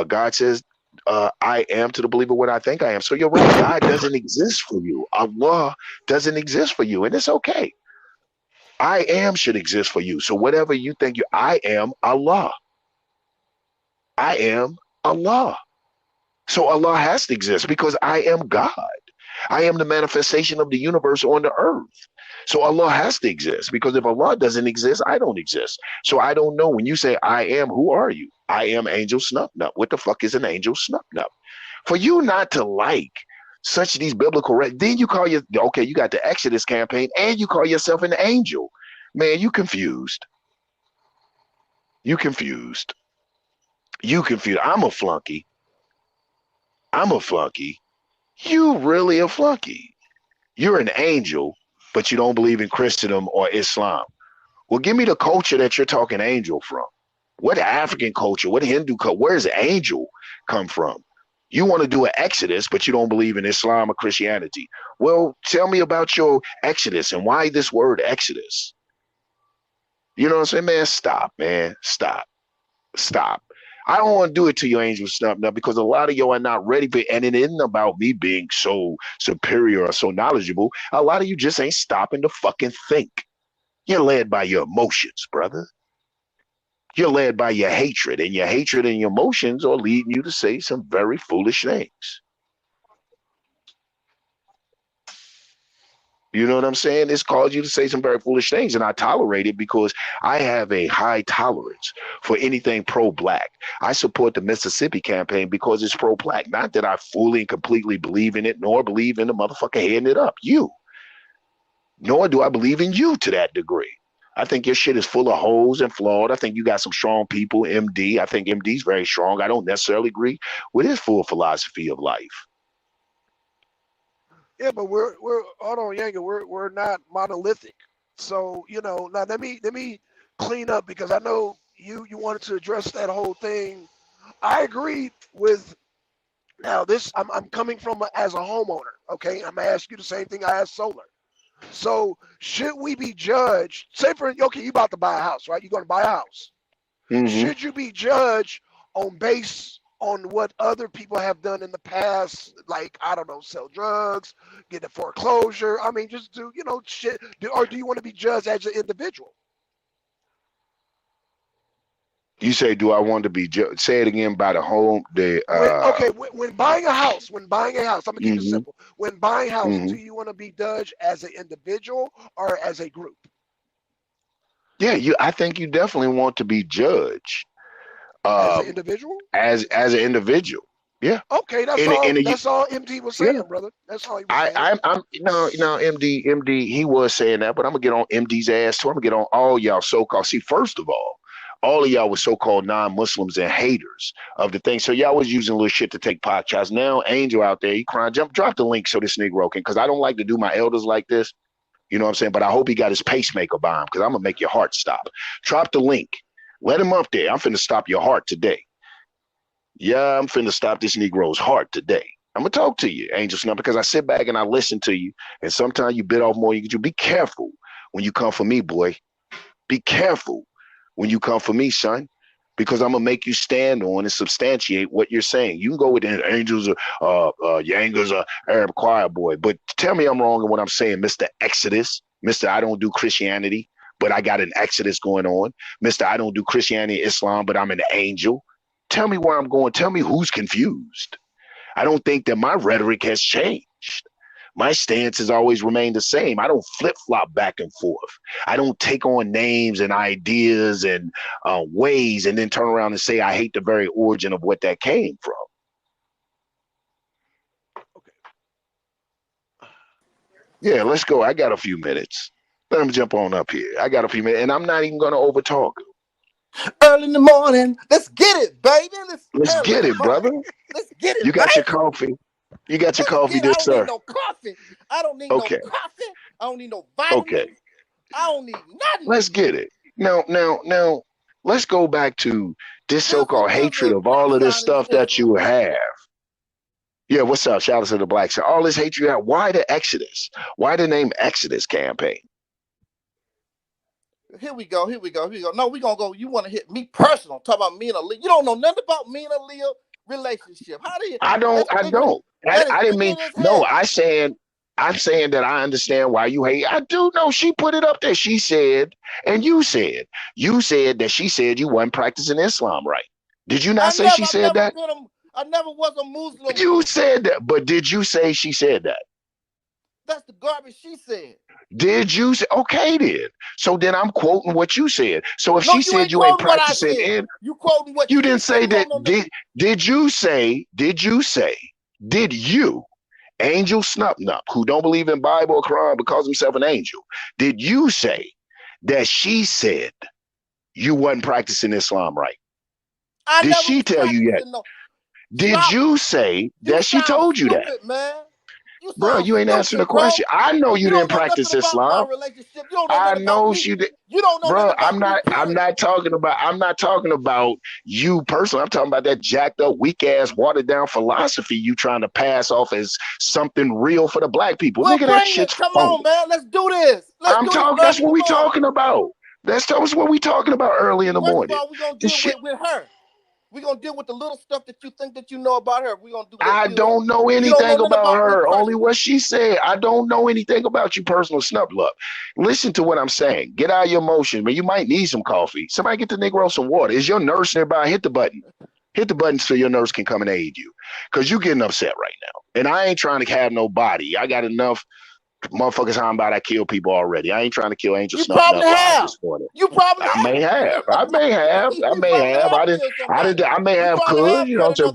God says, I am to the believer what I think I am. So you're right. God doesn't exist for you. Allah doesn't exist for you. And it's okay. I am should exist for you. So whatever you think I am Allah. I am Allah. So Allah has to exist because I am God. I am the manifestation of the universe on the earth. So Allah has to exist because if Allah doesn't exist, I don't exist. So I don't know. When you say I am, who are you? I am Angelsnupnup. What the fuck is an Angelsnupnup? For you not to like such these biblical, then you call you, okay, you got the Exodus campaign and you call yourself an angel. Man, you confused. You confused. You confused. I'm a flunky. I'm a flunky. You really a flunky. You're an angel, but you don't believe in Christendom or Islam. Well, give me the culture that you're talking angel from. What African culture, what Hindu culture, where does angel come from? You want to do an Exodus, but you don't believe in Islam or Christianity. Well, tell me about your Exodus and why this word Exodus. You know what I'm saying, man? Stop, man. Stop. Stop. I don't want to do it to you, Angelsnupnup, because a lot of you are not ready for it. And it isn't about me being so superior or so knowledgeable. A lot of you just ain't stopping to fucking think. You're led by your emotions, brother. You're led by your hatred, and your hatred and your emotions are leading you to say some very foolish things. You know what I'm saying? It's caused you to say some very foolish things, and I tolerate it because I have a high tolerance for anything pro-black. I support the Mississippi campaign because it's pro-black. Not that I fully and completely believe in it, nor believe in the motherfucker heading it up, you. Nor do I believe in you to that degree. I think your shit is full of holes and flawed. I think you got some strong people, MD. I think MD's very strong. I don't necessarily agree with his full philosophy of life. Yeah, but we're hold on, Yanga. We're not monolithic. So now let me clean up because I know you wanted to address that whole thing. I agree with. Now this I'm coming from as a homeowner. Okay, I'm gonna ask you the same thing I asked Solar. So should we be judged? Say you about to buy a house, right? You're going to buy a house. Mm-hmm. Should you be judged based on what other people have done in the past? Like, I don't know, sell drugs, get a foreclosure. I mean, just do, shit. Or do you want to be judged as an individual? You say, do I want to be say it again by the home? When buying a house, I'm gonna keep it simple. When buying a house, do you want to be judged as an individual or as a group? Yeah, I think you definitely want to be judged as an individual. As an individual, yeah. Okay, that's all MD was saying, brother. That's all he was saying. I'm no, MD, he was saying that, but I'm gonna get on MD's ass too. I'm gonna get on all y'all so-called. See, first of all of y'all were so-called non-Muslims and haters of the thing. So y'all was using little shit to take pot shots. Now Angel out there, he crying, drop the link so this Negro can, because I don't like to do my elders like this. You know what I'm saying? But I hope he got his pacemaker bomb, because I'm gonna make your heart stop. Drop the link. Let him up there. I'm finna stop your heart today. Yeah, I'm finna stop this Negro's heart today. I'm gonna talk to you, Angelsnupnup, because I sit back and I listen to you, and sometimes you bit off more than you can do. Be careful when you come for me, boy. Be careful when you come for me, son, because I'm gonna make you stand on and substantiate what you're saying. You can go with the Angels or Yangas or Arab choir boy, but tell me I'm wrong in what I'm saying, Mr. Exodus, Mr. I don't do Christianity, but I got an Exodus going on. Mr. I don't do Christianity, Islam, but I'm an angel. Tell me where I'm going. Tell me who's confused. I don't think that my rhetoric has changed. My stance has always remained the same. I don't flip-flop back and forth. I don't take on names and ideas and ways and then turn around and say I hate the very origin of what that came from. Okay. Yeah, let's go. I got a few minutes. Let him jump on up here. I got a few minutes, and I'm not even going to overtalk him. Early in the morning. Let's get it, baby. Let's get it, brother. Let's get it, You got your coffee. You got your coffee, I don't sir. need no coffee. I don't need no coffee. I don't need no vitamins. Okay. I don't need nothing. Let's get it. Now, let's go back to this so-called hatred of all of this stuff that you have. Yeah, what's up? Shout out to the blacks. All this hatred you have. Why the Exodus? Why the name Exodus campaign? Here we go. No, we're going to go. You want to hit me personal. Talk about me and Aleeyah. You don't know nothing about me and Aleeyah relationship. How do you? I don't. I didn't mean, no, I'm saying that I understand why you hate. I do know she put it up there. She said, and you said that she said you wasn't practicing Islam right. Did you not say she said that? I never was a Muslim. You said that, but did you say she said that? That's the garbage she said. Did you say? Okay, then. So then I'm quoting what you said. So if she said you ain't practicing it, you quoting what you didn't say that. Did you, Angelsnupnup, who don't believe in Bible or Quran but calls himself an angel, did you say that she said you wasn't practicing Islam right? Did she tell you yet? Did you say that she told you that? Man. Bro, you ain't answering the question. I know you didn't practice Islam. I know she did. You don't know. Bro, I'm not talking about you personally. I'm talking about that jacked up, weak ass, watered down philosophy you trying to pass off as something real for the black people. Well, nigga, that shit's Come on, man. Let's do this. That's what we talking about. That's what we talking about early in the morning. First of all, we're gonna deal with her. We're going to deal with the little stuff that you think that you know about her. We're going to do that. I don't know anything about her. Only what she said. I don't know anything about you personal, Snuplup. Listen to what I'm saying. Get out of your emotions, but you might need some coffee. Somebody get the Nigg0 some water. Is your nurse nearby? Hit the button. Hit the button so your nurse can come and aid you. Because you're getting upset right now. And I ain't trying to have no body. I got enough motherfuckers talking about I kill people already. I ain't trying to kill Angelsnupnup this morning. You probably I may have. I may have. I may have could. You know what I'm saying?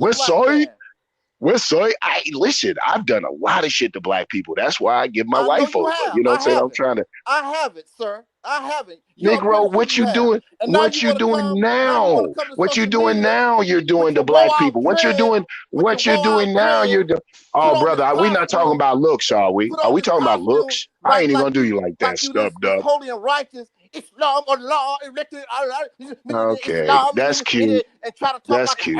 We're sorry. Listen, I've done a lot of shit to black people. That's why I give my life over. You know what I'm saying? I'm trying to. I haven't, sir. I haven't. Nigg0, what you doing? What you doing now? What you doing now? You're doing to black people. What you're doing? What you're doing now? You're doing. Oh, brother, we not talking about looks, are we? Are we talking about looks? I ain't even gonna do you like that, Snupnup. Holy and righteous. Islam, Allah, elected. Okay, that's cute. That's cute.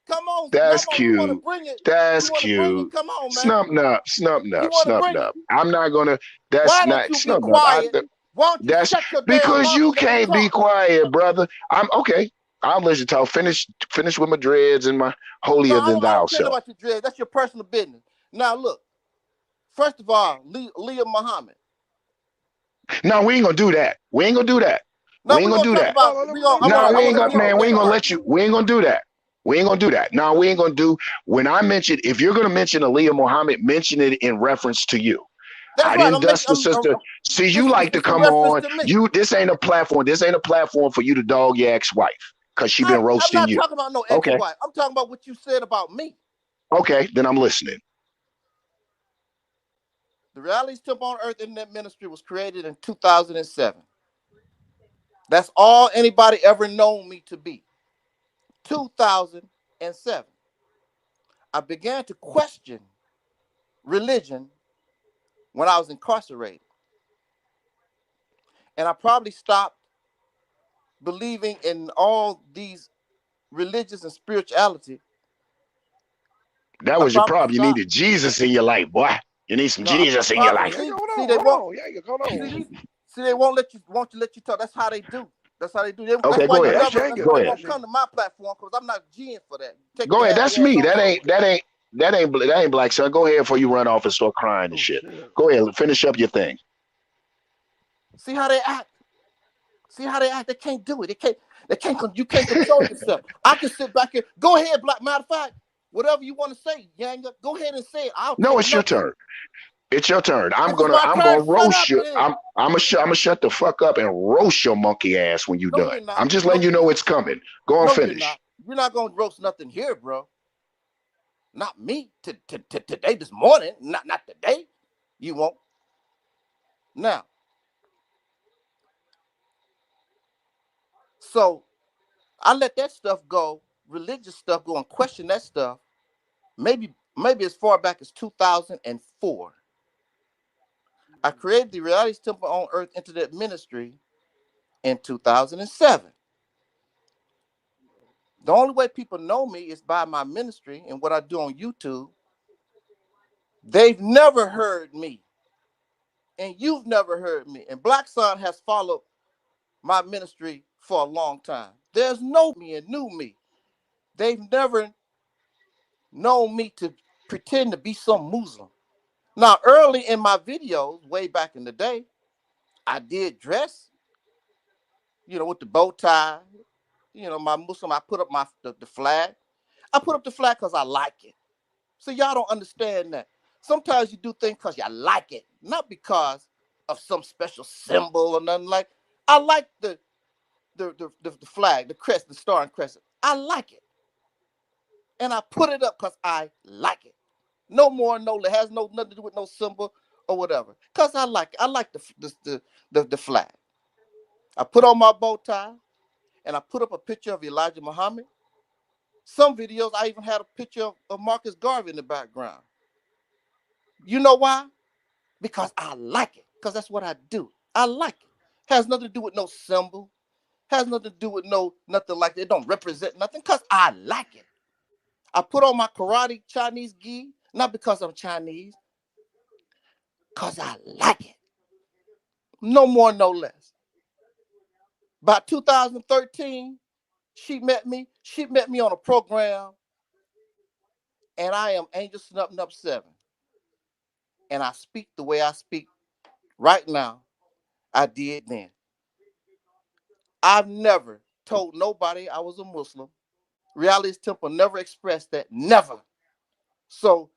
Come on, that's cute. That's cute. Come on, man. Snupnup. I'm not gonna. That's not Snupnup. That's because you can't be quiet, brother. I'm okay. I'll let you talk. Finish with my dreads and my holier than thou self. About your dreads. That's your personal business. Now look. First of all, Aleeyah Muhammad. No, we ain't gonna do that. We ain't gonna do that. No, We ain't we're gonna gonna do talk that. about. No, we ain't gonna, Hold man. on, We ain't gonna all right. let you. We ain't gonna do that. We ain't gonna do that. No, we ain't gonna do. When I mention, if you're gonna mention Aleeyah Muhammad, mention it in reference to you. That's I right. didn't dust the sister. See, you like to It's a come reference on. to me. This ain't a platform. This ain't a platform for you to dog your ex-wife because she been I'm roasting not you. talking about no Okay. ex-wife. I'm talking about what you said about me. Okay, then I'm listening. The Reality Temple on Earth Internet Ministry was created in 2007. That's all anybody ever known me to be. 2007. I began to question religion when I was incarcerated. And I probably stopped believing in all these religious and spirituality. That was your problem. You needed Jesus in your life, boy. You need some Jesus in your life. See, they won't. See, they won't let you. Won't you let you talk? That's how they do. That's how they do. That's Okay, why go you ahead. never. That's Go why you ahead. won't come to my platform because I'm not G'ing for that. Take Go your ahead. ass That's me. on That ain't black, son. Go ahead before you run off and start crying and shit. Go ahead. Finish up your thing. See how they act. See how they act. They can't do it. They can't. You can't control yourself. I can sit back here. Go ahead, black. Matter of fact, whatever you want to say, Yanga, go ahead and say it. I'll No, take it's your nothing. turn. It's your turn. This is my I'm turn. gonna Shut up, roast you. then. I'm gonna shut the fuck up and roast your monkey ass when you No, done. you're not. I'm just No, letting you you're know not. it's coming. Go on, No, finish. you're not. You're not gonna roast nothing here, bro. Not me. Today, this morning. Not today. You won't. Now. So I let that stuff go, religious stuff go, and question that stuff. Maybe as far back as 2004. I created the Reality Temple on Earth Internet Ministry in 2007. The only way people know me is by my ministry and what I do on YouTube. They've never heard me, and you've never heard me. And Black Sun has followed my ministry for a long time. There's no me and knew me. They've never known me to pretend to be some Muslim. Now, early in my videos, way back in the day, I did dress, with the bow tie, my Muslim. I put up the flag. I put up the flag because I like it. So y'all don't understand that. Sometimes you do things because you like it, not because of some special symbol or nothing like. I like the flag, the crest, the star and crescent. I like it, and I put it up because I like it. No more, no less. Has nothing to do with no symbol or whatever. Because I like it. I like the flag. I put on my bow tie, and I put up a picture of Elijah Muhammad. Some videos, I even had a picture of Marcus Garvey in the background. You know why? Because I like it. Because that's what I do. I like it. Has nothing to do with no symbol. Has nothing to do with nothing like that. It don't represent nothing. Because I like it. I put on my karate Chinese gi, not because I'm Chinese, because I like it. No more, no less. By 2013, she met me. She met me on a program, and I am Angelsnupnup7. And I speak the way I speak right now. I did then. I've never told nobody I was a Muslim. Reality Temple never expressed that. Never. So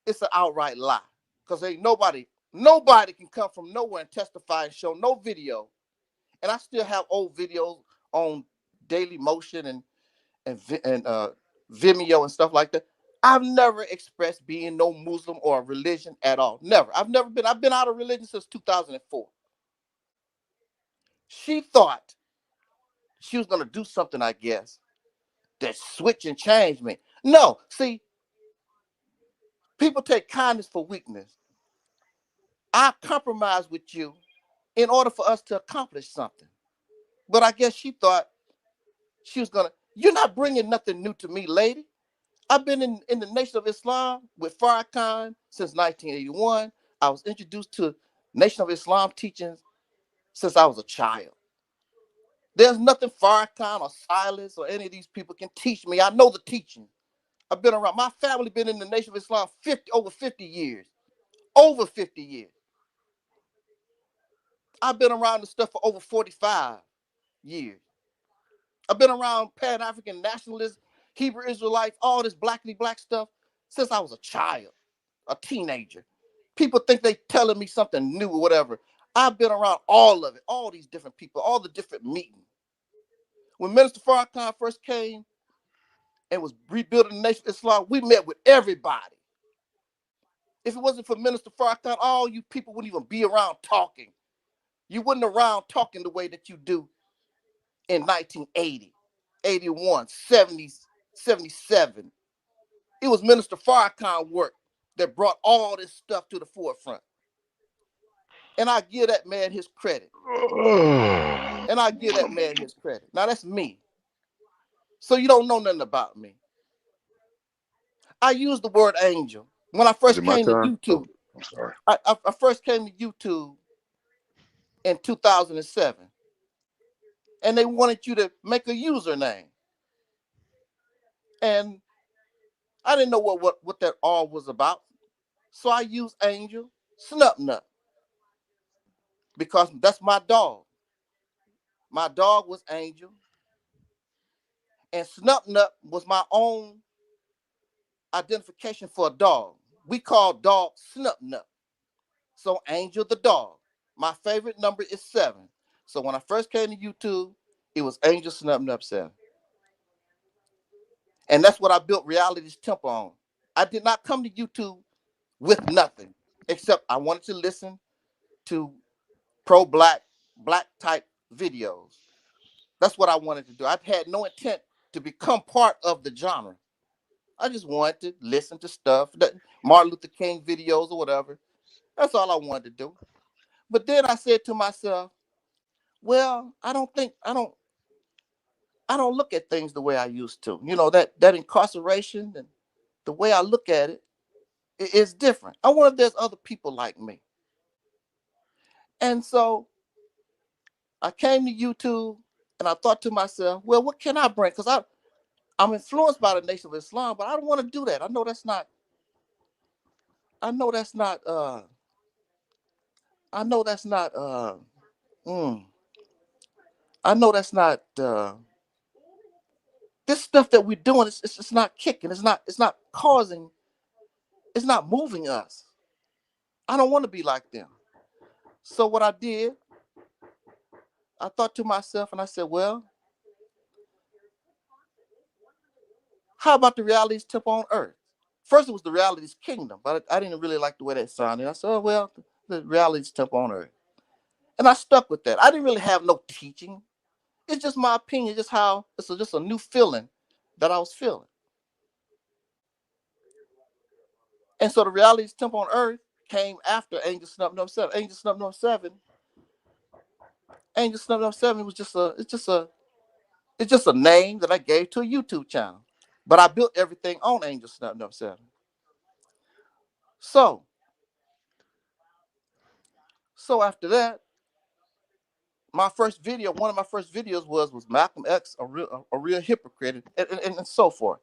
it's an outright lie. Because ain't nobody can come from nowhere and testify and show no video. And I still have old videos on Daily Motion and Vimeo and stuff like that. I've never expressed being no Muslim or a religion at all. Never. I've been out of religion since 2004. She thought she was going to do something, I guess, that switch and change me. No, see, people take kindness for weakness. I compromise with you in order for us to accomplish something. But I guess she thought she was going to, you're not bringing nothing new to me, lady. I've been in the Nation of Islam with Farrakhan since 1981. I was introduced to Nation of Islam teachings since I was a child. There's nothing Farrakhan or Silas or any of these people can teach me. I know the teaching. I've been around. My family been in the Nation of Islam over 50 years. Over 50 years. I've been around this stuff for over 45. years. I've been around Pan-African nationalists, Hebrew Israelites, all this blackity black stuff since I was a child, a teenager. People think they telling me something new or whatever. I've been around all of it, all these different people, all the different meetings. When Minister Farrakhan first came and was rebuilding the Nation of Islam, we met with everybody. If it wasn't for Minister Farrakhan, all you people wouldn't even be around talking. You wouldn't around talking the way that you do in 1980, 81, 70, 77. It was Minister Farrakhan work that brought all this stuff to the forefront. And I give that man his credit. And I give that man his credit. Now that's me. So you don't know nothing about me. I use the word angel. When I first came to YouTube, I'm sorry. I first came to YouTube in 2007. And they wanted you to make a username. And I didn't know what that all was about. So I used Angelsnupnup because that's my dog. My dog was Angel. And Snupnup was my own identification for a dog. We call dogs Snupnup. So Angel the dog. My favorite number is 7. So when I first came to YouTube, it was Angelsnupnup7. And that's what I built Reality's Temple on. I did not come to YouTube with nothing, except I wanted to listen to pro-black, black type videos. That's what I wanted to do. I had no intent to become part of the genre. I just wanted to listen to stuff, that Martin Luther King videos or whatever. That's all I wanted to do. But then I said to myself, well, I don't look at things the way I used to. You know, that incarceration and the way I look at it is different. I wonder if there's other people like me. And so I came to YouTube and I thought to myself, well, what can I bring? Because I'm influenced by the Nation of Islam, but I don't want to do that. I know that's not this stuff that we're doing. It's not kicking. It's not causing. It's not moving us. I don't want to be like them. So what I did, I thought to myself and I said, well, how about the Reality's Temple on Earth? First, it was the Reality's Kingdom, but I didn't really like the way that sounded. I said, oh, well, the Reality's Temple on Earth. And I stuck with that. I didn't really have no teaching. It's just my opinion, just how it's just a new feeling that I was feeling. And so the Reality's Temple on Earth came after Angelsnupnup7. Angelsnupnup7 was just a name that I gave to a YouTube channel. But I built everything on Angelsnupnup7. So after that, one of my first videos was Malcolm X, a real hypocrite, and so forth.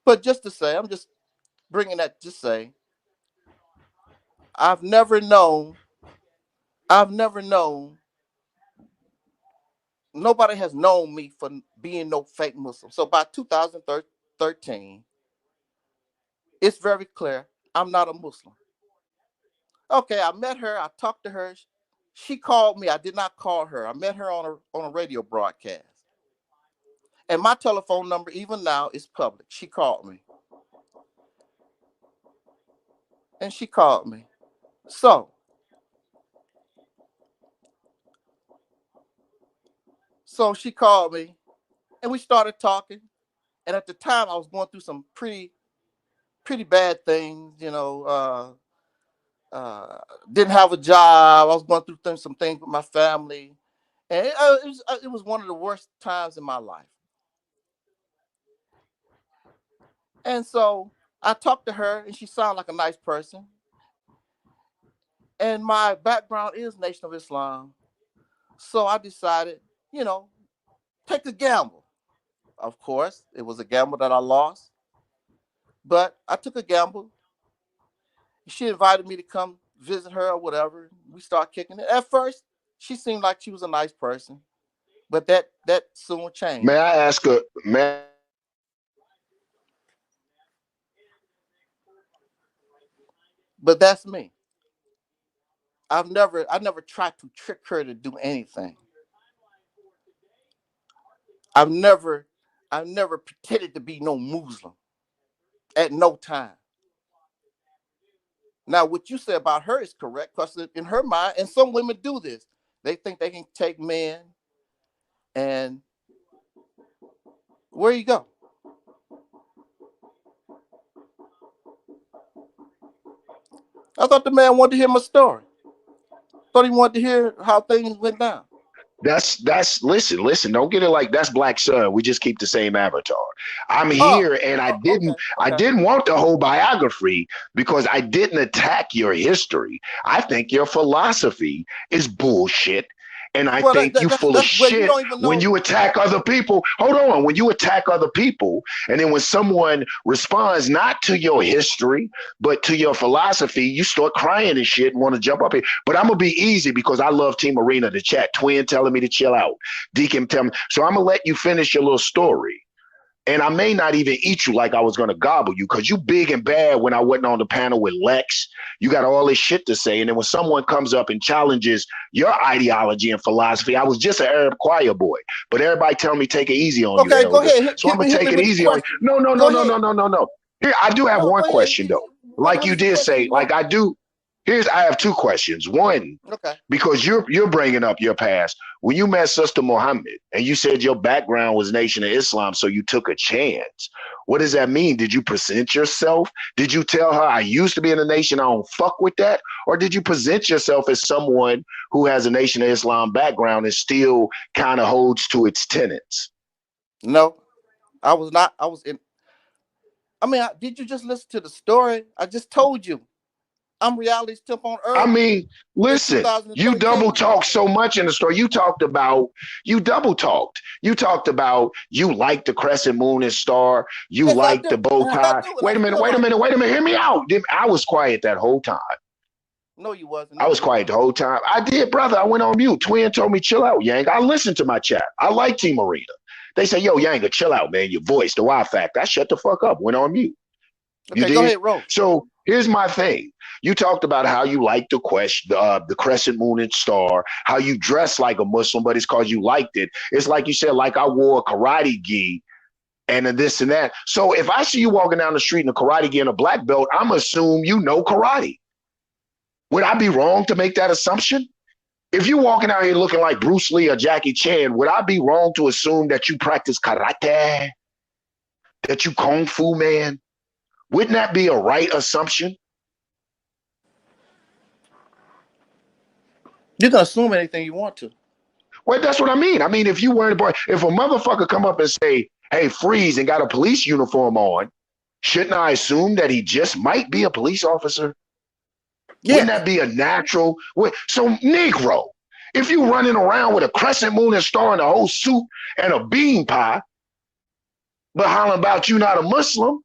But just to say, I'm just bringing that to say, I've never known, nobody has known me for being no fake Muslim. So by 2013, it's very clear I'm not a Muslim. Okay, I met her, I talked to her. She called me. I did not call her. I met her on a radio broadcast. And my telephone number, even now, is public. She called me. And she called me. So she called me, and we started talking. And at the time, I was going through some pretty bad things, you know. Didn't have a job. I was going through some things with my family. And it was one of the worst times in my life. And so I talked to her, and she sounded like a nice person. And my background is Nation of Islam. So I decided, you know, take a gamble. Of course, it was a gamble that I lost. But I took a gamble. She invited me to come visit her or whatever. We started kicking it. At first, she seemed like she was a nice person. But that soon changed. May I ask a man? But that's me. I never tried to trick her to do anything. I've never pretended to be no Muslim at no time. Now, what you said about her is correct, because in her mind, and some women do this, they think they can take men and where you go? I thought the man wanted to hear my story. Thought he wanted to hear how things went down. That's listen, don't get it like that's Black Sun. We just keep the same avatar. I'm here and I didn't want the whole biography because I didn't attack your history. I think your philosophy is bullshit. And I think you're full of shit when you attack other people. Hold on. When you attack other people, and then when someone responds not to your history, but to your philosophy, you start crying and shit and want to jump up here. But I'm going to be easy because I love Team Arena, the chat. Twin telling me to chill out. Deacon telling me. So I'm going to let you finish your little story. And I may not even eat you like I was going to gobble you because you big and bad when I wasn't on the panel with Lex. You got all this shit to say. And then when someone comes up and challenges your ideology and philosophy, I was just an Arab choir boy. But everybody telling me take it easy on you. Okay, go ahead. So I'm going to take it easy on you. No. Here, I do have one question, though. Like you did say, like I do. I have two questions. One, because you're bringing up your past. When you met Sister Muhammad and you said your background was Nation of Islam, so you took a chance. What does that mean? Did you present yourself? Did you tell her I used to be in the nation, I don't fuck with that? Or did you present yourself as someone who has a Nation of Islam background and still kind of holds to its tenets? No, I was not. I was in. I mean, did you just listen to the story? I just told you. I'm Reality's tip on Earth. I mean, listen, you double talk so much in the story. You double talked. You talked about you like the crescent moon and star. You like the bow tie. Wait a minute. Hear me out. I was quiet that whole time. No, you wasn't. I was quiet the whole time. I did, brother. I went on mute. Twin told me, chill out, Yang. I listened to my chat. I like Team Arena. They say, yo, Yanga, chill out, man. Your voice, the Y factor. I shut the fuck up. Went on mute. Okay, go ahead, Ro. So here's my thing. You talked about how you like the crescent moon and star, how you dress like a Muslim, but it's because you liked it. It's like you said, like I wore a karate gi and this and that. So if I see you walking down the street in a karate gi and a black belt, I'm assume you know karate. Would I be wrong to make that assumption? If you're walking out here looking like Bruce Lee or Jackie Chan, would I be wrong to assume that you practice karate? That you kung fu man? Wouldn't that be a right assumption? You can assume anything you want to. Well, that's what I mean. I mean, if you weren't if a motherfucker come up and say, hey, freeze, and got a police uniform on, shouldn't I assume that he just might be a police officer? Yes. Wouldn't that be a natural? So, Negro, if you running around with a crescent moon and star and a whole suit and a bean pie, but hollering about you not a Muslim,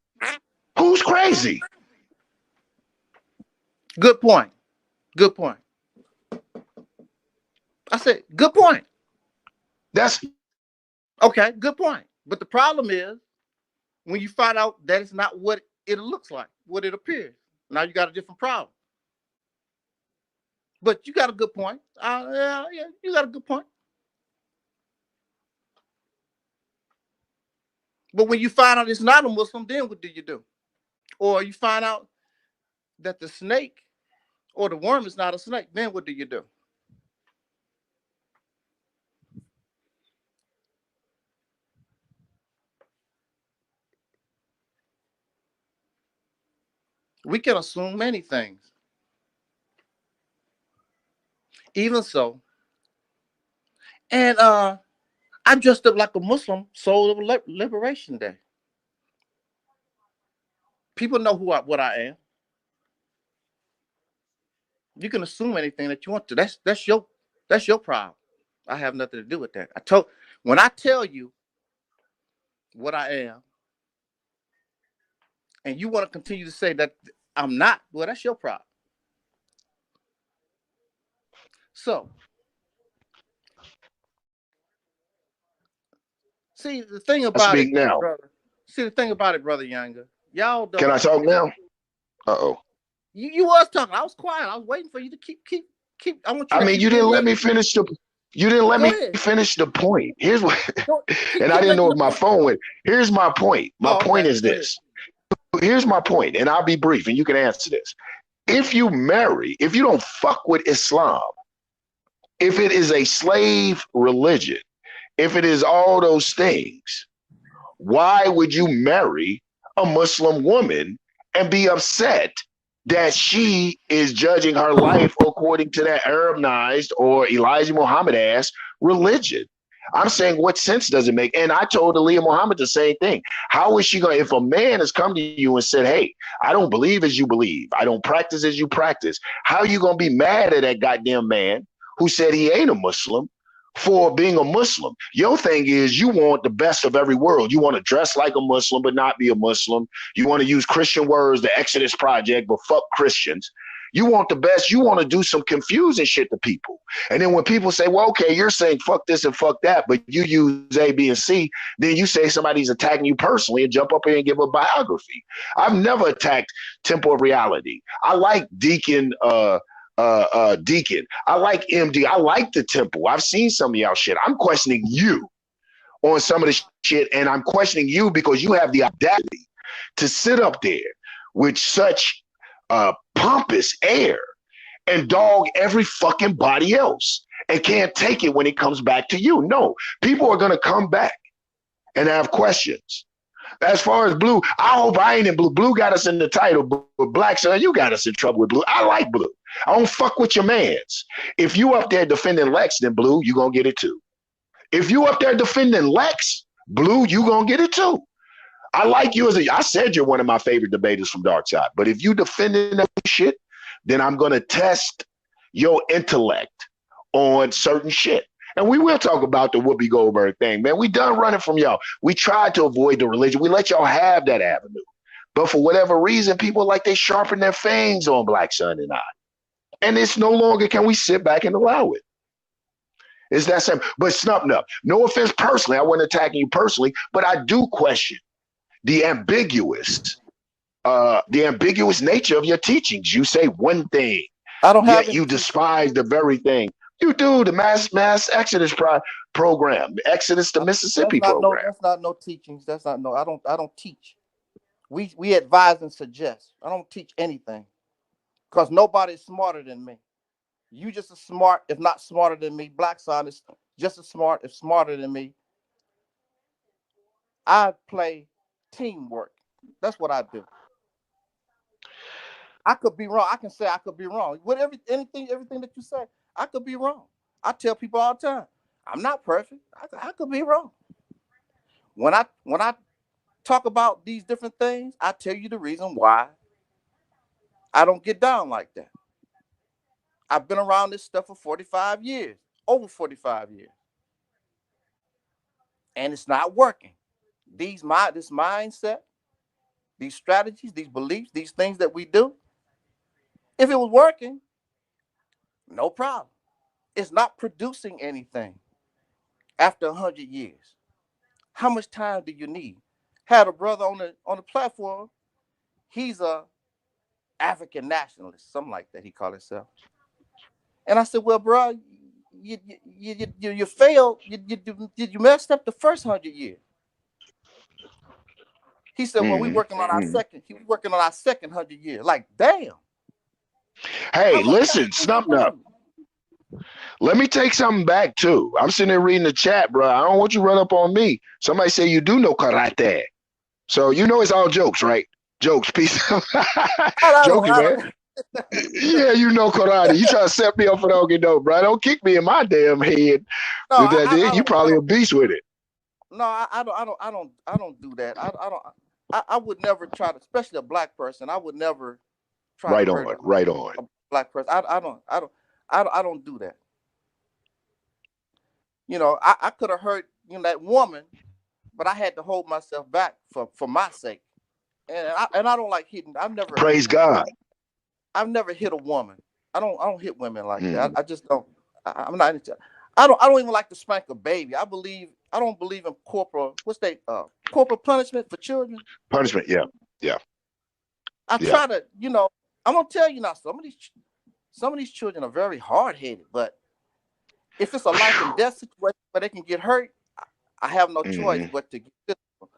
who's crazy? Good point. Good point. I said, good point. That's okay. Good point. But the problem is when you find out that it's not what it looks like, what it appears. Now you got a different problem. But you got a good point. Yeah, you got a good point. But when you find out it's not a Muslim, then what do you do? Or you find out that the snake or the worm is not a snake, then what do you do? We can assume many things. Even so, and I dressed up like a Muslim Soul of Liberation Day. People know what I am. You can assume anything that you want to. That's your problem. I have nothing to do with that. When I tell you what I am, and you want to continue to say that I'm not, well, that's your problem. So, See, the thing I about speak it, now. brother. See, the thing about it, brother Yanga. Y'all don't. Can I talk now? Uh-oh. You was talking. I was quiet. I was waiting for you to keep. I want you I to mean, keep you didn't let engaged. me finish the. You didn't let Go me ahead. finish the point. Here's what, Keep and I didn't know making if the my point. phone went. Here's my point. My Oh, point okay. is Go ahead. this. Here's my point, and I'll be brief, and you can answer this. If you marry, if you don't fuck with Islam, if it is a slave religion, if it is all those things, why would you marry a Muslim woman and be upset that she is judging her life according to that Arabized or Elijah Muhammad ass religion? I'm saying, what sense does it make? And I told Aleeyah Muhammad the same thing. How is she going to, if a man has come to you and said, hey, I don't believe as you believe, I don't practice as you practice, how are you going to be mad at that goddamn man who said he ain't a Muslim for being a Muslim? Your thing is you want the best of every world. You want to dress like a Muslim but not be a Muslim. You want to use Christian words, the Exodus Project, but fuck Christians. You want the best. You want to do some confusing shit to people. And then when people say, well, okay, you're saying fuck this and fuck that, but you use A, B, and C, then you say somebody's attacking you personally and jump up here and give a biography. I've never attacked Temple of Reality. I like Deacon Deacon. I like MD. I like the Temple. I've seen some of y'all shit. I'm questioning you on some of the shit, and I'm questioning you because you have the audacity to sit up there with such pompous air and dog every fucking body else and can't take it when it comes back to you. No, people are going to come back and have questions. As far as Blue, I hope I ain't in Blue. Blue got us in the title, but Black Son, you got us in trouble with Blue. I like Blue. I don't fuck with your mans. If you up there defending Lex, then Blue, you gonna get it too. If you up there defending Lex, Blue, you gonna get it too. I like you I said you're one of my favorite debaters from Dark Side, but if you defending that shit, then I'm gonna test your intellect on certain shit. And we will talk about the Whoopi Goldberg thing, man. We done running from y'all. We tried to avoid the religion. We let y'all have that avenue. But for whatever reason, people like they sharpen their fangs on Black Son and I. And it's no longer can we sit back and allow it. It's that same. But Snupnup, no offense personally, I wasn't attacking you personally, but I do question the ambiguous nature of your teachings. You say one thing, I don't have yet you despise the very thing. You do the mass Exodus program, Exodus to Mississippi program. That's not no teachings. That's not no. I don't teach. We advise and suggest. I don't teach anything because nobody's smarter than me. You just as smart, if not smarter than me. Black Son is just as smart, if smarter than me. I play teamwork. That's what I do. I could be wrong. I can say I could be wrong. Everything that you say, I could be wrong. I tell people all the time, I'm not perfect. I could be wrong. When I talk about these different things, I tell you the reason why I don't get down like that. I've been around this stuff for 45 years, over 45 years. And it's not working. This mindset, these strategies, these beliefs, these things that we do, if it was working, no problem. It's not producing anything after 100 years. How much time do you need? Had a brother on the platform. He's a African nationalist, something like that. He called himself. And I said, well, bro, you failed. You messed up the first 100 years. He said, well, we working on our second. He was working on our second 100 years. Like, damn. Hey, listen, Snupnup. Let me take something back too. I'm sitting there reading the chat, bro. I don't want you to run up on me. Somebody say you do know karate. So you know it's all jokes, right? Jokes, peace. Joking, man. Yeah, you know karate. You try to set me up for don't get dope, bro. Don't kick me in my damn head. No, you probably a beast with it. No, I don't do that. I would never try to, especially a black person. I would never try to hurt a black person. I don't do that. You know, I could have hurt that woman, but I had to hold myself back for my sake. And I don't like hitting. I've never praise God. I've never hit a woman. I don't hit women like that. I just don't. I'm not into. I don't even like to spank a baby. I don't believe in corporal corporal punishment for children. Punishment, yeah, yeah, I yeah. try to, I'm gonna tell you now, some of these children are very hard headed, but if it's a life and death situation where they can get hurt, I have no choice but to get physical.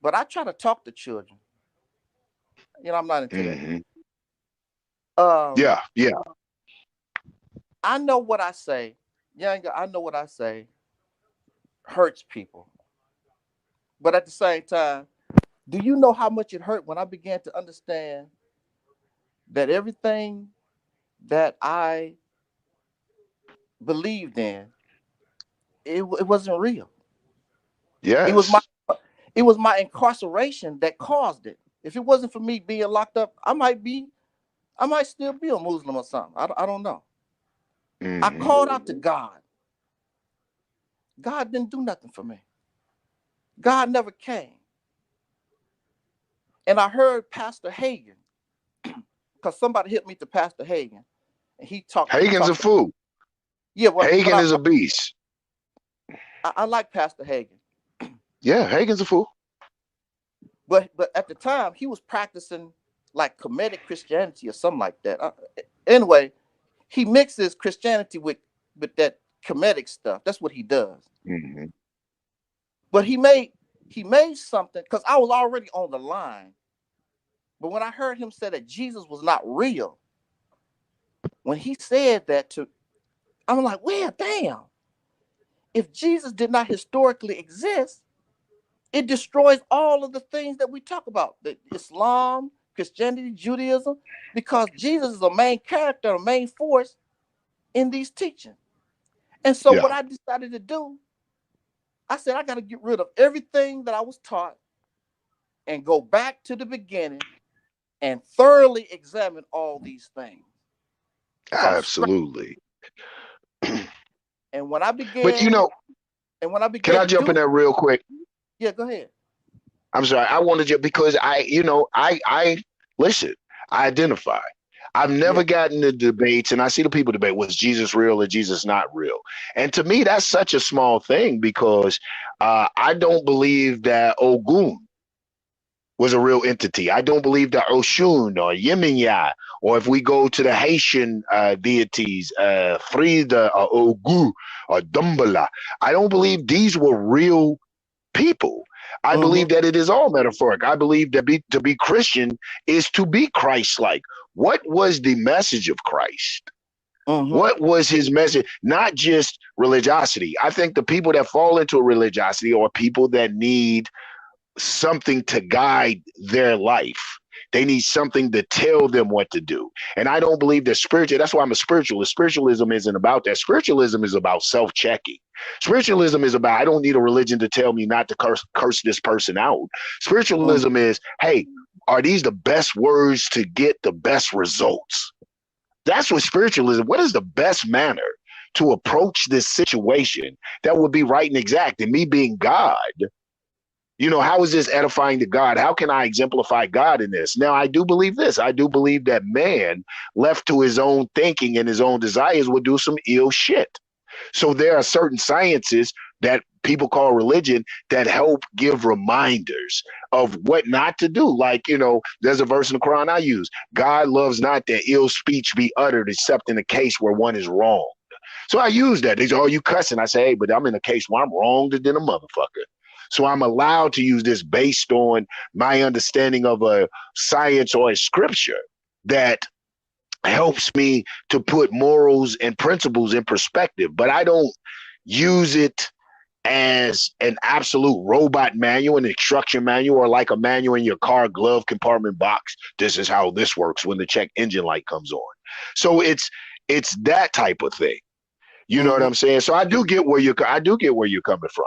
But I try to talk to children. I'm not into that. Yeah, yeah. I know what I say, Yanga. I know what I say hurts people, but at the same time, do you know how much it hurt when I began to understand that everything that I believed in, it wasn't real. Yes. It was my incarceration that caused it. If it wasn't for me being locked up, I might still be a Muslim or something. I don't know. I called out to God. God didn't do nothing for me. God never came. And I heard Pastor Hagen, because somebody hit me to Pastor Hagen, and he talked. Hagen's a fool. Yeah, well, Hagen is a beast. I like Pastor Hagen. Yeah, Hagen's a fool. But at the time, he was practicing like Kemetic Christianity or something like that. Anyway, he mixes Christianity with that Kemetic stuff. That's what he does. But he made something, because I was already on the line. But when I heard him say that Jesus was not real, when he said that I'm like, well, damn. If Jesus did not historically exist, it destroys all of the things that we talk about, the Islam, Christianity, Judaism, because Jesus is a main character, a main force in these teachings. And so what I decided to do, I said, I got to get rid of everything that I was taught and go back to the beginning and thoroughly examine all these things. Absolutely. And when I began, but can I jump in there real quick? Yeah, go ahead. I'm sorry. I wanted you because I listen. I identify. I've never gotten into debates, and I see the people debate, was Jesus real or Jesus not real? And to me, that's such a small thing, because I don't believe that Ogun was a real entity. I don't believe that Oshun or Yeminya, or if we go to the Haitian deities, Frida or Ogu or Dumbala, I don't believe these were real people. I believe that it is all metaphoric. I believe that to be Christian is to be Christ-like. What was the message of Christ? What was his message? Not just religiosity. I think the people that fall into a religiosity are people that need something to guide their life. They need something to tell them what to do. And I don't believe that that's why I'm a spiritualist. Spiritualism isn't about that. Spiritualism is about self-checking. Spiritualism is about, I don't need a religion to tell me not to curse this person out. Spiritualism is, hey, are these the best words to get the best results? That's what spiritualism, what is the best manner to approach this situation that would be right and exact? And me being God, how is this edifying to God? How can I exemplify God in this? Now, I do believe this. I do believe that man left to his own thinking and his own desires will do some ill shit. So there are certain sciences that people call religion that help give reminders of what not to do. Like, there's a verse in the Quran I use. God loves not that ill speech be uttered except in a case where one is wrong. So I use that. They say, oh, you cussing. I say, hey, but I'm in a case where I'm wronged than a motherfucker. So I'm allowed to use this based on my understanding of a science or a scripture that helps me to put morals and principles in perspective. But I don't use it as an absolute robot manual, an instruction manual, or like a manual in your car glove compartment box. This is how this works when the check engine light comes on. So it's that type of thing. You know what I'm saying? So I do get where you're coming from.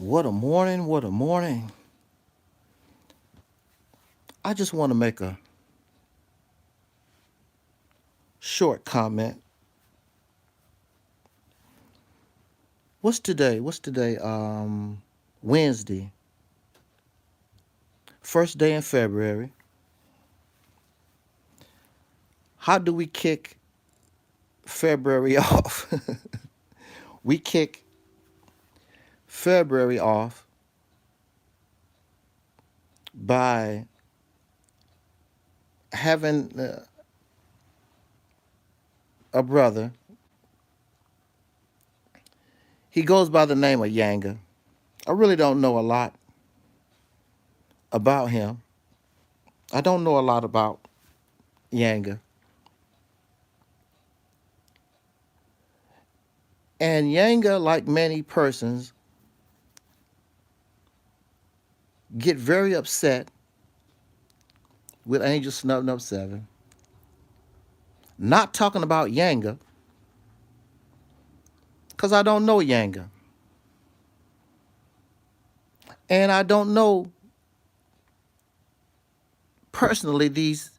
What a morning, what a morning. I just want to make a short comment. What's today? Wednesday. First day in February. How do we kick February off? We kick February off by having a brother. He goes by the name of Yanga. I really don't know a lot about him. I don't know a lot about Yanga. And Yanga, like many persons, get very upset with Angelsnupnup7. Not talking about Yanga, because I don't know Yanga. And I don't know personally these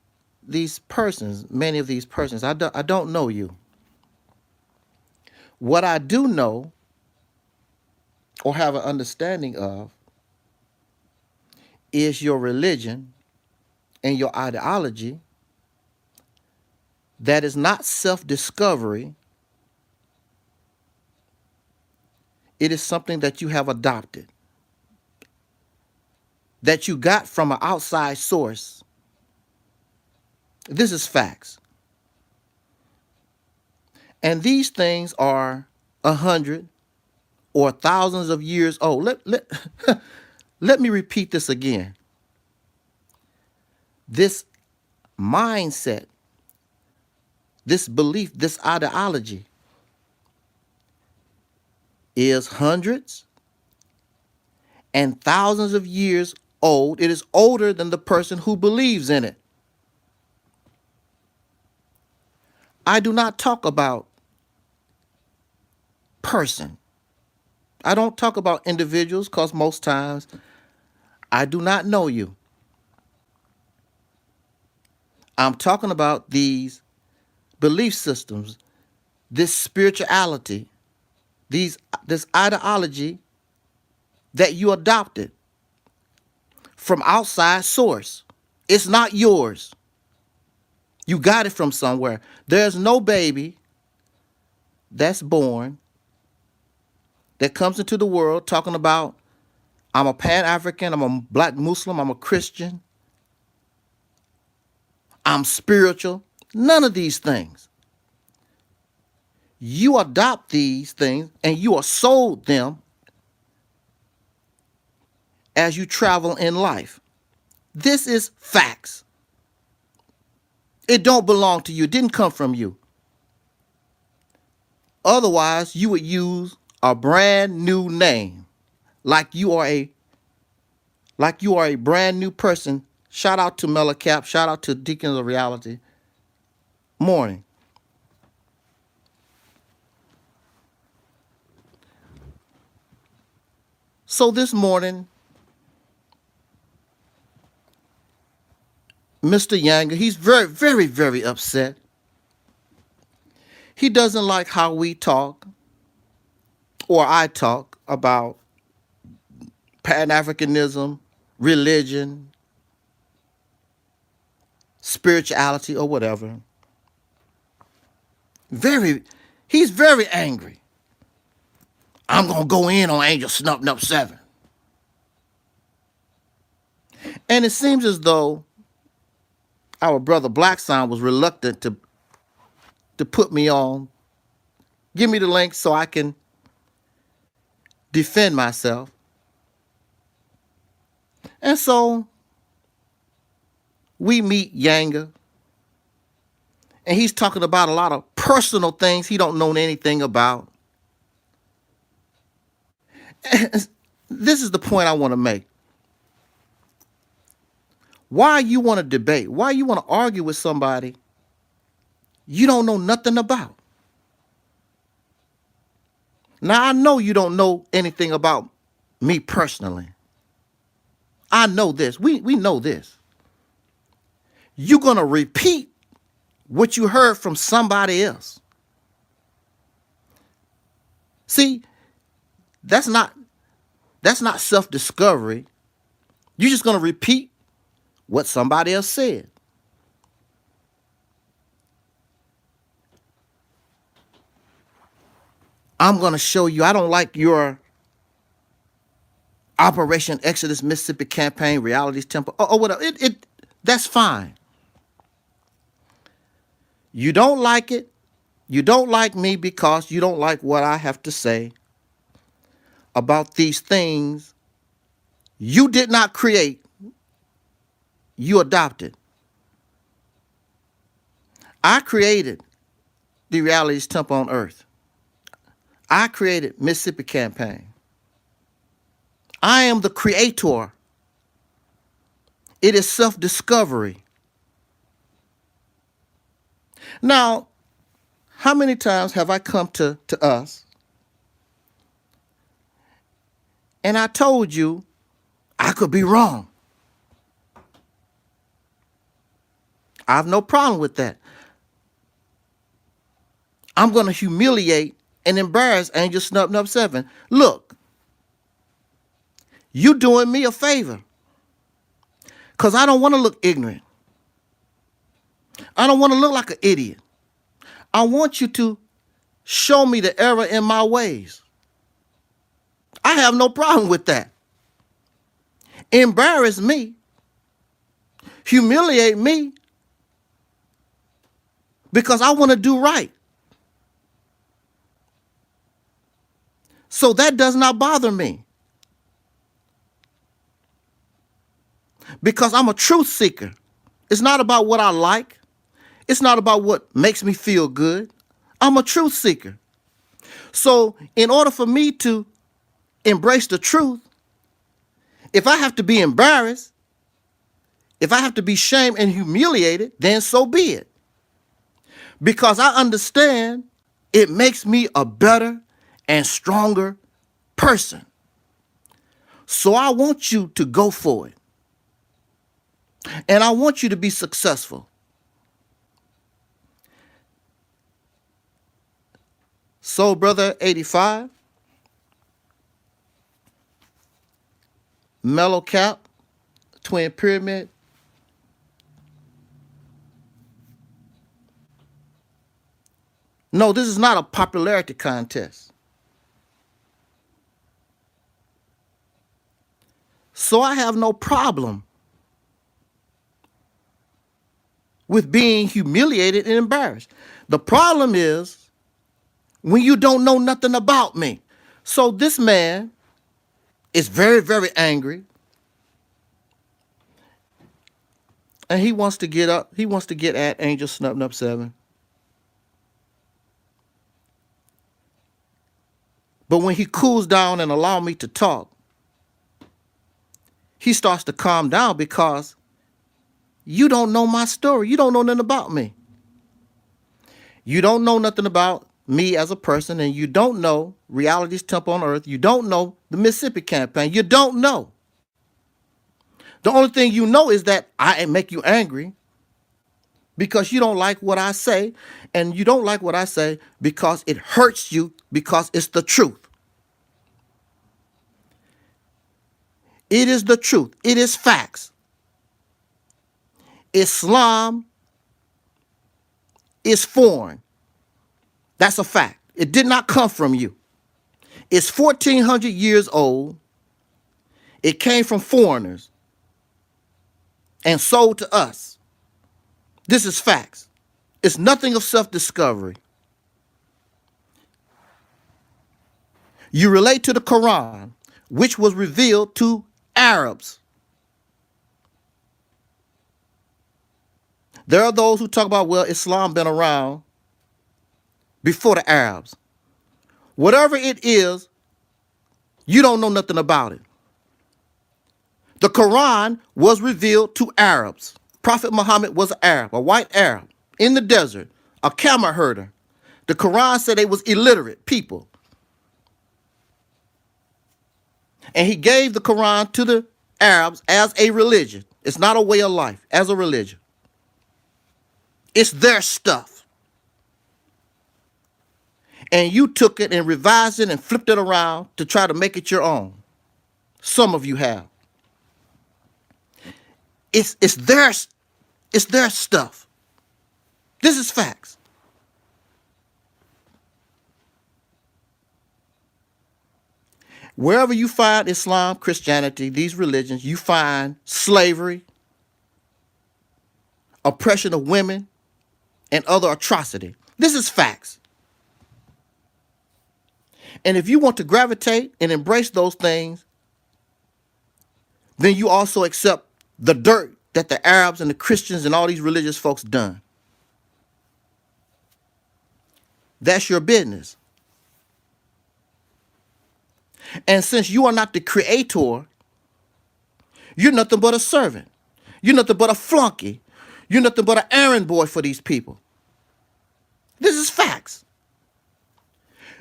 persons, many of these persons. I don't know you. What I do know or have an understanding of is your religion and your ideology that is not self-discovery. It is something that you have adopted, that you got from an outside source. This is facts. And these things are 100 or thousands of years old. Let me repeat this again. This mindset, this belief, this ideology is hundreds and thousands of years old. It is older than the person who believes in it. I do not talk about person. I don't talk about individuals because most times I do not know you. I'm talking about these belief systems, this spirituality, this ideology that you adopted from outside source. It's not yours. You got it from somewhere. There's no baby that's born that comes into the world talking about, I'm a Pan-African, I'm a black Muslim, I'm a Christian, I'm spiritual. None of these things. You adopt these things and you are sold them as you travel in life. This is facts. It don't belong to you. It didn't come from you. Otherwise, you would use a brand new name, like you are a brand new person. Shout out to Melacap. Shout out to Deacons of Reality. Morning. So this morning, Mr. Yanga, he's very, very, very upset. He doesn't like how we talk, or I talk, about Pan-Africanism, religion, spirituality, or whatever. He's very angry. I'm going to go in on Angelsnupnup7. And it seems as though our brother Black Sound was reluctant to put me on. Give me the link so I can defend myself. And so we meet Yanga. And he's talking about a lot of personal things he don't know anything about. And this is the point I want to make. Why you want to debate? Why you want to argue with somebody you don't know nothing about? Now, I know you don't know anything about me personally. I know this. We know this. You're going to repeat what you heard from somebody else. See, that's not self-discovery. You're just going to repeat what somebody else said. I'm going to show you I don't like your Operation Exodus Mississippi campaign, Reality's Temple, or whatever. That's fine. You don't like it. You don't like me because you don't like what I have to say about these things you did not create. You adopted. I created the Reality's Temple on Earth. I created Mississippi Campaign. I am the creator. It is self-discovery. Now, how many times have I come to us and I told you I could be wrong? I have no problem with that. I'm going to humiliate and embarrass Angelsnupnup7. Look, you doing me a favor because I don't want to look ignorant. I don't want to look like an idiot. I want you to show me the error in my ways. I have no problem with that. Embarrass me, humiliate me, because I want to do right. So that does not bother me. Because I'm a truth seeker. It's not about what I like. It's not about what makes me feel good. I'm a truth seeker. So in order for me to embrace the truth, if I have to be embarrassed, if I have to be shamed and humiliated, then so be it. Because I understand it makes me a better and stronger person. So I want you to go for it. And I want you to be successful. So, Brother 85, Mellow Cap, Twin Pyramid, no, this is not a popularity contest. So I have no problem with being humiliated and embarrassed. The problem is when you don't know nothing about me. So this man is very, very angry. And he wants to get up. He wants to get at Angelsnupnup7. But when he cools down and allow me to talk, he starts to calm down because you don't know my story. You don't know nothing about me. You don't know nothing about me as a person, and you don't know Reality's Temple on Earth. You don't know the Mississippi campaign. You don't know. The only thing you know is that I make you angry because you don't like what I say, and you don't like what I say because it hurts you because it's the truth. It is the truth. It is facts. Islam is foreign. That's a fact. It did not come from you. It's 1,400 years old. It came from foreigners and sold to us. This is facts. It's nothing of self-discovery. You relate to the Quran, which was revealed to Arabs. There are those who talk about, well, Islam been around before the Arabs. Whatever it is, you don't know nothing about it. The Quran was revealed to Arabs. Prophet Muhammad was an Arab, a white Arab, in the desert, a camel herder. The Quran said they was illiterate people. And he gave the Quran to the Arabs as a religion. It's not a way of life, as a religion. It's their stuff. And you took it and revised it and flipped it around to try to make it your own. Some of you have. It's their stuff. This is facts. Wherever you find Islam, Christianity, these religions, you find slavery, oppression of women, and other atrocity. This is facts. And if you want to gravitate and embrace those things, then you also accept the dirt that the Arabs and the Christians and all these religious folks done. That's your business. And since you are not the creator, you're nothing but a servant. You're nothing but a flunky. You're nothing but an errand boy for these people. This is facts.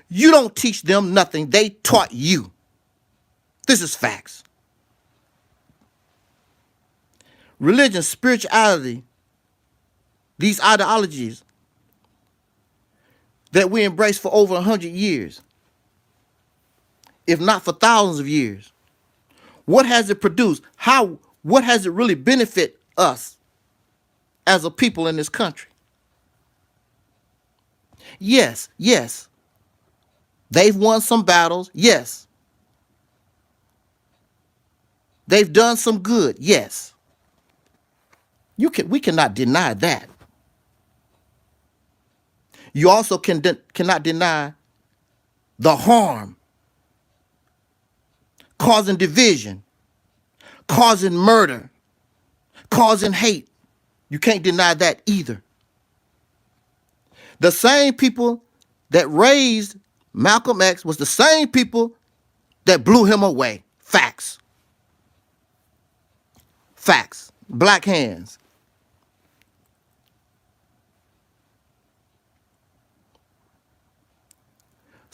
You don't teach them nothing. They taught you. This is facts. Religion, spirituality, these ideologies that we embrace for over 100 years, if not for thousands of years, what has it produced? What has it really benefit us as a people in this country? Yes. They've won some battles. Yes. They've done some good. Yes. We cannot deny that. You also cannot deny the harm, causing division, causing murder, causing hate. You can't deny that either. The same people that raised Malcolm X was the same people that blew him away. Facts. Facts. Black hands.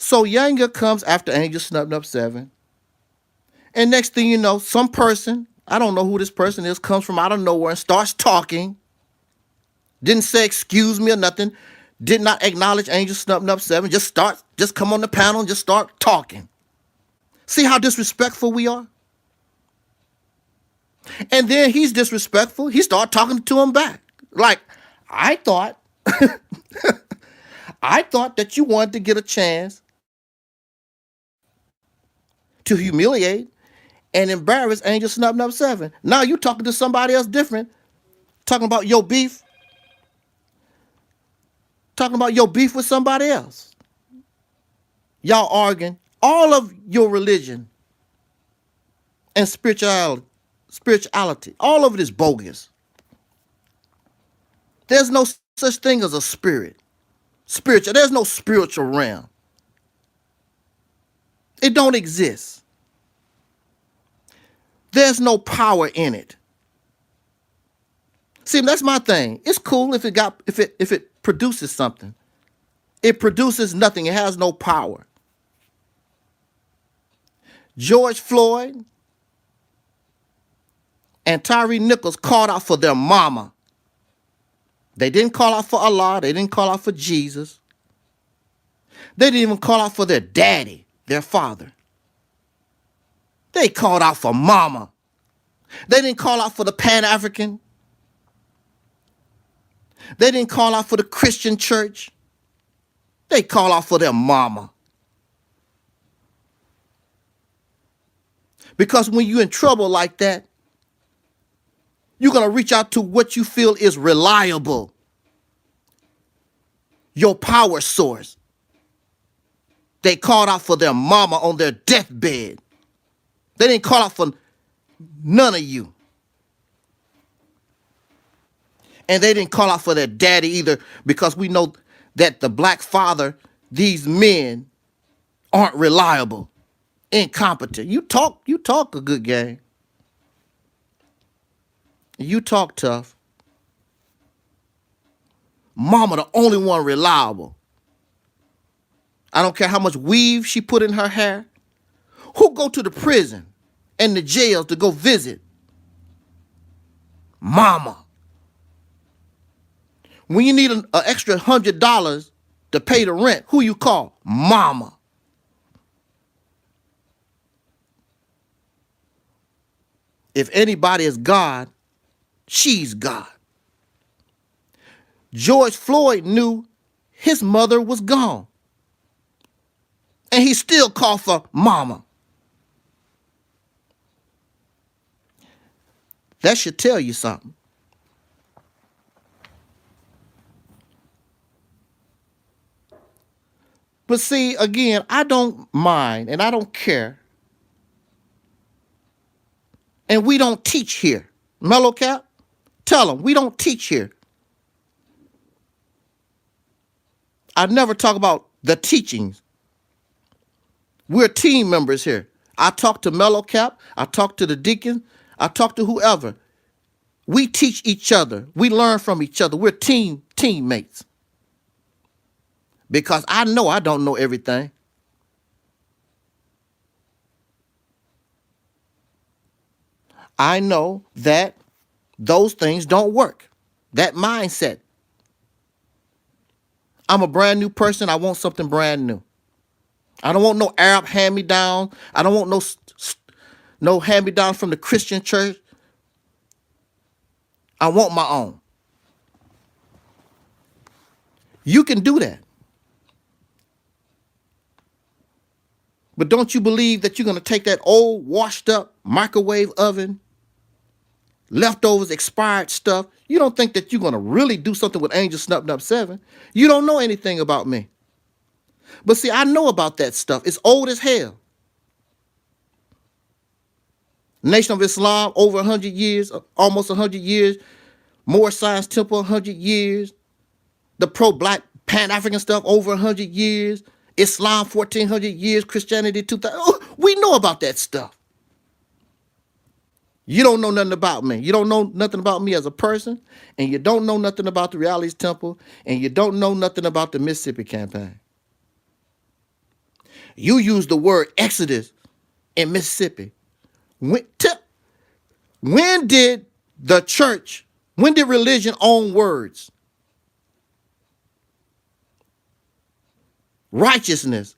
So Yanga comes after Angelsnupnup7. And next thing you know, some person, I don't know who this person is, comes from out of nowhere and starts talking. Didn't say excuse me or nothing. Did not acknowledge Angelsnupnup7. Just come on the panel and just start talking. See how disrespectful we are? And then he's disrespectful. He started talking to him back. Like, I thought that you wanted to get a chance to humiliate and embarrass Angelsnupnup7. Now you talking to somebody else different, talking about your beef, with somebody else. Y'all arguing. All of your religion and spirituality, all of it is bogus. There's no such thing as a spirit. Spiritual. There's no spiritual realm. It don't exist. There's no power in it. See, that's my thing. It's cool if it produces something. It produces nothing. It has no power. George Floyd and Tyree Nichols called out for their mama. They didn't call out for Allah. They didn't call out for Jesus. They didn't even call out for their daddy, their father. They called out for mama. They didn't call out for the Pan-African. They didn't call out for the Christian church. They call out for their mama. Because when you're in trouble like that, you're going to reach out to what you feel is reliable. Your power source. They called out for their mama on their deathbed. They didn't call out for none of you. And they didn't call out for their daddy either, because we know that the black father, these men aren't reliable, incompetent. You talk a good game. You talk tough. Mama the only one reliable. I don't care how much weave she put in her hair. Who go to the prison and the jails to go visit mama? When you need an extra $100 to pay the rent, who you call? Mama. If anybody is God, she's God. George Floyd knew his mother was gone, and he still called for mama. That should tell you something. But see, again, I don't mind and I don't care. And we don't teach here. Mellow Cap, tell them we don't teach here. I never talk about the teachings. We're team members here. I talk to Mellow Cap, I talk to the deacon, I talk to whoever. We teach each other. We learn from each other. We're teammates. Because I know I don't know everything. I know that those things don't work. That mindset. I'm a brand new person. I want something brand new. I don't want no Arab hand-me-down. I don't want no hand-me-down from the Christian church. I want my own. You can do that. But don't you believe that you're going to take that old washed up microwave oven, leftovers, expired stuff? You don't think that you're going to really do something with Angelsnupnup7? You don't know anything about me. But see, I know about that stuff. It's old as hell. Nation of Islam, over 100 years, almost 100 years. More Science Temple, 100 years. The pro-black Pan-African stuff, over 100 years. Islam, 1,400 years. Christianity, 2,000. Oh, we know about that stuff. You don't know nothing about me. You don't know nothing about me as a person, and you don't know nothing about the Realist Temple, and you don't know nothing about the Mississippi campaign. You use the word Exodus in Mississippi. When did the church, when did religion own words? Righteousness.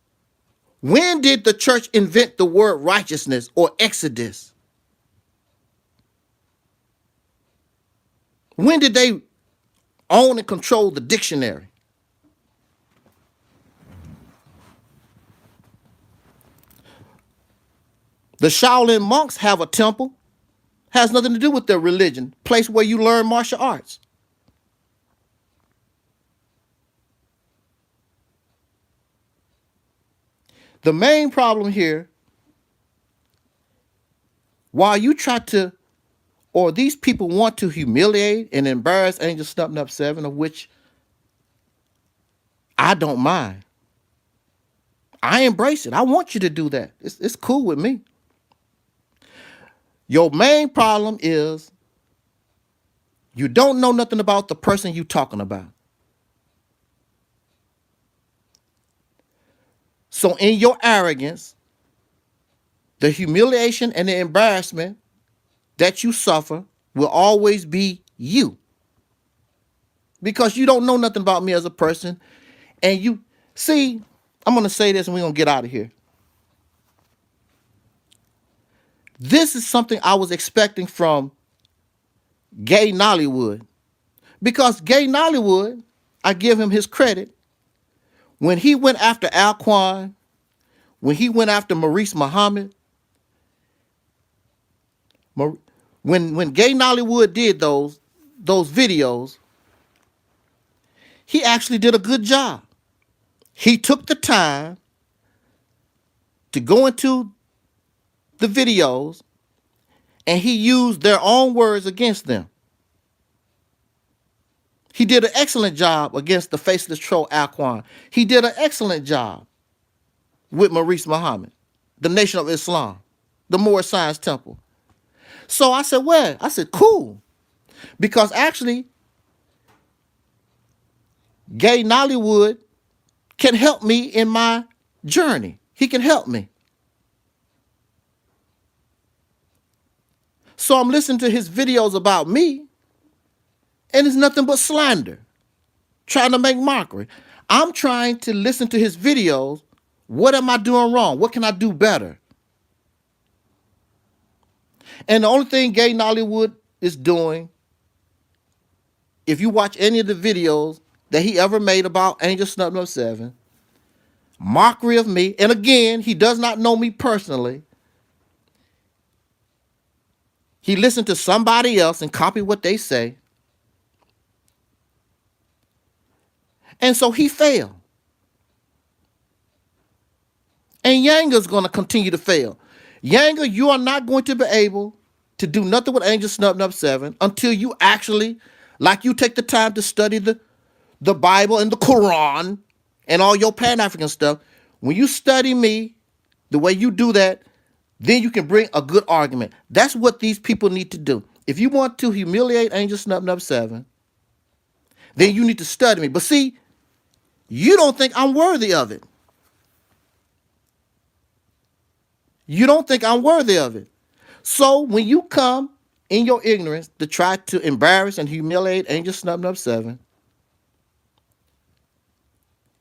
When did the church invent the word righteousness or Exodus? When did they own and control the dictionary? The Shaolin monks have a temple. Has nothing to do with their religion. Place where you learn martial arts. The main problem here, while you try to, or these people want to humiliate and embarrass Angelsnupnup7, of which I don't mind. I embrace it. I want you to do that. It's cool with me. Your main problem is you don't know nothing about the person you talking about. So in your arrogance, the humiliation and the embarrassment that you suffer will always be you. Because you don't know nothing about me as a person. And you, see, I'm going to say this and we're going to get out of here. This is something I was expecting from Gay Nollywood. Because Gay Nollywood, I give him his credit. When he went after Alquan, when he went after Maurice Muhammad, when Gay Nollywood did those videos, he actually did a good job. He took the time to go into the videos and he used their own words against them. He did an excellent job against the faceless troll Alquan. He did an excellent job with Maurice Muhammad, the Nation of Islam, the Moorish Science Temple. So I said, well, cool. Because actually, Gay Nollywood can help me in my journey. He can help me. So I'm listening to his videos about me, and it's nothing but slander, trying to make mockery. I'm trying to listen to his videos. What am I doing wrong? What can I do better? And the only thing gay Nollywood is doing, if you watch any of the videos that he ever made about Angelsnupnup7, mockery of me. And again, he does not know me personally. He listened to somebody else and copied what they say. And so he failed. And Yanga's going to continue to fail. Yanga, you are not going to be able to do nothing with Angelsnupnup7 until you actually, like you take the time to study the Bible and the Quran and all your Pan-African stuff. When you study me the way you do that, then you can bring a good argument. That's what these people need to do. If you want to humiliate Angelsnupnup7, then you need to study me. But see, you don't think I'm worthy of it. You don't think I'm worthy of it. So when you come in your ignorance to try to embarrass and humiliate Angelsnupnup7,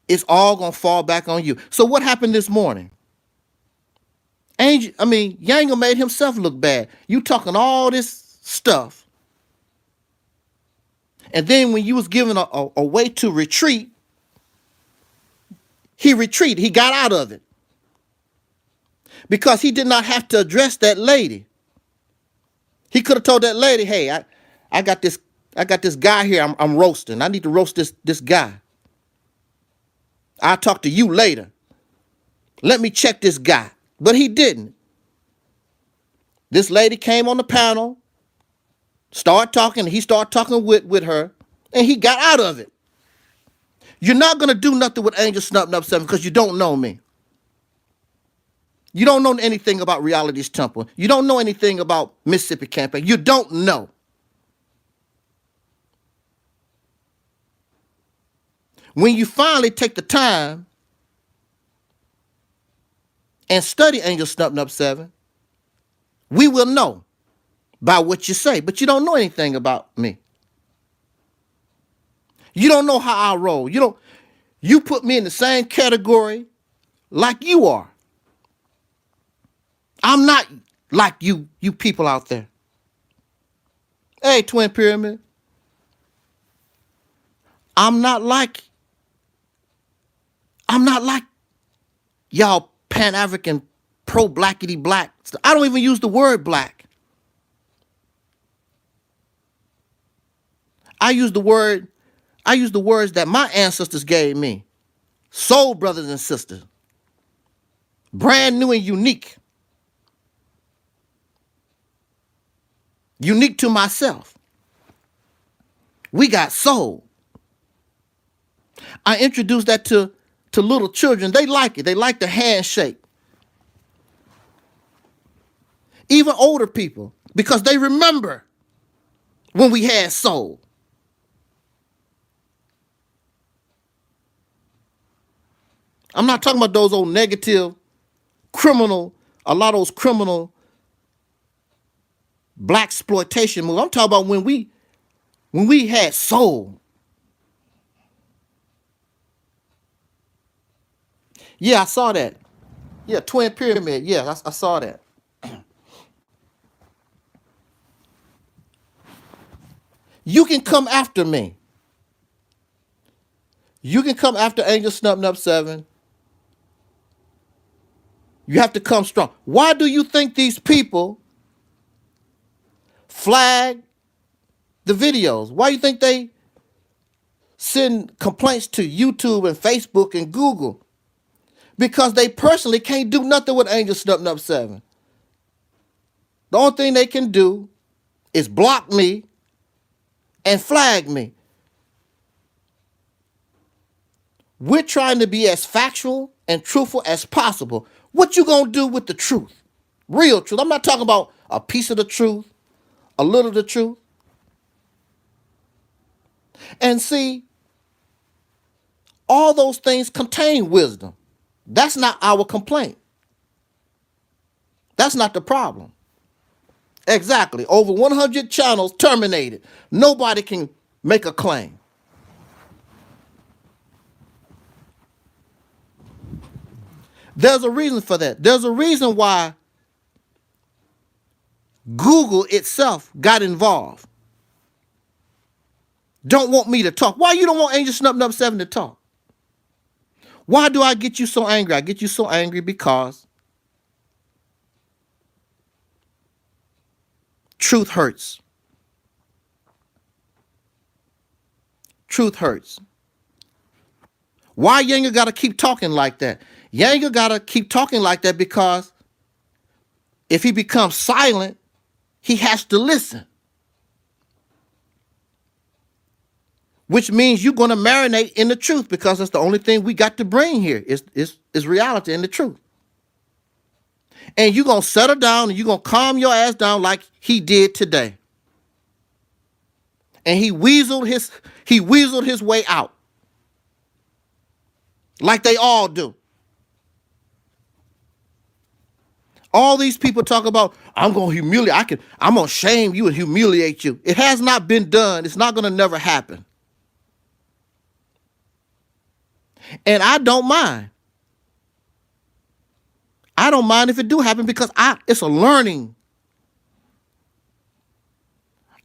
it's all going to fall back on you. So what happened this morning? Yanga made himself look bad. You talking all this stuff. And then when you was given a way to retreat, he retreated. He got out of it. Because he did not have to address that lady. He could have told that lady, hey, I got this guy here I'm roasting. I need to roast this guy. I'll talk to you later. Let me check this guy. But he didn't. This lady came on the panel, started talking, he started talking with her, and he got out of it. You're not going to do nothing with Angelsnupnup7 because you don't know me. You don't know anything about Reality's Temple. You don't know anything about Mississippi Campaign. You don't know. When you finally take the time and study Angelsnupnup7, we will know by what you say, but you don't know anything about me. You don't know how I roll. You put me in the same category like you are. I'm not like you people out there. Hey, Twin Pyramid. I'm not like y'all Pan-African pro-blackity black. I don't even use the word black. I use the words that my ancestors gave me. Soul brothers and sisters. Brand new and unique. Unique to myself. We got soul. I introduced that to little children. They like it. They like the handshake. Even older people, because they remember when we had soul. I'm not talking about those old negative, criminal, a lot of those criminal black exploitation movies. I'm talking about when we had soul. Yeah, I saw that. Yeah, Twin Pyramid. Yeah, I saw that. You can come after me. You can come after Angelsnupnup7. You have to come strong. Why do you think these people flag the videos? Why do you think they send complaints to YouTube and Facebook and Google? Because they personally can't do nothing with Angelsnupnup7. The only thing they can do is block me and flag me. We're trying to be as factual and truthful as possible. What you gonna do with the truth? Real truth. I'm not talking about a piece of the truth, a little of the truth. And see, all those things contain wisdom. That's not our complaint. That's not the problem. Exactly. Over 100 channels terminated. Nobody can make a claim. There's a reason for that. There's a reason why Google itself got involved. Don't want me to talk. Why you don't want Angelsnupnup7 to talk? Why do I get you so angry? I get you so angry because truth hurts. Truth hurts. Why Yanga got to keep talking like that? Yanga got to keep talking like that because if he becomes silent, he has to listen. Which means you're going to marinate in the truth because that's the only thing we got to bring here is reality and the truth. And you're going to settle down and you're going to calm your ass down like he did today. And he weaseled his way out. Like they all do. All these people talk about, I'm going to humiliate, I'm going to shame you and humiliate you. It has not been done. It's not going to never happen. And I don't mind. I don't mind if it do happen because it's a learning.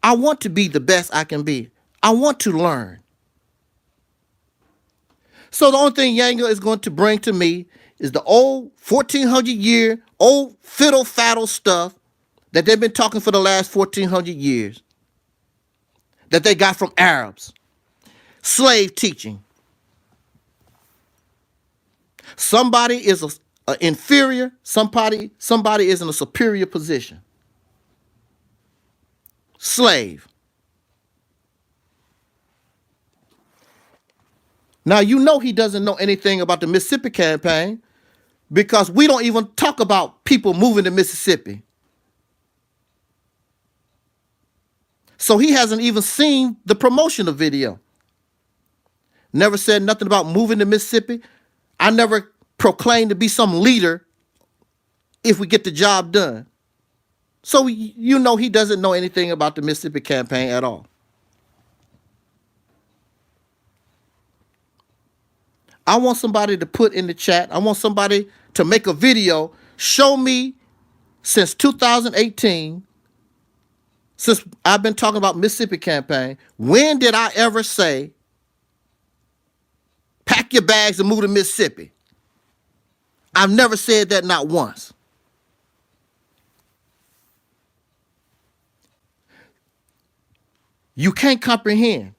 I want to be the best I can be. I want to learn. So the only thing Yanga is going to bring to me is the old 1400-year, old fiddle-faddle stuff that they've been talking for the last 1400 years that they got from Arabs. Slave teaching. Somebody is an inferior, somebody is in a superior position. Slave. Now, you know he doesn't know anything about the Mississippi campaign because we don't even talk about people moving to Mississippi. So he hasn't even seen the promotional video. Never said nothing about moving to Mississippi. I never proclaimed to be some leader if we get the job done. So you know he doesn't know anything about the Mississippi campaign at all. I want somebody to put in the chat. I want somebody to make a video. Show me since 2018, since I've been talking about Mississippi campaign, when did I ever say, pack your bags and move to Mississippi? I've never said that, not once. You can't comprehend.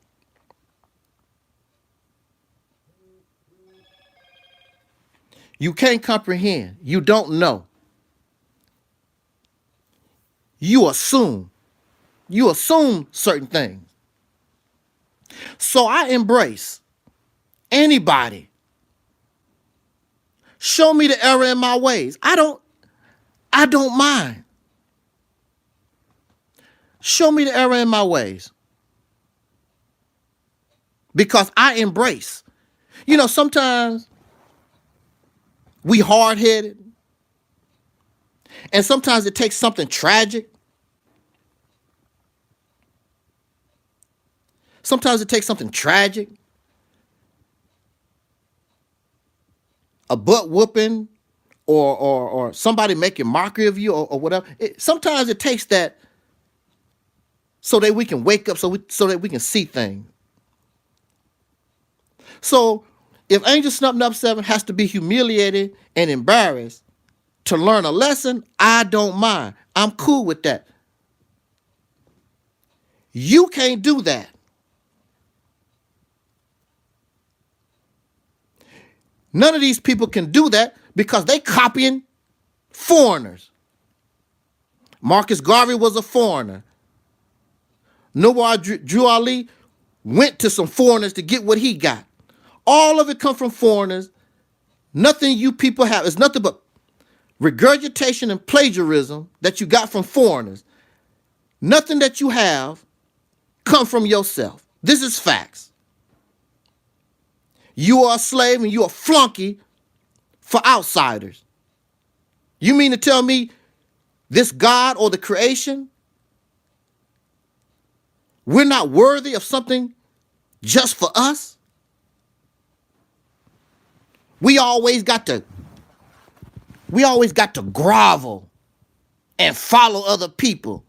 You can't comprehend. You don't know. You assume. You assume certain things. So I embrace anybody. Show me the error in my ways. I don't mind. Show me the error in my ways. Because I embrace. You know, sometimes we hard-headed. And sometimes it takes something tragic. Sometimes it takes something tragic. A butt whooping or somebody making mockery of you or whatever. Sometimes it takes that so that we can wake up, so that we can see things. So if Angelsnupnup7 has to be humiliated and embarrassed to learn a lesson, I don't mind. I'm cool with that. You can't do that. None of these people can do that because they copying foreigners. Marcus Garvey was a foreigner. Nollywood Drew Ali went to some foreigners to get what he got. All of it come from foreigners. Nothing you people have is nothing but regurgitation and plagiarism that you got from foreigners. Nothing that you have come from yourself. This is facts. You are a slave and you're a flunky for outsiders. You mean to tell me this God or the creation, we're not worthy of something just for us? We always got to grovel and follow other people.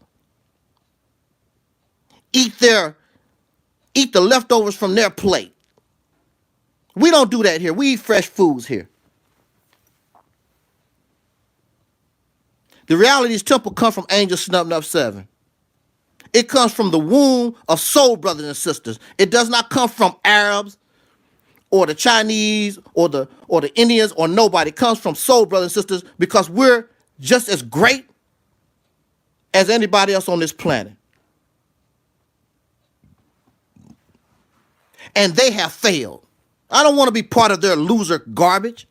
Eat the leftovers from their plate. We don't do that here. We eat fresh foods here. The Reality's temple comes from Angelsnupnup7. It comes from the womb of soul brothers and sisters. It does not come from Arabs or the Chinese or the Indians or nobody. It comes from soul brothers and sisters because we're just as great as anybody else on this planet. And they have failed. I don't want to be part of their loser garbage.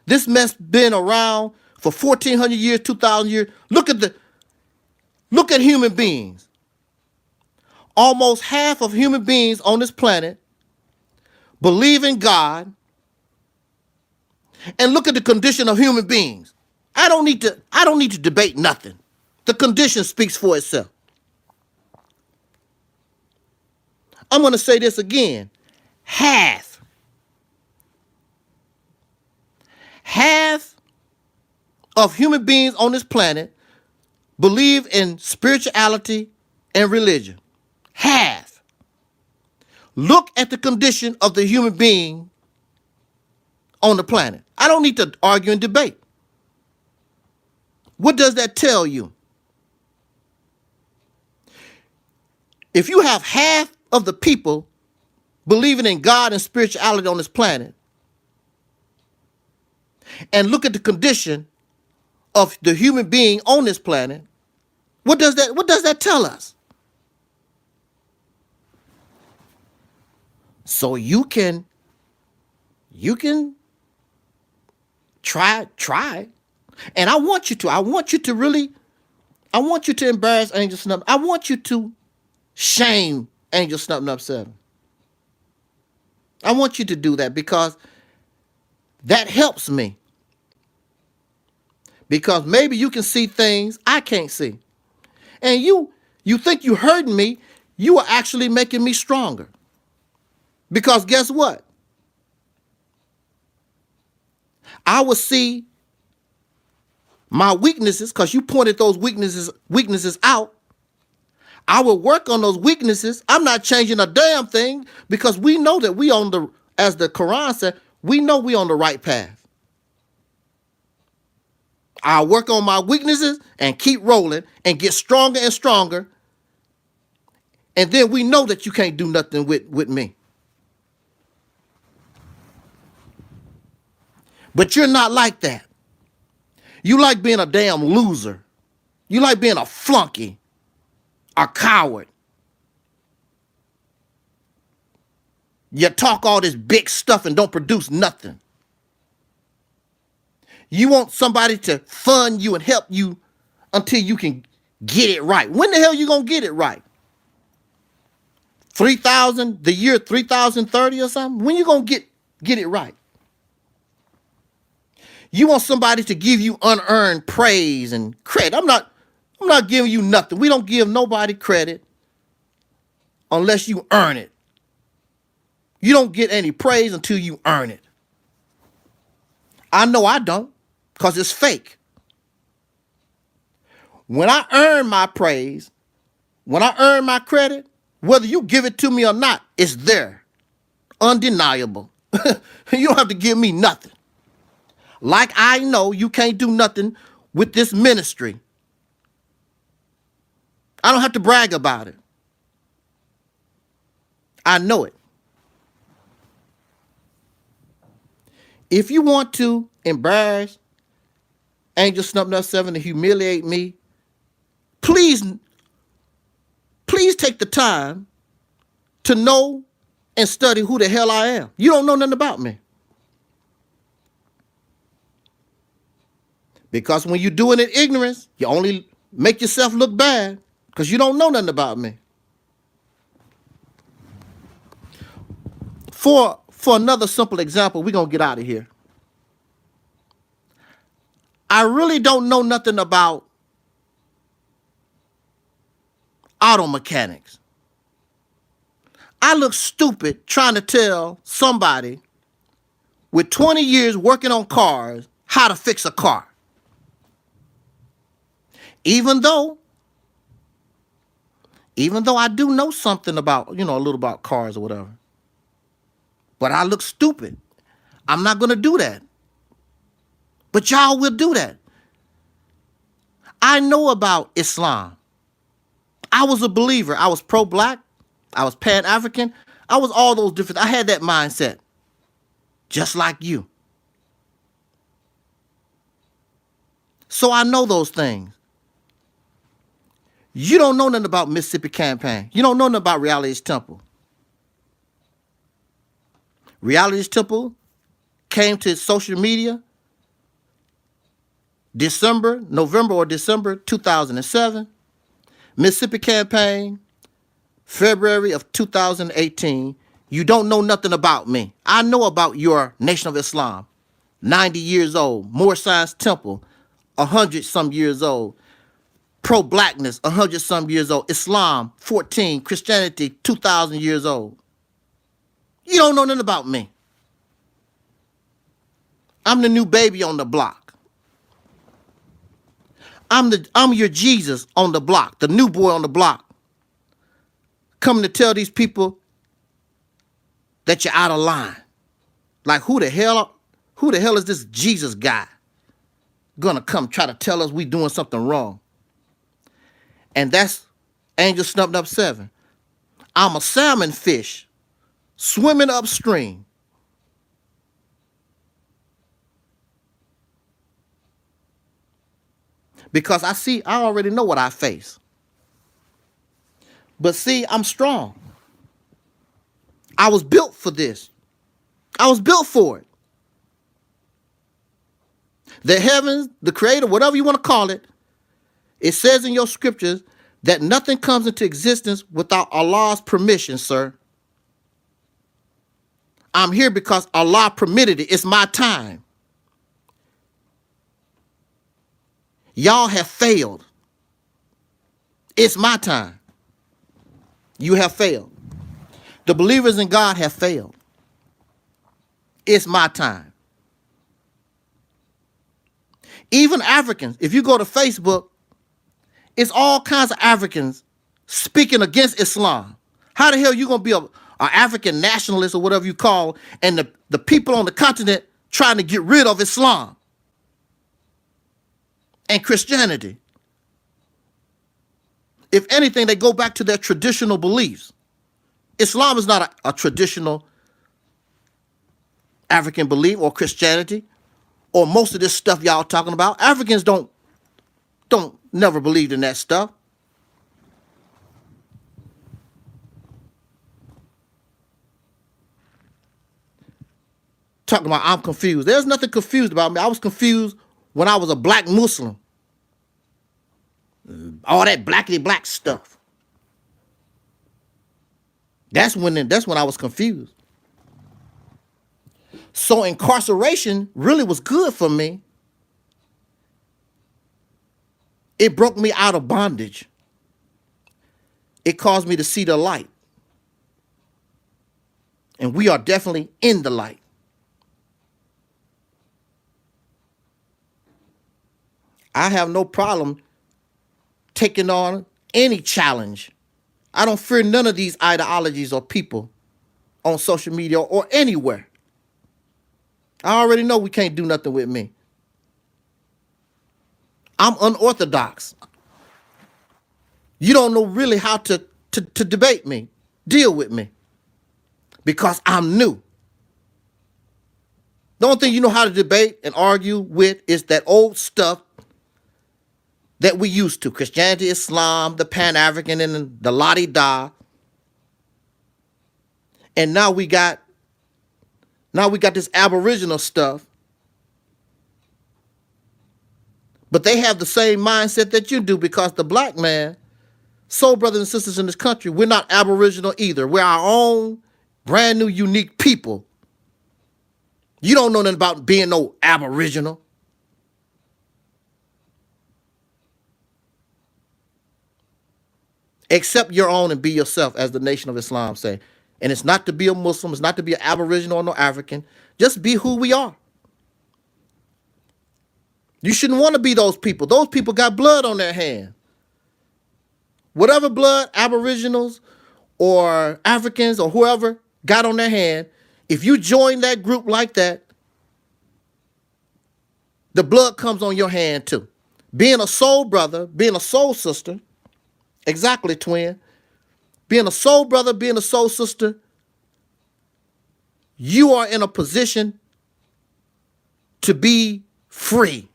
This mess been around for 1,400 years, 2,000 years. Look at human beings. Almost half of human beings on this planet believe in God. And look at the condition of human beings. I don't need to debate nothing. The condition speaks for itself. I'm going to say this again. Half of human beings on this planet believe in spirituality and religion. Half. Look at the condition of the human being on the planet. I don't need to argue and debate. What does that tell you? If you have half of the people believing in God and spirituality on this planet, and look at the condition of the human being on this planet, what does that tell us? So you can try. And I want you to embarrass Angelsnupnup. I want you to shame Angelsnupnup7. I want you to do that because that helps me. Because maybe you can see things I can't see. And you think you hurting me, you are actually making me stronger. Because guess what? I will see my weaknesses, because you pointed those weaknesses out. I will work on those weaknesses. I'm not changing a damn thing because we know that as the Quran said, we know we on the right path. I'll work on my weaknesses and keep rolling and get stronger and stronger. And then we know that you can't do nothing with me. But you're not like that. You like being a damn loser. You like being a flunky, a coward. You talk all this big stuff and don't produce nothing. You want somebody to fund you and help you until you can get it right. When the hell you gonna get it right? 3,000, the year 3030 or something? When you gonna get it right? You want somebody to give you unearned praise and credit. I'm not giving you nothing. We don't give nobody credit unless you earn it. You don't get any praise until you earn it. I know I don't, because it's fake. When I earn my praise, when I earn my credit, whether you give it to me or not, it's there. Undeniable. You don't have to give me nothing. Like I know you can't do nothing with this ministry. I don't have to brag about it. I know it. If you want to embarrass Angelsnupnup7 to humiliate me, please take the time to know and study who the hell I am. You don't know nothing about me. Because when you do it in ignorance, you only make yourself look bad because you don't know nothing about me. For another simple example, we're going to get out of here. I really don't know nothing about auto mechanics. I look stupid trying to tell somebody with 20 years working on cars how to fix a car. Even though I do know something about, a little about cars or whatever. But I look stupid. I'm not going to do that. But y'all will do that. I know about Islam. I was a believer. I was pro-black. I was pan-African. I was all those different. I had that mindset. Just like you. So I know those things. You don't know nothing about Mississippi Campaign. You don't know nothing about Reality's Temple. Reality's Temple came to social media November or December 2007. Mississippi Campaign, February of 2018. You don't know nothing about me. I know about your Nation of Islam, 90 years old. Moore Science Temple, 100 some years old. Pro-blackness, 100 some years old. Islam, 14. Christianity, 2,000 years old. You don't know nothing about me. I'm the new baby on the block. I'm your Jesus on the block, the new boy on the block. Coming to tell these people that you're out of line. Like who the hell is this Jesus guy gonna come try to tell us we doing something wrong? And that's Angelsnupnup7. I'm a salmon fish swimming upstream. Because I already know what I face. But see, I'm strong. I was built for this. I was built for it. The heavens, the creator, whatever you want to call it, it says in your scriptures that nothing comes into existence without Allah's permission, sir. I'm here because Allah permitted it. It's my time. Y'all have failed. It's my time. You have failed. The believers in God have failed. It's my time. Even Africans, if you go to Facebook, it's all kinds of Africans speaking against Islam. How the hell are you going to be an African nationalist or whatever you call, and the people on the continent trying to get rid of Islam and Christianity? If anything, they go back to their traditional beliefs. Islam is not a traditional African belief, or Christianity, or most of this stuff y'all talking about. Africans don't never believed in that stuff. Talking about I'm confused. There's nothing confused about me. I was confused when I was a black Muslim. All that blackity black stuff. That's when I was confused. So incarceration really was good for me. It broke me out of bondage. It caused me to see the light. And we are definitely in the light. I have no problem taking on any challenge. I don't fear none of these ideologies or people on social media or anywhere. I already know we can't do nothing with me. I'm unorthodox. You don't know really how to debate me, deal with me, because I'm new. The only thing you know how to debate and argue with is that old stuff that we used to. Christianity, Islam, the Pan-African, and the la-di-da. And now we got this Aboriginal stuff. But they have the same mindset that you do, because the black man, soul brothers and sisters in this country, we're not Aboriginal either. We're our own brand new unique people. You don't know nothing about being no Aboriginal. Accept your own and be yourself, as the Nation of Islam say. And it's not to be a Muslim, it's not to be an Aboriginal or no African. Just be who we are. You shouldn't want to be those people. Those people got blood on their hand. Whatever blood Aboriginals or Africans or whoever got on their hand, if you join that group like that, the blood comes on your hand too. Being a soul brother, being a soul sister, exactly, twin. Being a soul brother, being a soul sister, you are in a position to be free.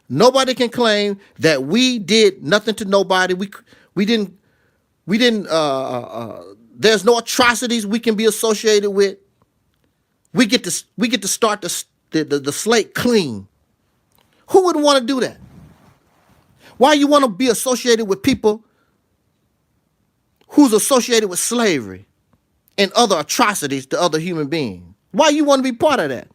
Nobody can claim that we did nothing to nobody. We didn't there's no atrocities we can be associated with. We get to start the slate clean. Who would want to do that? Why you want to be associated with people who's associated with slavery and other atrocities to other human beings? Why you want to be part of that?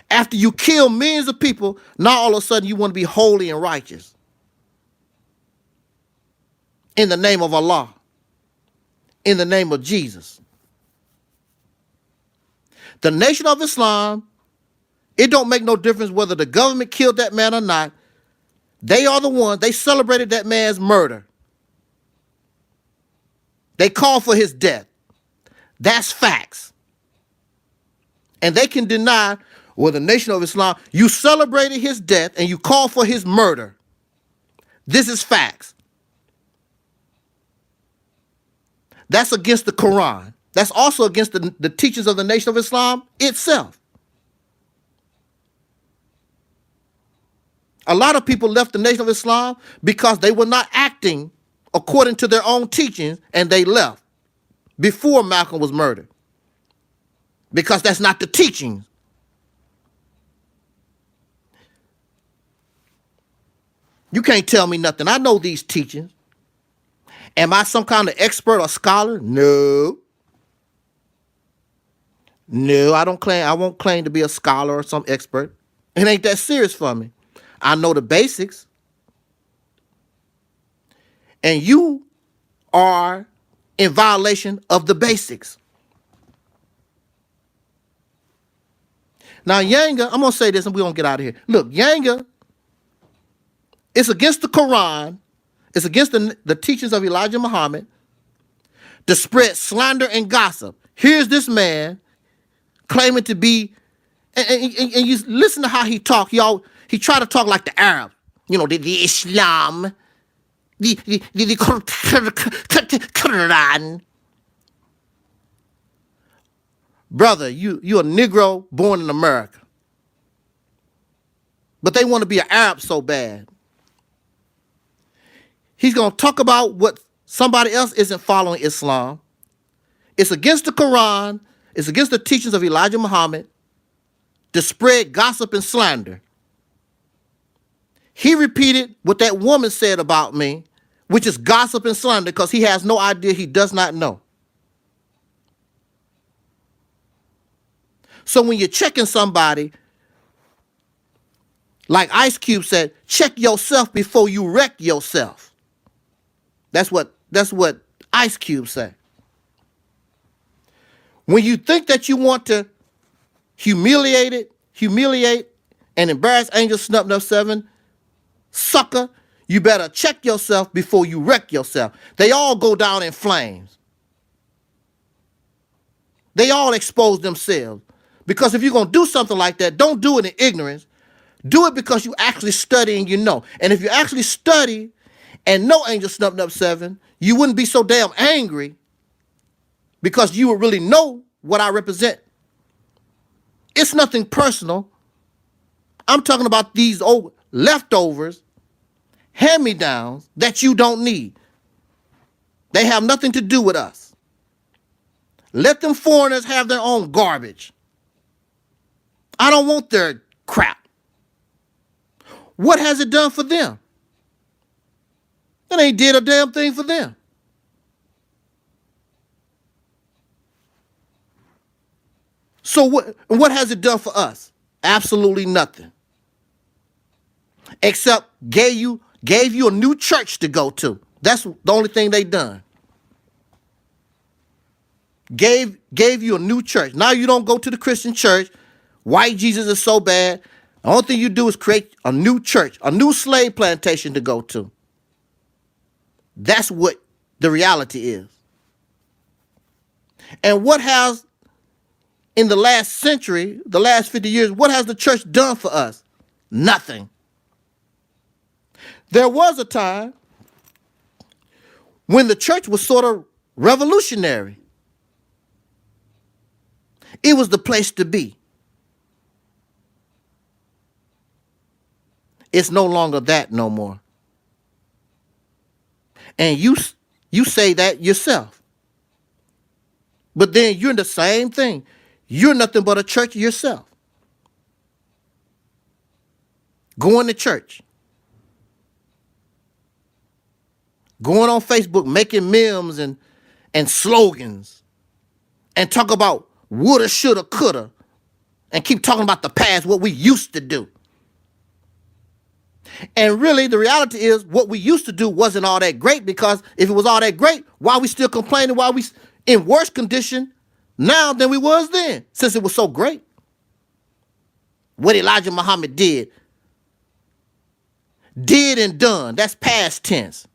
After you kill millions of people, now all of a sudden you want to be holy and righteous. In the name of Allah. In the name of Jesus. The Nation of Islam, it don't make no difference whether the government killed that man or not. They are the ones, they celebrated that man's murder. They called for his death. That's facts. And they can deny, well, the Nation of Islam, you celebrated his death and you called for his murder. This is facts. That's against the Quran. That's also against the teachings of the Nation of Islam itself. A lot of people left the Nation of Islam because they were not acting according to their own teachings, and they left before Malcolm was murdered. Because that's not the teachings. You can't tell me nothing. I know these teachings. Am I some kind of expert or scholar? No. No, I won't claim to be a scholar or some expert. It ain't that serious for me. I know the basics. And you are in violation of the basics. Now, Yanga, I'm going to say this and we're going to get out of here. Look, Yanga, it's against the Quran. It's against the teachings of Elijah Muhammad to spread slander and gossip. Here's this man claiming to be, and you listen to how he talk. He try to talk like the Arab, you know, the Islam, the Quran. Brother, you a Negro born in America, but they want to be an Arab so bad. He's going to talk about what somebody else isn't following Islam. It's against the Quran. It's against the teachings of Elijah Muhammad to spread gossip and slander. He repeated what that woman said about me, which is gossip and slander, because he has no idea, he does not know. So when you're checking somebody, like Ice Cube said, check yourself before you wreck yourself. That's what Ice Cube said. When you think that you want to humiliate and embarrass Angelsnupnup7, sucker, you better check yourself before you wreck yourself. They all go down in flames. They all expose themselves. Because if you're going to do something like that, don't do it in ignorance. Do it because you actually study and you know. And if you actually study and know Angelsnupnup7, you wouldn't be so damn angry because you would really know what I represent. It's nothing personal. I'm talking about these old leftovers, hand-me-downs that you don't need. They have nothing to do with us. Let them foreigners have their own garbage. I don't want their crap. What has it done for them? It ain't did a damn thing for them. So what has it done for us? Absolutely nothing. Except gave you Gave you a new church to go to. That's the only thing they done. Gave you a new church. Now you don't go to the Christian church. White Jesus is so bad. The only thing you do is create a new church, a new slave plantation to go to. That's what the reality is. And what has, in the last century, the last 50 years, what has the church done for us? Nothing. There was a time when the church was sort of revolutionary. It was the place to be. It's no longer that no more. And you say that yourself. But then you're the same thing. You're nothing but a church yourself. Going to church. Going on Facebook, making memes and slogans. And talk about woulda, shoulda, coulda. And keep talking about the past, what we used to do. And really, the reality is what we used to do wasn't all that great, because if it was all that great, why are we still complaining? Why are we in worse condition now than we was then, since it was so great? What Elijah Muhammad did and done, that's past tense.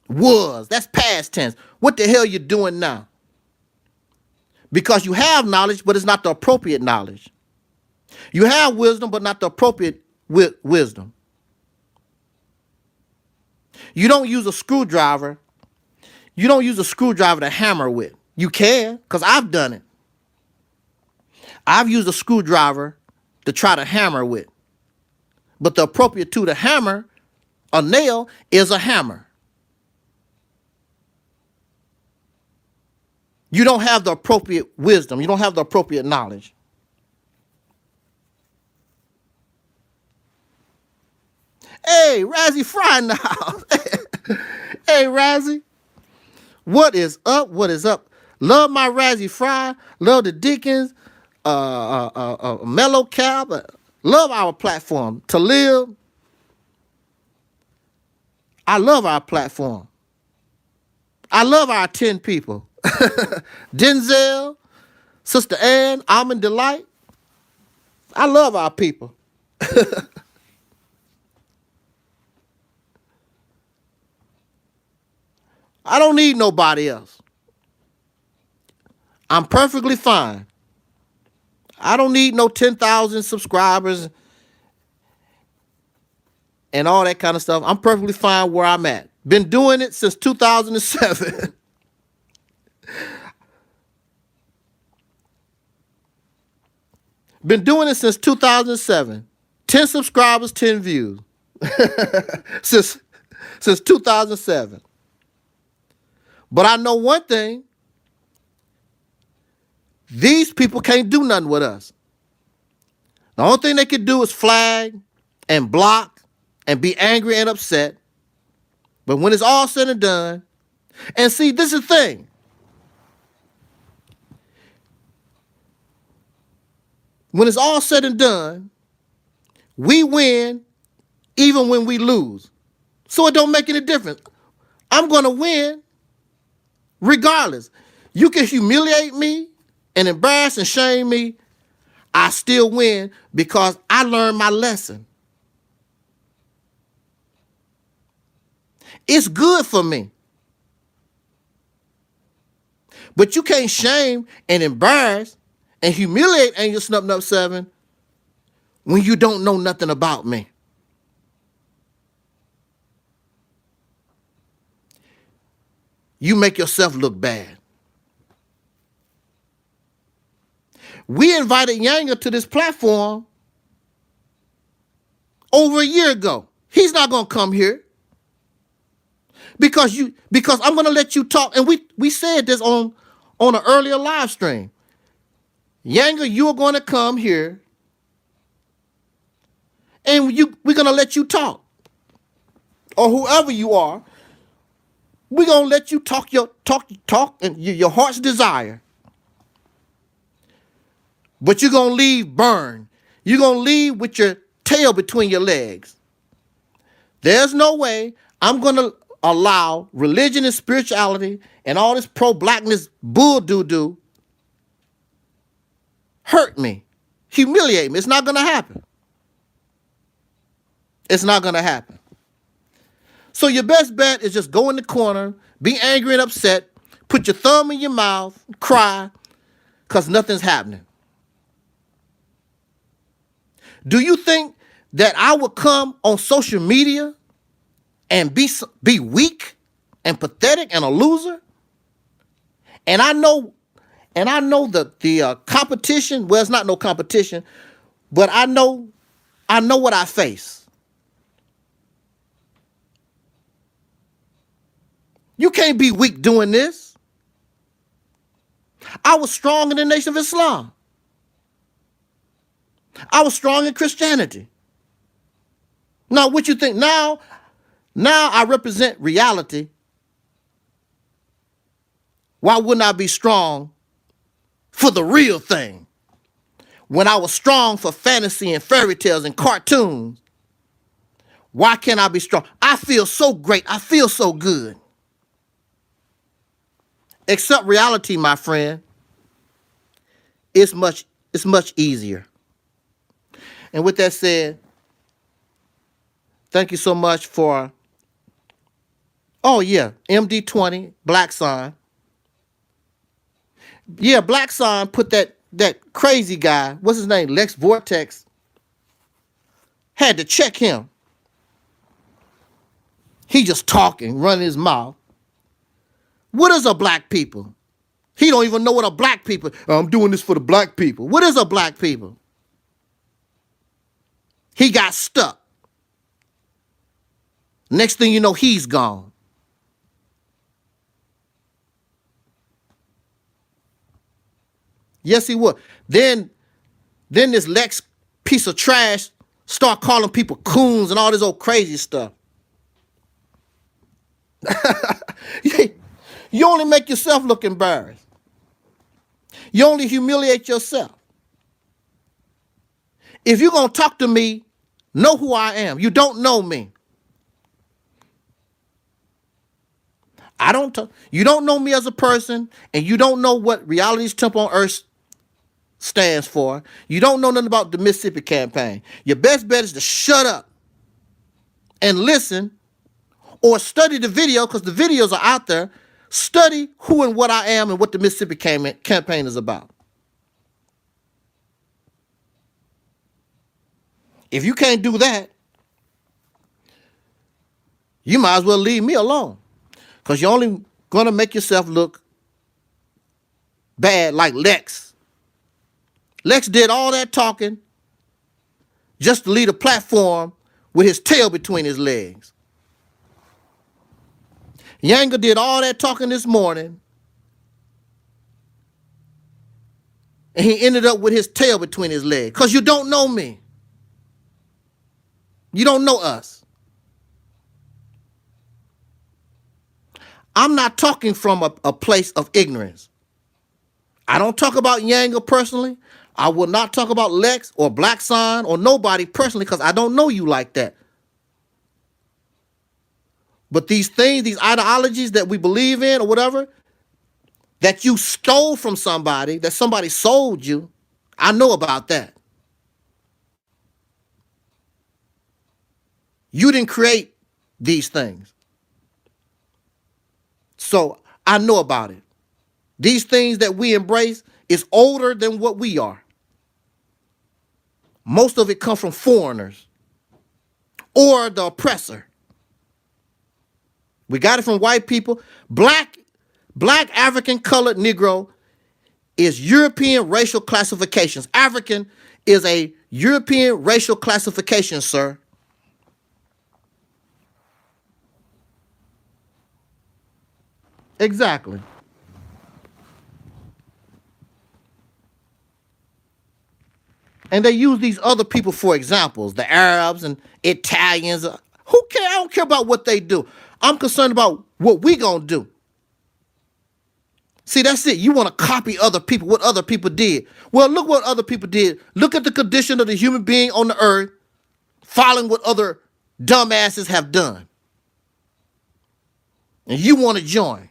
That's past tense. What the hell you doing now? Because you have knowledge, but it's not the appropriate knowledge. You have wisdom, but not the appropriate wisdom. You don't use a screwdriver. You don't use a screwdriver to hammer with. You can, because I've done it. I've used a screwdriver to try to hammer with. But the appropriate tool to hammer a nail is a hammer. You don't have the appropriate wisdom. You don't have the appropriate knowledge. Hey, Razzie Fry now. Hey, Razzie. What is up? What is up? Love my Razzie Fry. Love the Dickens. Mellow Cab. Love our platform. To live. I love our platform. I love our 10 people. Denzel, Sister Ann, Almond Delight. I love our people. I don't need nobody else. I'm perfectly fine. I don't need no 10,000 subscribers and all that kind of stuff. I'm perfectly fine where I'm at. Been doing it since 2007. Been doing it since 2007. 10 subscribers, 10 views. since 2007. But I know one thing. These people can't do nothing with us. The only thing they can do is flag and block and be angry and upset. But when it's all said and done, and see, this is the thing. When it's all said and done, we win even when we lose. So it don't make any difference. I'm going to win regardless. You can humiliate me and embarrass and shame me. I still win because I learned my lesson. It's good for me. But you can't shame and embarrass and humiliate Angelsnupnup7 when you don't know nothing about me. You make yourself look bad. We invited Yanga to this platform over a year ago. He's not going to come here because I'm going to let you talk. And we said this on an earlier live stream. Yanga, you're going to come here and we're going to let you talk. Or whoever you are, we're going to let you talk and your heart's desire. But you're going to leave burned. You're going to leave with your tail between your legs. There's no way I'm going to allow religion and spirituality and all this pro-blackness bull doo-doo hurt me, humiliate me. It's not going to happen. It's not going to happen. So your best bet is just go in the corner, be angry and upset, put your thumb in your mouth, cry, because nothing's happening. Do you think that I would come on social media and be weak and pathetic and a loser? And I know the competition. Well, it's not no competition, but I know what I face. You can't be weak doing this. I was strong in the Nation of Islam. I was strong in Christianity. Now, what you think? Now I represent reality. Why wouldn't I be strong for the real thing? When I was strong for fantasy and fairy tales and cartoons, why can't I be strong? I feel so great. I feel so good. Accept reality, my friend. It's much easier. And with that said, thank you so much for, oh yeah, MD20, Black Sign. Yeah, Black Sign put that crazy guy, what's his name, Lex Vortex, had to check him. He just talking, running his mouth. What is a black people? He don't even know what a black people. I'm doing this for the black people. What is a black people? He got stuck. Next thing you know, he's gone. Yes, he would. Then this Lex piece of trash start calling people coons and all this old crazy stuff. You only make yourself look embarrassed. You only humiliate yourself. If you're going to talk to me, know who I am. You don't know me. You don't know me as a person, and you don't know what Reality's Temple on Earth stands for. You don't know nothing about the Mississippi campaign. Your best bet is to shut up and listen, or study the video, because the videos are out there. Study who and what I am and what the Mississippi campaign is about. If you can't do that, you might as well leave me alone, because you're only going to make yourself look bad like Lex. Lex did all that talking just to lead a platform with his tail between his legs. Yanga did all that talking this morning, and he ended up with his tail between his legs, because you don't know me. You don't know us. I'm not talking from a place of ignorance. I don't talk about Yanga personally. I will not talk about Lex or Black Sign or nobody personally, because I don't know you like that. But these things, these ideologies that we believe in or whatever, that you stole from somebody, that somebody sold you, I know about that. You didn't create these things. So I know about it. These things that we embrace is older than what we are. Most of it comes from foreigners or the oppressor. We got it from white people. Black, African, colored, Negro is European racial classifications. African is a European racial classification, sir. Exactly. And they use these other people for examples, the Arabs and Italians. Who cares? I don't care about what they do. I'm concerned about what we gonna do. See, that's it. You want to copy other people, what other people did. Well, look what other people did. Look at the condition of the human being on the earth, following what other dumbasses have done. And you want to join.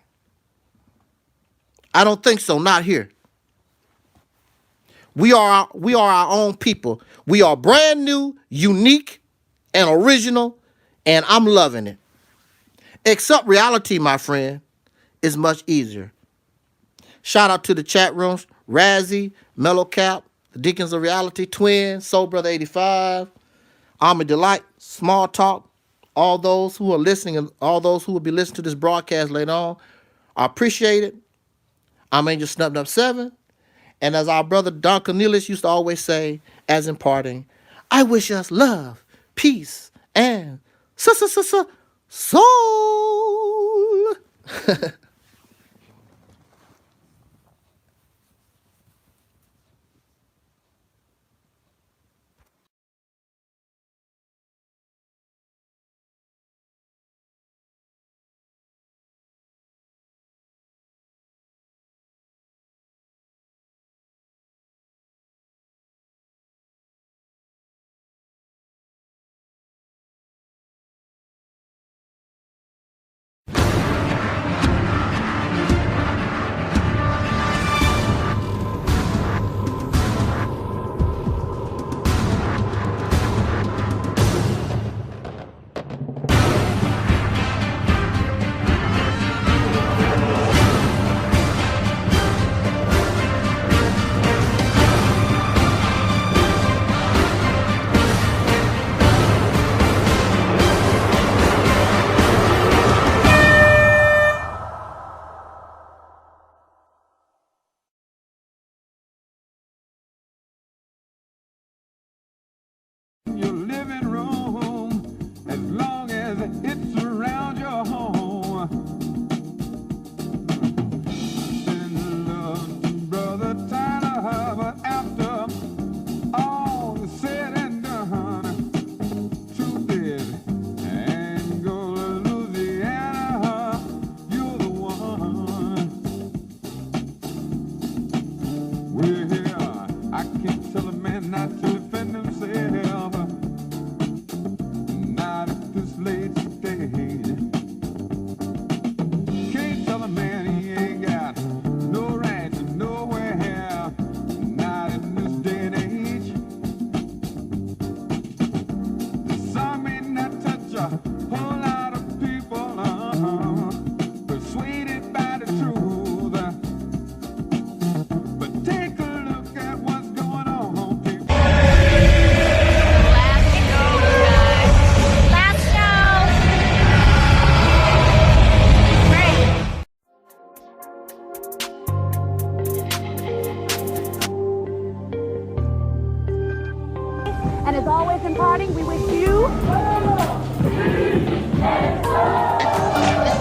I don't think so, not here. We are our own people. We are brand new, unique, and original, and I'm loving it. Except reality, my friend, is much easier. Shout out to the chat rooms, Razzie, Mellow Cap, the Deacons of Reality, Twin, Soul Brother 85, Army Delight, Small Talk, all those who are listening and all those who will be listening to this broadcast later on. I appreciate it. I'm Angelsnupnup7. And as our brother Don Cornelius used to always say, as in parting, I wish us love, peace, and soul. Your living room, as long as it's around your home. Send love to Brother Tyler, but after all is said and done, truth is, and go to Louisiana, you're the one. We're here, I can't tell a man not to defend himself. Late stage. Can't tell a man he ain't got no right to nowhere, not in this day and age. The song may not touch a whole lot of people, persuaded by the truth. But take a look at what's going on, people. And as always in parting, we wish you...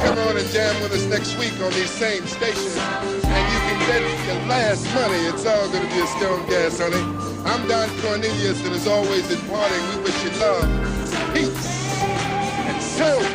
Come on and jam with us next week on these same stations. And you can bet your last money it's all going to be a stone gas, honey. I'm Don Cornelius, and as always in parting, we wish you love, peace, and silver.